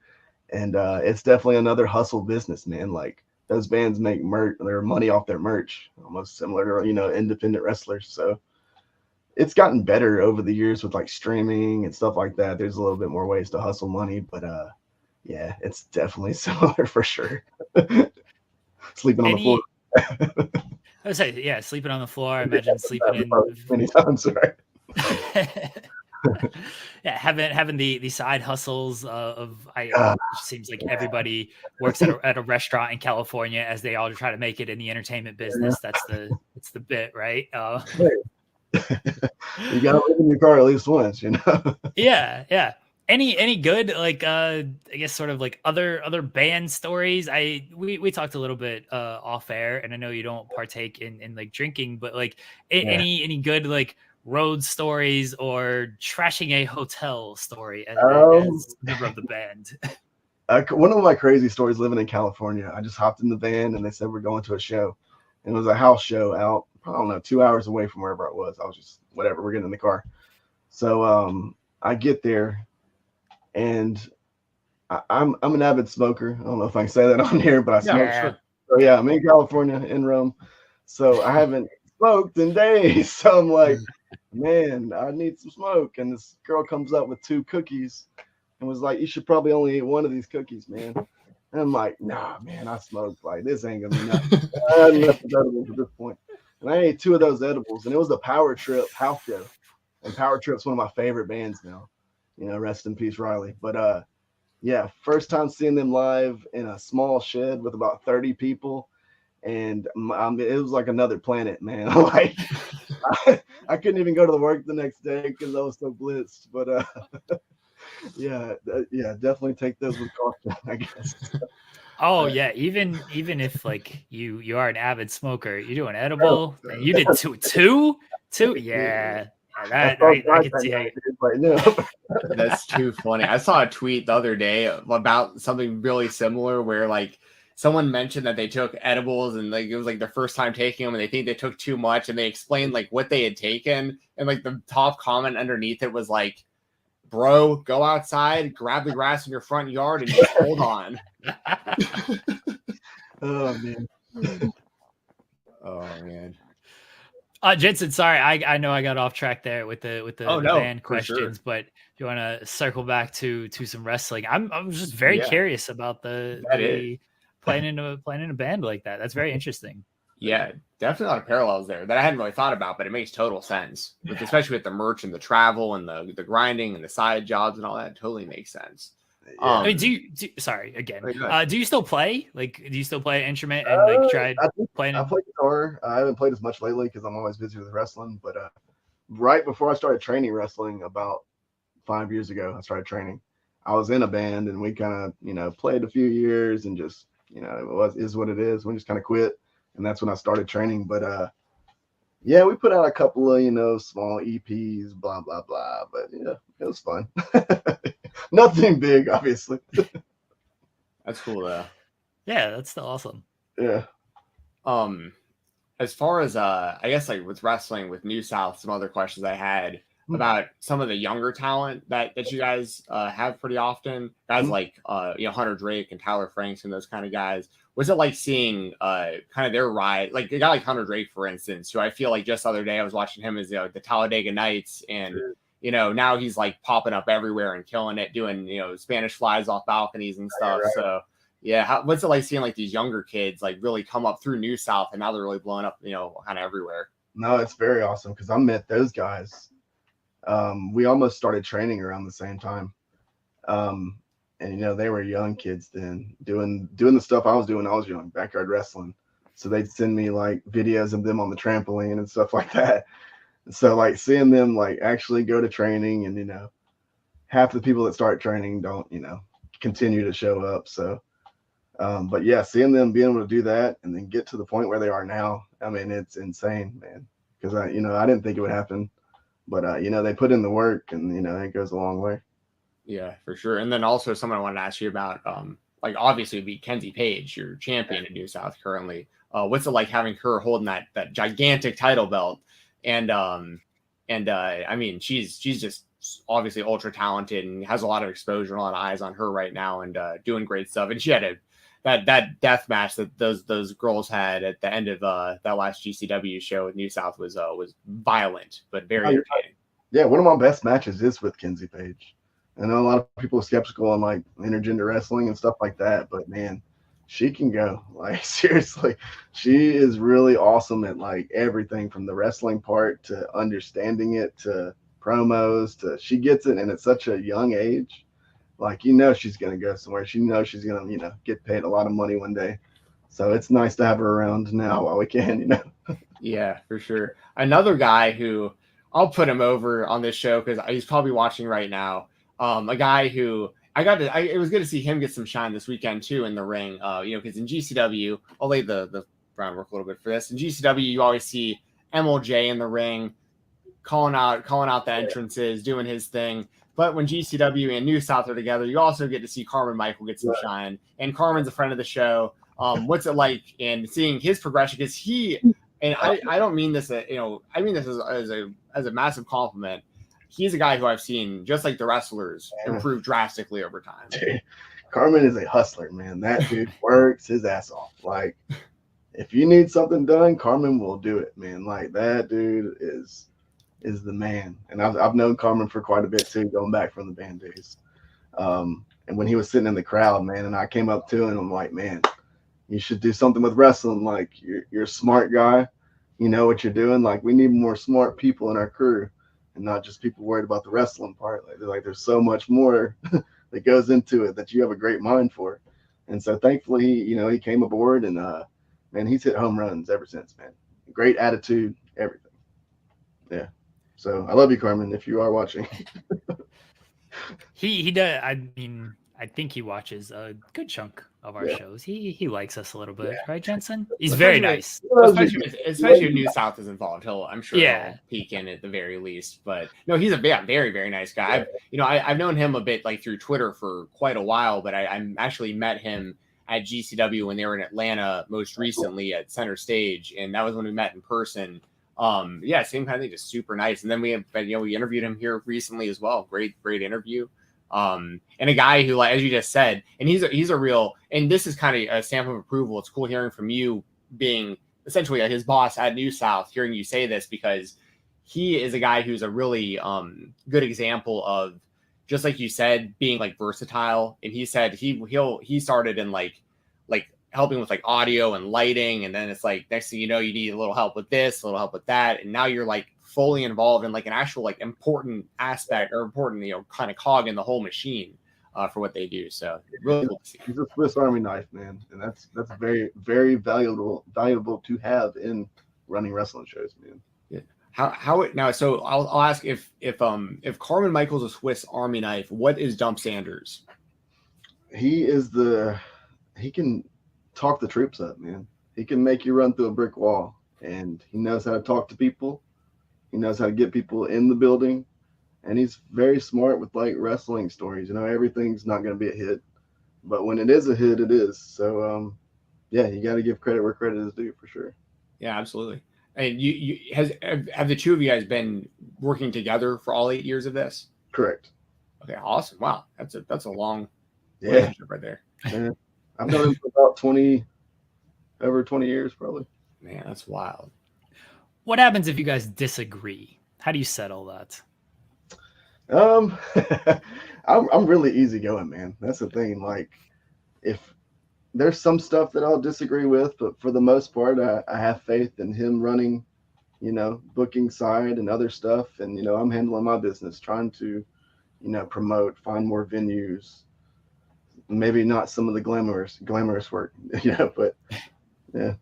And it's definitely another hustle business, man. Like those bands make their money off their merch, almost similar to, you know, independent wrestlers. So it's gotten better over the years with like streaming and stuff like that. There's a little bit more ways to hustle money, but yeah, it's definitely similar for sure. Sleeping on the floor. I would say, yeah, sleeping on the floor. I imagine sleeping in many times, right? Yeah, having the side hustles of it seems like everybody works at a restaurant in California as they all try to make it in the entertainment business. That's the bit, right? You gotta live in your car at least once, you know. Yeah. Any good like I guess sort of like other band stories? We talked a little bit off air, and I know you don't partake in like drinking, but like any good like road stories or trashing a hotel story as a member of the band? One of my crazy stories living in California, I just hopped in the van and they said we're going to a show. And it was a house show out, I don't know, 2 hours away from wherever I was. I was just, whatever, we're getting in the car. So I get there and I'm an avid smoker. I don't know if I can say that on here, but I smoke. Sure. So yeah, I'm in California, in Rome. So I haven't smoked in days. So I'm like, man, I need some smoke. And this girl comes up with 2 cookies and was like, you should probably only eat one of these cookies, man. And I'm like, nah, man, I smoked. Like, this ain't gonna be nothing. I had enough edibles at this point. And I ate 2 of those edibles, and it was the Power Trip house show. And Power Trip's one of my favorite bands now. You know, rest in peace, Riley. But yeah, first time seeing them live in a small shed with about 30 people. And it was like another planet, man. Like, I couldn't even go to the work the next day because I was so blitzed. But yeah, definitely take those with caution, I guess. Oh yeah, even if like you are an avid smoker, you do an edible, and you did two, yeah. That I can see how right now. That's too funny. I saw a tweet the other day about something really similar where like someone mentioned that they took edibles and like it was like their first time taking them and they think they took too much and they explained like what they had taken and like the top comment underneath it was like, bro, go outside, grab the grass in your front yard and just hold on. Oh man. Oh man. Jensen, sorry, I know I got off track there with the band questions, sure. but you want to circle back to some wrestling? I'm just very curious about the playing in a band like that. That's very interesting. Yeah, definitely a lot of parallels there that I hadn't really thought about, but it makes total sense, especially with the merch and the travel and the grinding and the side jobs and all that. It totally makes sense. I mean, do you sorry again? Do you still play? Like, do you still play an instrument and like try playing? I play guitar. I haven't played as much lately because I'm always busy with wrestling. But right before I started training wrestling, about 5 years ago, I started training. I was in a band and we kind of played a few years and just it is what it is. We just kind of quit, and that's when I started training. But yeah, we put out a couple of small EPs, blah blah blah. But yeah, it was fun. Nothing big, obviously. That's cool though. Yeah, that's still awesome. Yeah. As far as I guess like with wrestling with New South, some other questions I had about some of the younger talent that you guys have pretty often. Guys like Hunter Drake and Tyler Franks and those kind of guys. Was it like seeing kind of their ride? Like a guy like Hunter Drake, for instance, who I feel like just the other day I was watching him as the Talladega Nights, and now he's like popping up everywhere and killing it, doing Spanish flies off balconies and stuff. Right. So yeah, what's it like seeing like these younger kids like really come up through New South and now they're really blowing up, kind of everywhere? No, it's very awesome because I met those guys. We almost started training around the same time. And they were young kids then doing the stuff I was doing. I was young, backyard wrestling. So they'd send me like videos of them on the trampoline and stuff like that. So like seeing them like actually go to training, and half the people that start training don't continue to show up. So but yeah, seeing them being able to do that and then get to the point where they are now, I mean, it's insane, man. Because I didn't think it would happen, but they put in the work, and it goes a long way. Yeah, for sure. And then also someone I wanted to ask you about, like obviously it'd be Kenzie Page, your champion in New South currently. What's it like having her holding that gigantic title belt? And I mean, she's just obviously ultra talented and has a lot of exposure, a lot of eyes on her right now, and doing great stuff. And she had that death match that those girls had at the end of that last GCW show with New South was violent but very entertaining. Yeah, one of my best matches is with Kenzie Page. I know a lot of people are skeptical on like intergender wrestling and stuff like that, but man, she can go. Like seriously, she is really awesome at like everything from the wrestling part to understanding it to promos to she gets it, and at such a young age. Like she's gonna go somewhere. She knows she's gonna get paid a lot of money one day. So it's nice to have her around now while we can. Yeah, for sure. Another guy who I'll put him over on this show because he's probably watching right now. A guy who it was good to see him get some shine this weekend too in the ring. Because in GCW, I'll lay the groundwork a little bit for this. In GCW, you always see MLJ in the ring, calling out the entrances, doing his thing. But when GCW and New South are together, you also get to see Carmen Michael get some shine. And Carmen's a friend of the show. What's it like in seeing his progression? Because I don't mean this, I mean this as a massive compliment. He's a guy who I've seen, just like the wrestlers, improve drastically over time. Dude, Carmen is a hustler, man. That dude works his ass off. Like, if you need something done, Carmen will do it, man. Like, that dude is the man. And I've known Carmen for quite a bit too, going back from the band days. And when he was sitting in the crowd, man, and I came up to him, I'm like, man, you should do something with wrestling. Like, you're a smart guy. You know what you're doing. Like, we need more smart people in our crew and not just people worried about the wrestling part. Like there's so much more that goes into it that you have a great mind for. And so thankfully, he came aboard and, man, he's hit home runs ever since, man. Great attitude, everything. Yeah. So I love you, Carmen, if you are watching. He does. I mean, I think he watches a good chunk of our shows. He likes us a little bit, right, Jensen? He's very nice. Especially if New South is involved. He'll peek in at the very least. But no, he's a very, very nice guy. I've known him a bit like through Twitter for quite a while, but I actually met him at GCW when they were in Atlanta most recently at Center Stage, and that was when we met in person. Same kind of thing, just super nice. And then we interviewed him here recently as well. Great interview. And a guy who, like, as you just said, and he's a real, and this is kind of a stamp of approval. It's cool hearing from you being essentially his boss at New South, hearing you say this, because he is a guy who's a really good example of, just like you said, being like versatile. And he said he started in like helping with like audio and lighting, and then it's like next thing you know, you need a little help with this, a little help with that, and now you're like fully involved in like an actual like important aspect or important kind of cog in the whole machine for what they do. So really cool to see. He's a Swiss Army knife, man, and that's very, very valuable to have in running wrestling shows, man. Yeah. How it now? So I'll ask if Carmen Michael's a Swiss Army knife, what is Dump Sanders? He can talk the troops up, man. He can make you run through a brick wall, and he knows how to talk to people. He knows how to get people in the building, and he's very smart with like wrestling stories. Everything's not going to be a hit, but when it is a hit, it is. So, you got to give credit where credit is due, for sure. Yeah, absolutely. And have the two of you guys been working together for all 8 years of this? Correct. Okay, awesome. Wow, that's a long relationship right there. Yeah. I've known him for about over 20 years, probably. Man, that's wild. What happens if you guys disagree? How do you settle that? I'm really easygoing, man. That's the thing. Like, if there's some stuff that I'll disagree with, but for the most part, I have faith in him running, booking side and other stuff. And, I'm handling my business, trying to, promote, find more venues. Maybe not some of the glamorous work, but yeah.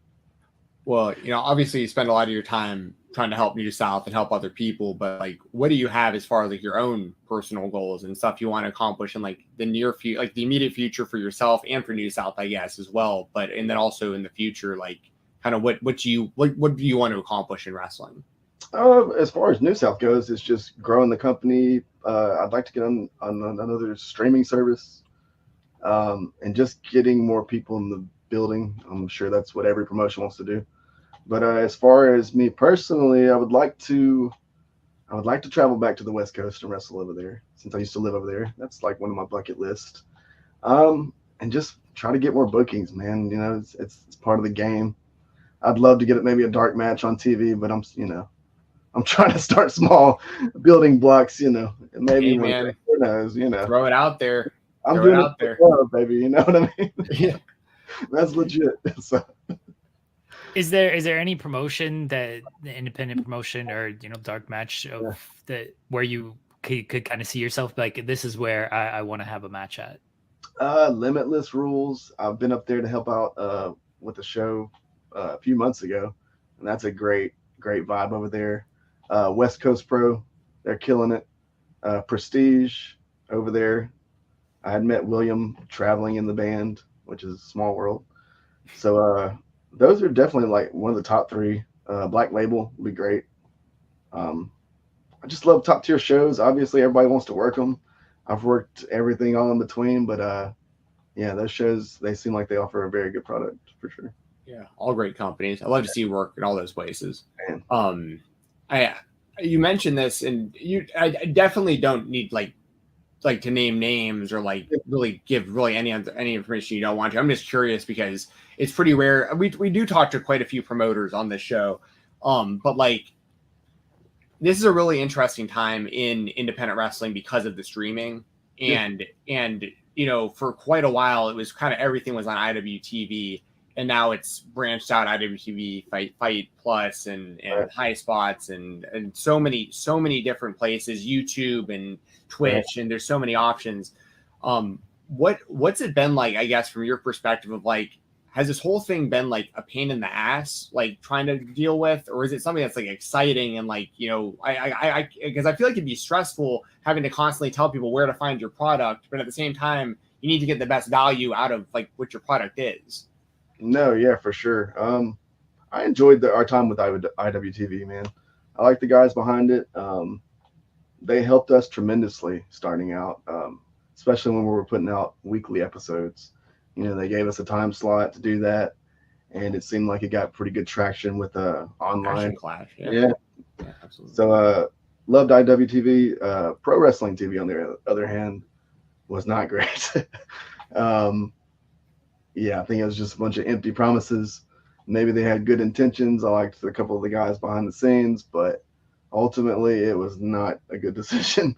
Well, obviously you spend a lot of your time trying to help New South and help other people, but like, what do you have as far as like your own personal goals and stuff you want to accomplish in like the near future, like the immediate future for yourself and for New South, I guess, as well. But, and then also in the future, like kind of what do you want to accomplish in wrestling? As far as New South goes, it's just growing the company. I'd like to get on another streaming service. And just getting more people in the building. I'm sure that's what every promotion wants to do. But as far as me personally, I would like to travel back to the West Coast and wrestle over there, since I used to live over there. That's like one of my bucket lists. And just try to get more bookings, man. It's part of the game. I'd love to get maybe a dark match on TV, but I'm trying to start small, building blocks. Maybe hey, man, who knows? Throw it out there. I'm doing it out there, baby. You know what I mean? Yeah, that's legit. So. Is there any promotion, that the independent promotion or dark match that where you could kind of see yourself like, this is where I want to have a match at? Limitless Rules. I've been up there to help out with the show a few months ago, and that's a great vibe over there. West Coast Pro, they're killing it. Prestige over there. I had met William traveling in the band, which is a small world. So those are definitely like one of the top three. Black Label would be great. I just love top tier shows. Obviously, everybody wants to work them. I've worked everything all in between, but yeah, those shows, they seem like they offer a very good product for sure. Yeah, all great companies. I love to see you work in all those places. Man. You mentioned this, and I definitely don't need like to name names or like really give any information you don't want to. I'm just curious because it's pretty rare. We do talk to quite a few promoters on this show, but like this is a really interesting time in independent wrestling because of the streaming and you know, for quite a while it was kind of everything was on IWTV. And now it's branched out IWTV, Fight Plus, and High Spots, and so many different places, YouTube and Twitch, and there's so many options. What's it been like, I guess, from your perspective of like, has this whole thing been like a pain in the ass, like trying to deal with, or is it something that's like exciting and like, you know, I because I feel like it'd be stressful having to constantly tell people where to find your product, but at the same time, you need to get the best value out of like what your product is. No, yeah, for sure. I enjoyed our time with IWTV, man. I like the guys behind it. They helped us tremendously starting out, especially when we were putting out weekly episodes. You know, they gave us a time slot to do that, and it seemed like it got pretty good traction with online. Clash, yeah, absolutely. So, loved IWTV. Pro Wrestling TV, on the other hand, was not great. Yeah, I think it was just a bunch of empty promises. Maybe they had good intentions. I liked a couple of the guys behind the scenes, but ultimately it was not a good decision.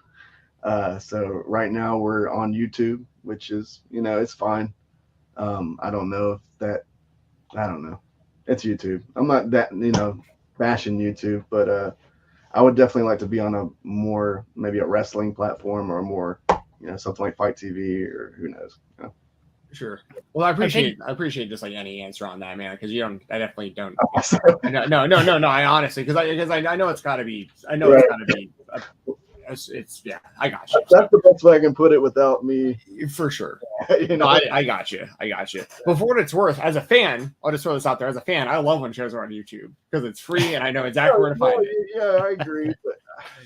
So right now we're on YouTube, which is, you know, it's fine. I don't know. It's YouTube. I'm not that, you know, bashing YouTube, but I would definitely like to be on maybe a wrestling platform or more, you know, something like Fight TV or who knows. You know? Sure. Well, I appreciate just like any answer on that, man, because I definitely don't. No. I honestly, because I know it's got to be. I know it's got to be. It's yeah. I got you. That's the best way I can put it without me. For sure. You know? No, I got you. But for what it's worth, as a fan, I'll just throw this out there. As a fan, I love when shows are on YouTube because it's free and I know exactly where to find it. Yeah, I agree. But,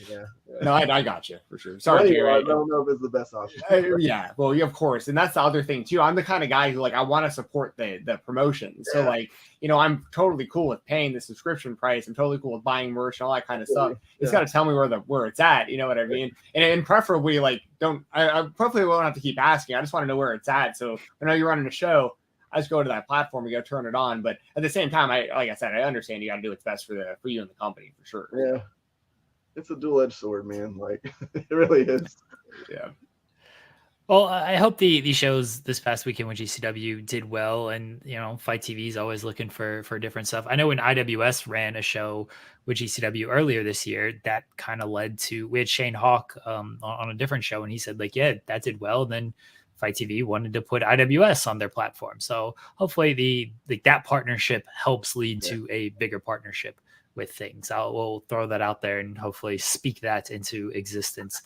yeah. No, I got you for sure. Sorry, Jerry. I don't know if it's the best option. Yeah, well, of course, and that's the other thing too. I'm the kind of guy who like I want to support the promotion. So like, you know, I'm totally cool with paying the subscription price. I'm totally cool with buying merch and all that kind of stuff. It's got to tell me where it's at. You know what I mean? And preferably like I preferably won't have to keep asking. I just want to know where it's at. So I know you're running a show. I just go to that platform and go turn it on. But at the same time, like I said, I understand you got to do what's best for you and the company for sure. Yeah. It's a dual-edged sword, man. Like it really is. Yeah. Well, I hope the shows this past weekend with GCW did well, and you know, Fight TV is always looking for different stuff. I know when IWS ran a show with GCW earlier this year, that kind of led to we had Shane Hawk on a different show, and he said like, yeah, that did well. And then Fight TV wanted to put IWS on their platform, so hopefully that partnership helps lead to a bigger partnership with things. We'll throw that out there and hopefully speak that into existence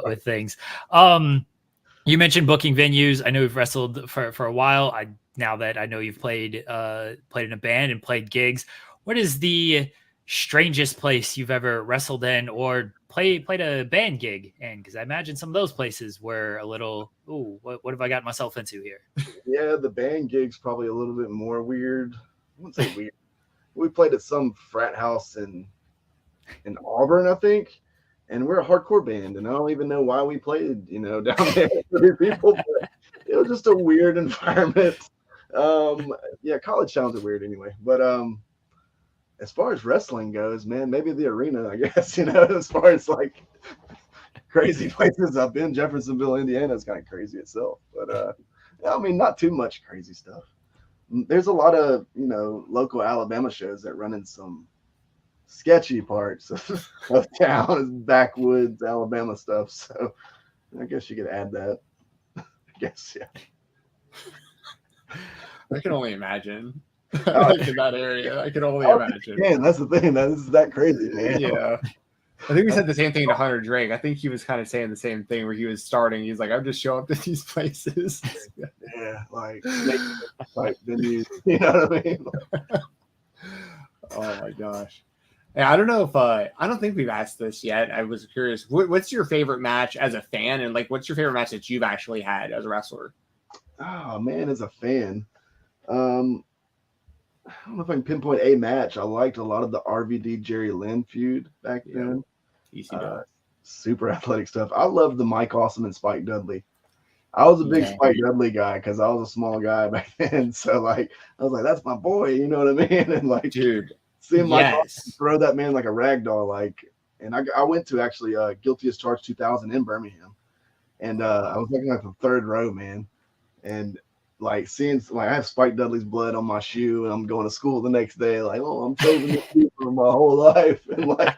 with things. You mentioned booking venues. I know you've wrestled for a while. Now that I know you've played in a band and played gigs, what is the strangest place you've ever wrestled in or played a band gig in? Because I imagine some of those places were a little, what have I got myself into here? Yeah, the band gig's probably a little bit more weird. I wouldn't say weird. We played at some frat house in Auburn, I think, and we're a hardcore band, and I don't even know why we played, you know, down there with people. But it was just a weird environment. Yeah, college towns are weird anyway. But as far as wrestling goes, man, maybe the arena, I guess, you know, as far as like crazy places I've been, Jeffersonville, Indiana is kind of crazy itself. But I mean, not too much crazy stuff. There's a lot of, you know, local Alabama shows that run in some sketchy parts of town, backwoods, Alabama stuff. So I guess you could add that. I guess, yeah. I can only imagine. Like in that area. I can only imagine. Man, that's the thing. That is that crazy, man. Yeah. I think we said the same thing to Hunter Drake. I think he was kind of saying the same thing where he was starting. He's like, I'm just showing up to these places. Yeah, like venues, you know what I mean? Oh my gosh. Yeah, I don't know if I don't think we've asked this yet. I was curious. What's your favorite match as a fan, and like, what's your favorite match that you've actually had as a wrestler? Oh man, as a fan, I don't know if I can pinpoint a match. I liked a lot of the RVD Jerry Lynn feud back then. Super athletic stuff. I loved the Mike Awesome and Spike Dudley. I was a big Spike Dudley guy because I was a small guy back then. So like, I was like, that's my boy. You know what I mean? And like, dude, seeing Mike Awesome throw that man like a rag doll. Like, and I went to actually Guilty as Charged 2000 in Birmingham, and I was looking like the third row, man, and like seeing like I have Spike Dudley's blood on my shoe, and I'm going to school the next day. Like, oh, I'm saving this dude for my whole life, and like.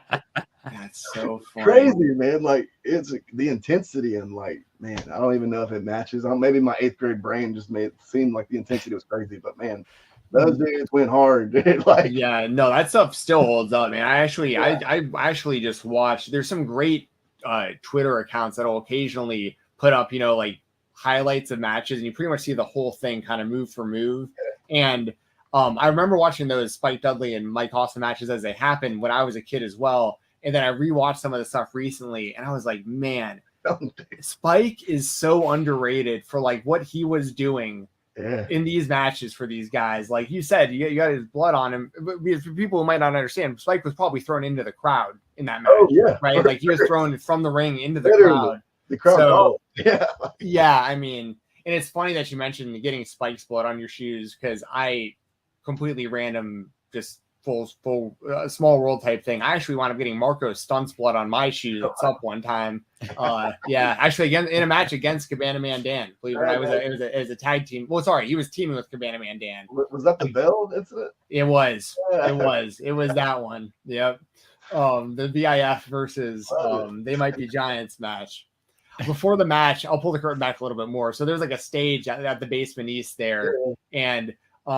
That's so funny. Crazy, man. Like, it's the intensity, and like, man, I don't even know if it matches. Maybe my 8th grade brain just made it seem like the intensity was crazy, but man, those dudes went hard, dude. Like, yeah, no, that stuff still holds up, man. I actually just watched. There's some great Twitter accounts that'll occasionally put up, like highlights of matches, and you pretty much see the whole thing kind of move for move. And I remember watching those Spike Dudley and Mike Awesome matches as they happened when I was a kid as well. And then I rewatched some of the stuff recently, and I was like, man, Spike is so underrated for like what he was doing in these matches for these guys. Like you said, you got his blood on him. But for people who might not understand, Spike was probably thrown into the crowd in that match. Oh, yeah. Right? Like he was thrown from the ring into the crowd. The crowd. So, yeah, I mean, and it's funny that you mentioned getting Spike's blood on your shoes, because I completely random just full small world type thing. I actually wound up getting Marco's stunts blood on my shoes up one time. Actually again in a match against Cabana Man Dan. Believe it, it was a tag team. Well, sorry, he was teaming with Cabana Man Dan. Was that the Bell incident? It was. It was that one. Yep. The VIF versus They Might Be Giants match. Before the match, I'll pull the curtain back a little bit more. So there's like a stage at the basement east there, and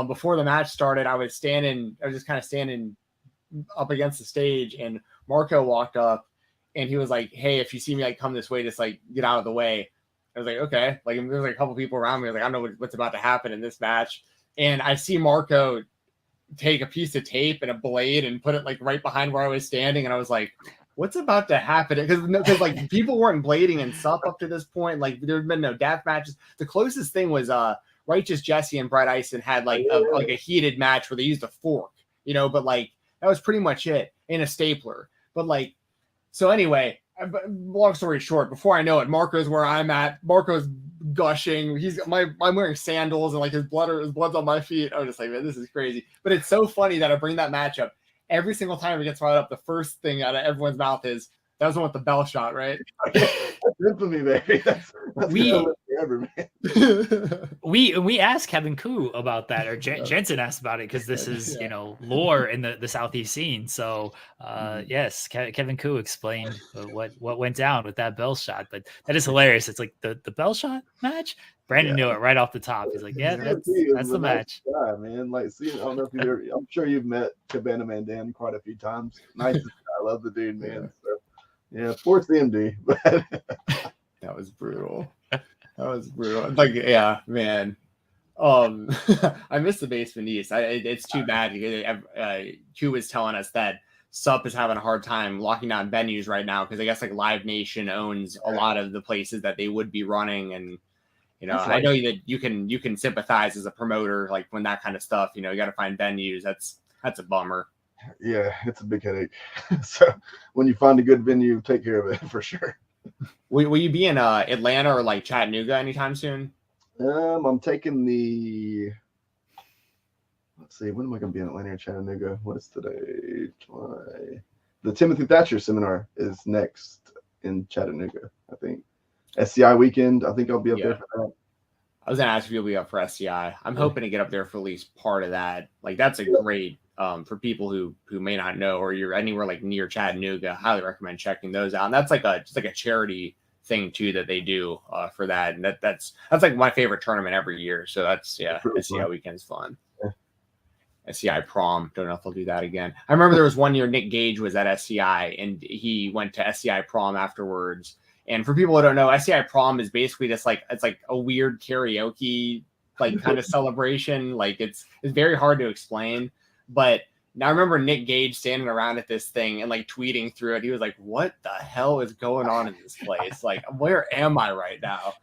before the match started, I was just kind of standing up against the stage, and Marco walked up, and he was like, hey, if you see me like come this way, just like get out of the way. I was like, okay. Like there's like a couple people around me. I was like, I don't know what's about to happen in this match. And I see Marco take a piece of tape and a blade and put it like right behind where I was standing. And I was like, what's about to happen? Because like people weren't blading and stuff up to this point. Like there had been no death matches. The closest thing was Righteous Jesse and Brett Eisen had like a heated match where they used a fork, but like that was pretty much it, in a stapler. But like, so anyway, long story short, before I know it, Marco's where I'm at. Marco's gushing. I'm wearing sandals, and like his blood's on my feet. I was just like, man, this is crazy. But it's so funny that I bring that match up every single time it gets brought up. The first thing out of everyone's mouth is, that was the one with the bell shot, right? That's infamy, baby. That's forever, man. we asked Kevin Koo about that, or Jensen asked about it, because this is lore in the Southeast scene. So yes, Kevin Koo explained what went down with that bell shot. But that is hilarious. It's like the bell shot match. Brandon knew it right off the top. He's like, yeah, that's the match. Yeah, man. Like, see, I don't know if I'm sure you've met Cabana Man Dan quite a few times. Nice. I love the dude, man. So, yeah, poor CMD. That was brutal. Like, yeah, man. I miss the Basement East. It's too bad. Q was telling us that SUP is having a hard time locking down venues right now, because I guess like Live Nation owns a lot of the places that they would be running, and I know that you can sympathize as a promoter, like when that kind of stuff. You got to find venues. That's a bummer. Yeah, it's a big headache. So when you find a good venue, take care of it for sure. Will you be in Atlanta or like Chattanooga anytime soon? I'm taking let's see, when am I going to be in Atlanta or Chattanooga? What is today? The Timothy Thatcher seminar is next in Chattanooga, I think. SCI weekend, I think I'll be up there for that. I was going to ask if you'll be up for SCI. I'm hoping to get up there for at least part of that. Like, that's a great, for people who may not know, or you're anywhere like near Chattanooga, highly recommend checking those out. And that's like just like a charity thing too that they do for that. And that's like my favorite tournament every year. So that's SCI weekend's fun. SCI prom. Don't know if they'll do that again. I remember there was one year Nick Gage was at SCI and he went to SCI prom afterwards. And for people who don't know, SCI prom is basically just like, it's like a weird karaoke like kind of celebration. Like it's very hard to explain. But now I remember Nick Gage standing around at this thing and like tweeting through it. He was like, what the hell is going on in this place? Like, where am I right now?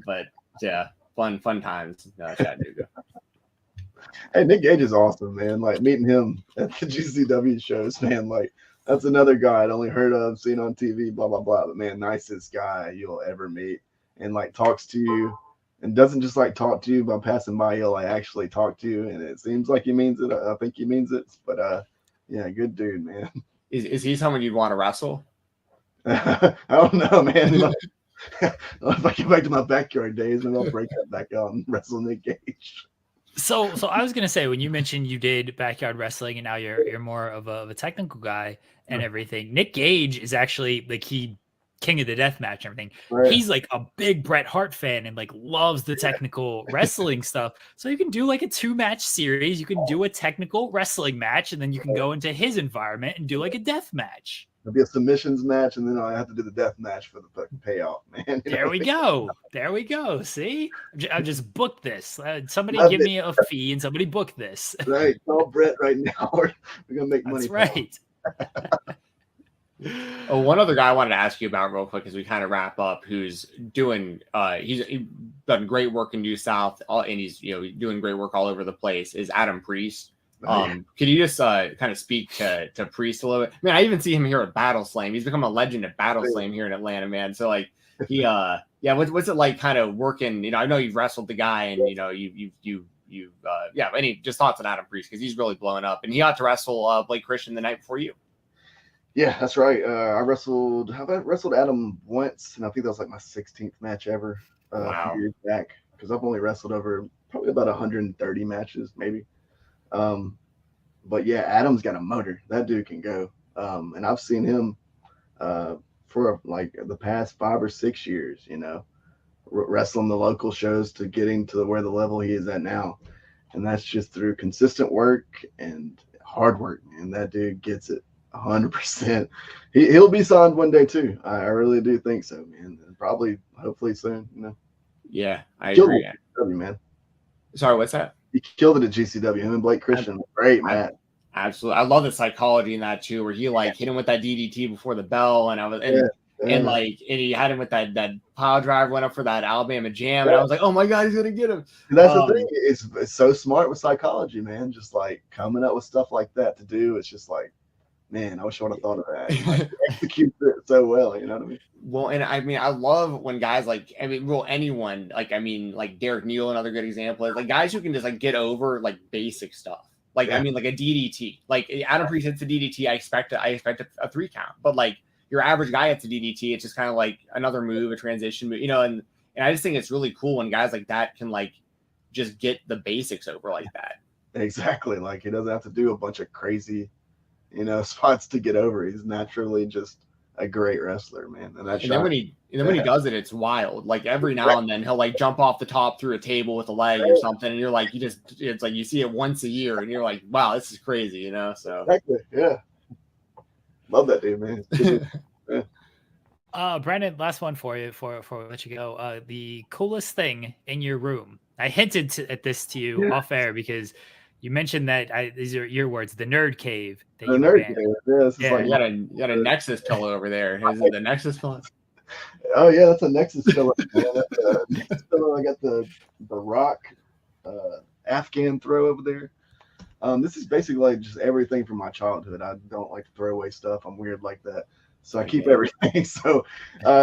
But yeah, fun times. Chattanooga. Hey, Nick Gage is awesome, man. Like meeting him at the GCW shows, man. Like that's another guy I'd only heard of, seen on TV, blah blah blah. But man, nicest guy you'll ever meet, and like talks to you, and doesn't just like talk to you by passing by. He'll like actually talk to you, and it seems like he means it. I think he means it. But yeah, good dude, man. Is he someone you'd want to wrestle? I don't know, man. If I get back to my backyard days, maybe I'll break that back out and wrestle Nick Gage. So I was gonna say, when you mentioned you did backyard wrestling and now you're more of a technical guy and everything, Nick Gage is actually like king of the death match and everything. Right. He's like a big Bret Hart fan and like loves the technical wrestling stuff. So you can do like a 2-match series. You can do a technical wrestling match, and then you can go into his environment and do like a death match. It'll be a submissions match, and then I have to do the death match for the fucking payout, man. There we go. There we go. See, I just booked this. Somebody Love give it. me a fee and somebody book this. Right. Call Brett right now. We're gonna make money. That's right. Oh, one other guy I wanted to ask you about real quick as we kind of wrap up, who's doing he's done great work in New South, and he's doing great work all over the place, is Adam Priest. Can you just kind of speak to Priest a little bit? I mean, I even see him here at Battle Slam. He's become a legend at Battle Slam here in Atlanta, man. So like he what's it like kind of working? I know you've wrestled the guy, and any just thoughts on Adam Priest, because he's really blowing up, and he got to wrestle Blake Christian the night before you. Yeah, that's right. I wrestled Adam once, and I think that was like my 16th match ever. Wow. A few years back, because I've only wrestled over probably about 130 matches, maybe. But yeah, Adam's got a motor. That dude can go. And I've seen him for like the past 5 or 6 years, wrestling the local shows to getting to where the level he is at now. And that's just through consistent work and hard work. And that dude gets it 100%. He'll be signed one day too. I really do think so, man. And probably, hopefully soon, Yeah, I agree. Man. Sorry, what's that? He killed it at GCW. Him and Blake Christian, great man. Absolutely, I love the psychology in that too, where he like hit him with that DDT before the bell, and and he had him with that pile drive, went up for that Alabama jam, and I was like, oh my god, he's gonna get him. And that's the thing. It's so smart with psychology, man. Just like coming up with stuff like that to do. It's just like, man, I wish I would have thought of that. Like, execute it so well, you know what I mean? Well, and I mean, I love when guys anyone, like Derek Neal, another good example, is like guys who can just like get over like basic stuff. Like, I mean, like a DDT, like Adam Priest hits the DDT. I expect a 3 count, but like your average guy hits a DDT, it's just kind of like another move, a transition move, and I just think it's really cool when guys like that can like just get the basics over like that. Exactly. Like he doesn't have to do a bunch of crazy, spots to get over. He's naturally just a great wrestler, man. And then when he does it, it's wild. Like every now and then he'll like jump off the top through a table with a leg or something, and you're like, it's like you see it once a year, and you're like, wow, this is crazy, So exactly, yeah. Love that dude, man. Yeah. Brandon, last one for you before we let you go. The coolest thing in your room. I hinted at this to you off air because you mentioned that these are your words, the nerd cave. The nerd cave. Yeah, like, you got a Nexus pillow over there. Is it the Nexus pillow? Oh yeah, that's a Nexus pillow. That's a Nexus pillow. I got the Rock Afghan throw over there. This is basically like just everything from my childhood. I don't like to throw away stuff. I'm weird like that. So I keep everything. So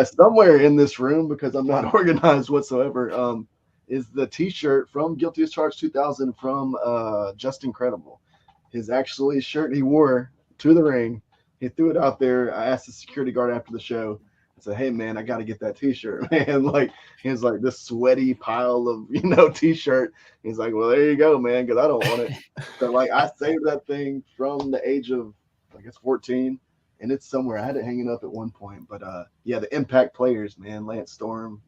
somewhere in this room, because I'm not organized whatsoever, is the T-shirt from Guilty as Charged 2000 from Just Incredible. His actually shirt he wore to the ring. He threw it out there. I asked the security guard after the show. I said, "Hey man, I got to get that T-shirt, man." Like he was like this sweaty pile of T-shirt. He's like, "Well, there you go, man," because I don't want it. So like I saved that thing from the age of I guess 14, and it's somewhere. I had it hanging up at one point, but yeah, the Impact players, man, Lance Storm,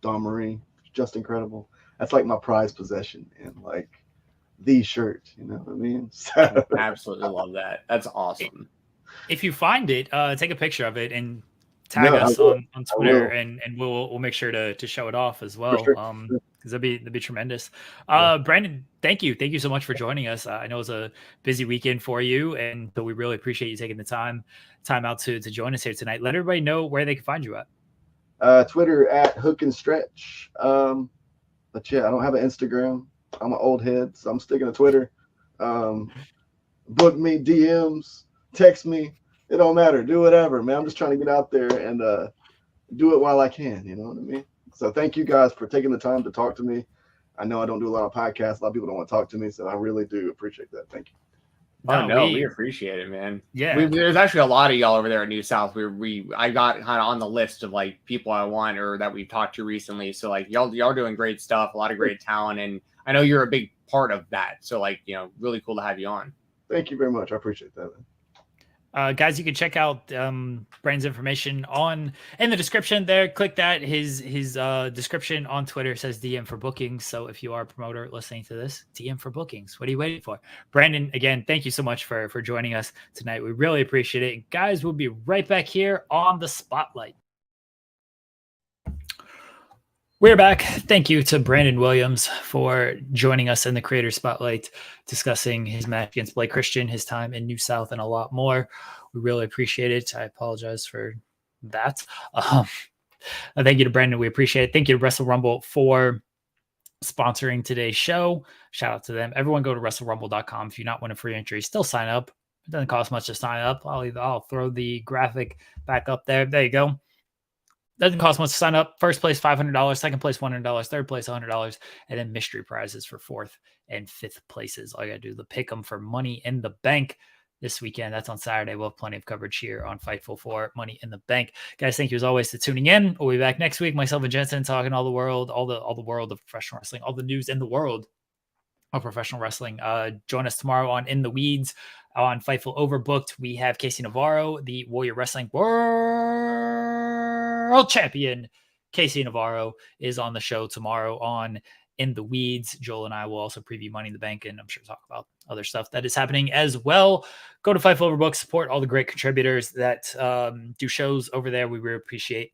Don Marie. Just Incredible. That's like my prized possession, and like the shirt. You know what I mean? So, I absolutely love that. That's awesome. If you find it, take a picture of it and tag us on Twitter, and we'll make sure to show it off as well. Sure. Because that'd be tremendous. Brandon, thank you so much for joining us. I know it was a busy weekend for you, and so we really appreciate you taking the time out to join us here tonight. Let everybody know where they can find you at. Twitter at Hook and Stretch. But yeah, I don't have an Instagram. I'm an old head, so I'm sticking to Twitter. Book me, DMs, text me. It don't matter. Do whatever, man. I'm just trying to get out there and do it while I can. You know what I mean? So thank you guys for taking the time to talk to me. I know I don't do a lot of podcasts. A lot of people don't want to talk to me, so I really do appreciate that. Thank you. We appreciate it, man. Yeah, there's actually a lot of y'all over there at New South. I got kind of on the list of like people I want or that we've talked to recently. So like y'all doing great stuff, a lot of great talent, and I know you're a big part of that. So like, you know, really cool to have you on. Thank you very much. I appreciate that, man. Guys, you can check out Brandon's information in the description there. Click that. His description on Twitter says DM for bookings. So if you are a promoter listening to this, DM for bookings. What are you waiting for? Brandon, again, thank you so much for joining us tonight. We really appreciate it. And guys, we'll be right back here on the Spotlight. We're back. Thank you to Brandon Williams for joining us in the Creator Spotlight, discussing his match against Blake Christian, his time in New South, and a lot more. We really appreciate it. I apologize for that. Thank you to Brandon. We appreciate it. Thank you to Wrestle Rumble for sponsoring today's show. Shout out to them. Everyone go to WrestleRumble.com. If you're not winning free entry, still sign up. It doesn't cost much to sign up. I'll throw the graphic back up there. There you go. Doesn't cost much to sign up. First place, $500. Second place, $100. Third place, $100. And then mystery prizes for fourth and fifth places. All you got to do is pick them for Money in the Bank this weekend. That's on Saturday. We'll have plenty of coverage here on Fightful for Money in the Bank. Guys, thank you as always for tuning in. We'll be back next week. Myself and Jensen talking all the world of professional wrestling, all the news in the world of professional wrestling. Join us tomorrow on In the Weeds on Fightful Overbooked. We have Casey Navarro, the Warrior Wrestling World Champion. Casey Navarro is on the show tomorrow on In the Weeds. Joel and I will also preview Money in the Bank, and I'm sure talk about other stuff that is happening as well. Go to Fightful Overbooked, support all the great contributors that do shows over there. We really appreciate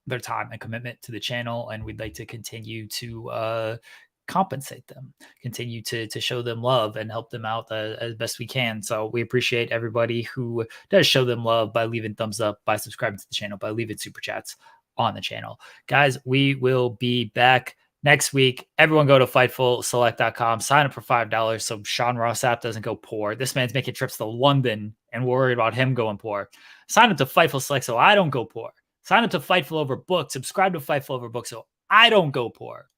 their time and commitment to the channel, and we'd like to continue to compensate them, continue to show them love and help them out as best we can. So we appreciate everybody who does show them love by leaving thumbs up, by subscribing to the channel, by leaving super chats on the channel. Guys, we will be back next week. Everyone go to FightfulSelect.com, sign up for $5 so Sean Ross Sapp doesn't go poor. This man's making trips to London and worried about him going poor. Sign up to Fightful Select so I don't go poor. Sign up to Fightful Overbooked. Subscribe to Fightful Overbooked so I don't go poor.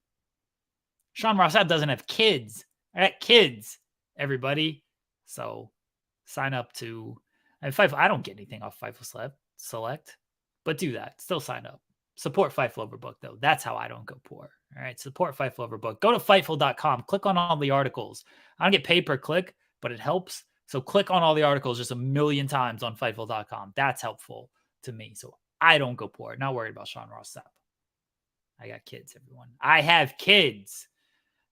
Sean Ross Sapp doesn't have kids. I got kids, everybody. So sign up to Fightful. I don't get anything off Fightful Select, but do that. Still sign up. Support Fightful Overbooked, though. That's how I don't go poor. All right. Support Fightful Overbooked. Go to Fightful.com. Click on all the articles. I don't get paid per click, but it helps. So click on all the articles just a million times on Fightful.com. That's helpful to me. So I don't go poor. Not worried about Sean Ross Sapp. I got kids, everyone. I have kids.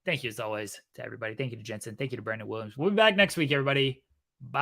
Thank you, as always, to everybody. Thank you to Jensen. Thank you to Brandon Williams. We'll be back next week, everybody. Bye.